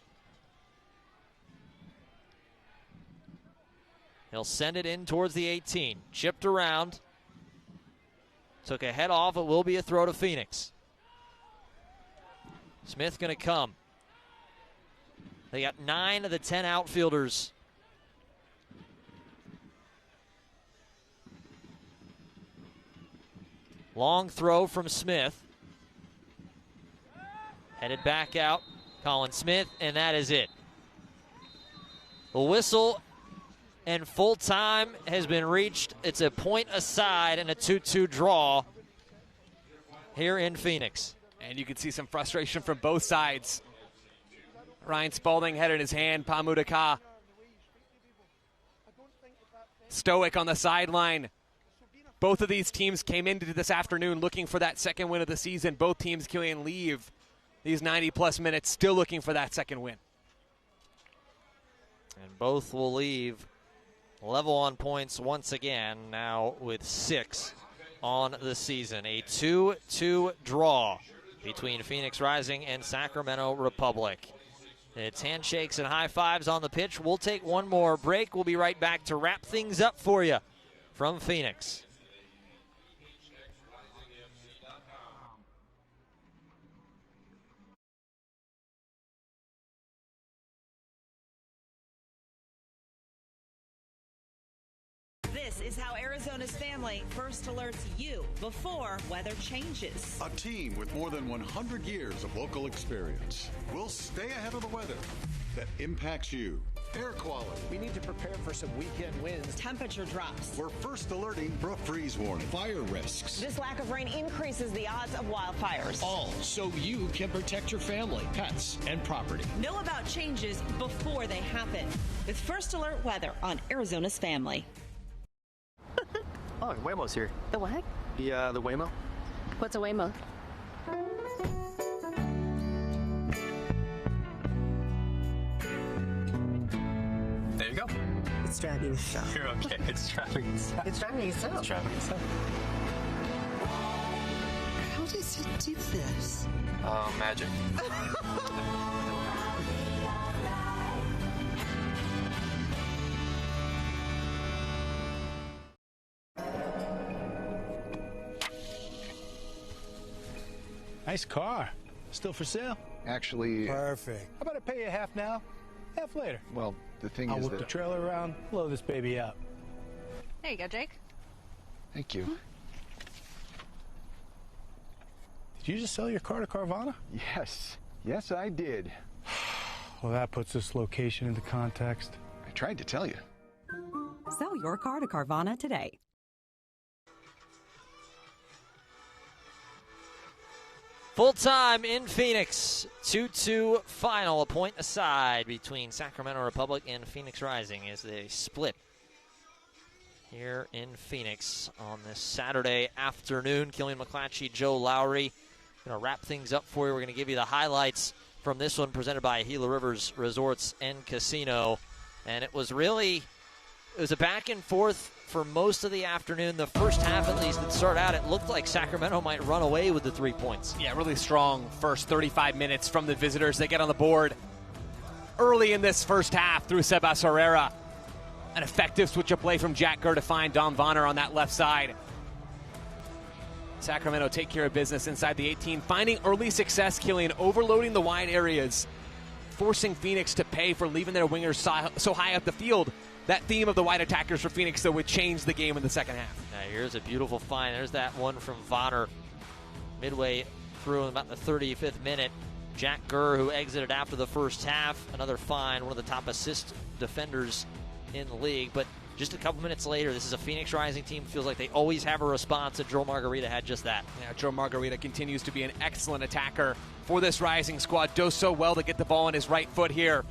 Speaker 1: He'll send it in towards the 18. Chipped around. Took a head off. It will be a throw to Phoenix. Smith going to come. They got 9 of the 10 outfielders. Long throw from Smith. Headed back out. Colin Smith, and that is it. The whistle and full time has been reached. It's a point aside and a 2-2 draw here in Phoenix.
Speaker 2: And you can see some frustration from both sides. Ryan Spalding had in his hand, Pamudaka. Stoic on the sideline. Both of these teams came into this afternoon looking for that second win of the season. Both teams, Killian, leave these 90-plus minutes still looking for that second win.
Speaker 1: And both will leave level on points once again, now with 6 on the season. A 2-2 draw between Phoenix Rising and Sacramento Republic. It's handshakes and high fives on the pitch. We'll take one more break. We'll be right back to wrap things up for you from Phoenix.
Speaker 7: This is how Arizona's family first alerts you before weather changes.
Speaker 21: A team with more than 100 years of local experience will stay ahead of the weather that impacts you. Air quality.
Speaker 11: We need to prepare for some weekend winds.
Speaker 7: Temperature drops.
Speaker 21: We're first alerting for a freeze warning. Fire risks.
Speaker 7: This lack of rain increases the odds of wildfires.
Speaker 11: All so you can protect your family, pets, and property.
Speaker 7: Know about changes before they happen with First Alert Weather on Arizona's Family.
Speaker 6: Oh, Waymo's here.
Speaker 5: The what?
Speaker 6: The Waymo.
Speaker 5: What's a Waymo?
Speaker 6: There you go.
Speaker 5: It's driving itself.
Speaker 6: You're okay. It's driving itself.
Speaker 5: It's driving itself.
Speaker 6: It's driving itself.
Speaker 5: How does it do this?
Speaker 6: Magic.
Speaker 14: Nice car. Still for sale?
Speaker 15: Actually,
Speaker 14: Perfect. How about I pay you half now, half later?
Speaker 15: well, the thing
Speaker 14: I'll
Speaker 15: is
Speaker 14: whip
Speaker 15: that...
Speaker 14: the trailer around, blow this baby up.
Speaker 17: There you go, Jake.
Speaker 15: Thank you.
Speaker 14: Did you just sell your car to Carvana?
Speaker 15: Yes. Yes, I did.
Speaker 14: Well, that puts this location into context.
Speaker 15: I tried to tell you.
Speaker 22: Sell your car to Carvana today.
Speaker 1: Full time in Phoenix. 2-2 final. A point aside between Sacramento Republic and Phoenix Rising as they split here in Phoenix on this Saturday afternoon. Killian McClatchy, Joe Lowry. Going to wrap things up for you. We're going to give you the highlights from this one presented by Gila Rivers Resorts and Casino. And it was a back and forth for most of the afternoon. The first half, at least, it started out, it looked like Sacramento might run away with the 3 points.
Speaker 2: Yeah, really strong first 35 minutes from the visitors. They get on the board early in this first half through Sebas Herrera. An effective switch of play from Jack Gurr to find Dom Vonner on that left side. Sacramento take care of business inside the 18, finding early success, Killian, overloading the wide areas, forcing Phoenix to pay for leaving their wingers so high up the field. That theme of the wide attackers for Phoenix, though, would change the game in the second half.
Speaker 1: Now here's a beautiful find. There's that one from Vonner midway through in about the 35th minute. Jack Gurr, who exited after the first half, another find, one of the top assist defenders in the league. But just a couple minutes later, this is a Phoenix Rising team. It feels like they always have a response, and Joe Margarita had just that.
Speaker 2: Yeah, Joe Margarita continues to be an excellent attacker for this Rising squad. Does so well to get the ball on his right foot here.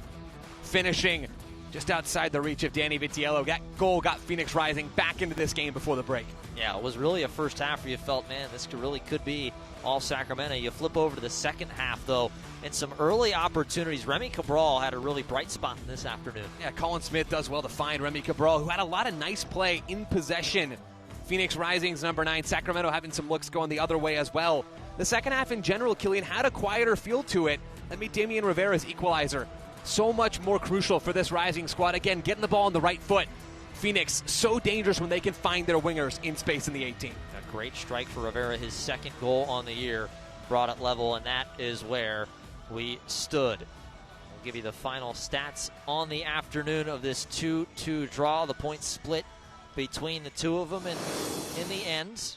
Speaker 2: Finishing just outside the reach of Danny Vitiello. That goal got Phoenix Rising back into this game before the break.
Speaker 1: Yeah, it was really a first half where you felt, man, this really could be all Sacramento. You flip over to the second half, though, and some early opportunities. Remy Cabral had a really bright spot this afternoon.
Speaker 2: Yeah, Colin Smith does well to find Remy Cabral, who had a lot of nice play in possession. Phoenix Rising's number 9, Sacramento having some looks going the other way as well. The second half in general, Killian, had a quieter feel to it. Let me Damian Rivera's equalizer. So much more crucial for this Rising squad. Again, getting the ball on the right foot. Phoenix, so dangerous when they can find their wingers in space in the 18.
Speaker 1: A great strike for Rivera, his second goal on the year, brought it level, and that is where we stood. We'll give you the final stats on the afternoon of this 2-2 draw. The points split between the two of them, and in the end,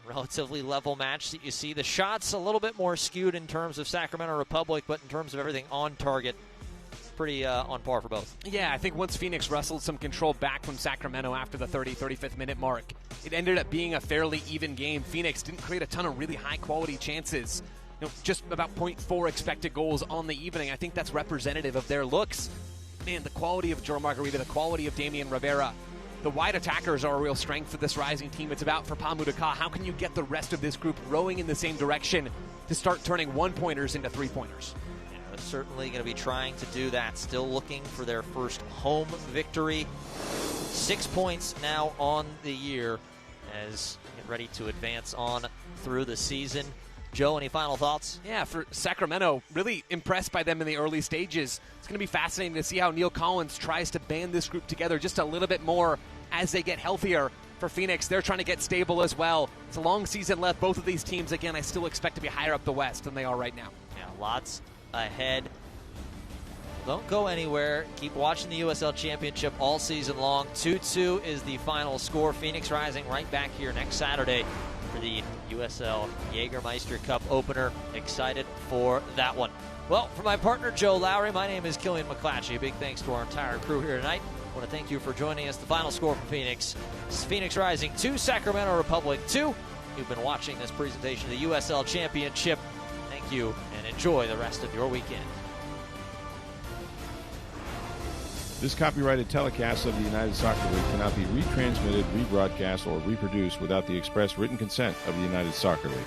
Speaker 1: relatively level match that you see. The shots a little bit more skewed in terms of Sacramento Republic, but in terms of everything on target, pretty on par for both.
Speaker 2: Yeah, I think once Phoenix wrestled some control back from Sacramento after the 35th minute mark, it ended up being a fairly even game. Phoenix didn't create a ton of really high-quality chances. Just about 0.4 expected goals on the evening. I think that's representative of their looks. Man, the quality of Joe Margarita, the quality of Damian Rivera, the wide attackers are a real strength for this Rising team. It's about for Pamudaka. How can you get the rest of this group rowing in the same direction to start turning one-pointers into three-pointers?
Speaker 1: Certainly going to be trying to do that. Still looking for their first home victory. 6 points now on the year as they get ready to advance on through the season. Joe, any final thoughts?
Speaker 2: Yeah, for Sacramento, really impressed by them in the early stages. It's going to be fascinating to see how Neil Collins tries to band this group together just a little bit more as they get healthier. For Phoenix, they're trying to get stable as well. It's a long season left. Both of these teams, again, I still expect to be higher up the West than they are right now.
Speaker 1: Yeah, lots ahead. Don't go anywhere. Keep watching the USL Championship all season long. 2-2 is the final score. Phoenix Rising right back here next Saturday for the USL Jägermeister Cup opener. Excited for that one. Well, for my partner Joe Lowry, my name is Killian McClatchy. A big thanks to our entire crew here tonight. I want to thank you for joining us. The final score for Phoenix is Phoenix Rising 2, Sacramento Republic 2. You've been watching this presentation of the USL Championship. Thank you, and enjoy the rest of your weekend.
Speaker 20: This copyrighted telecast of the United Soccer League cannot be retransmitted, rebroadcast, or reproduced without the express written consent of the United Soccer League.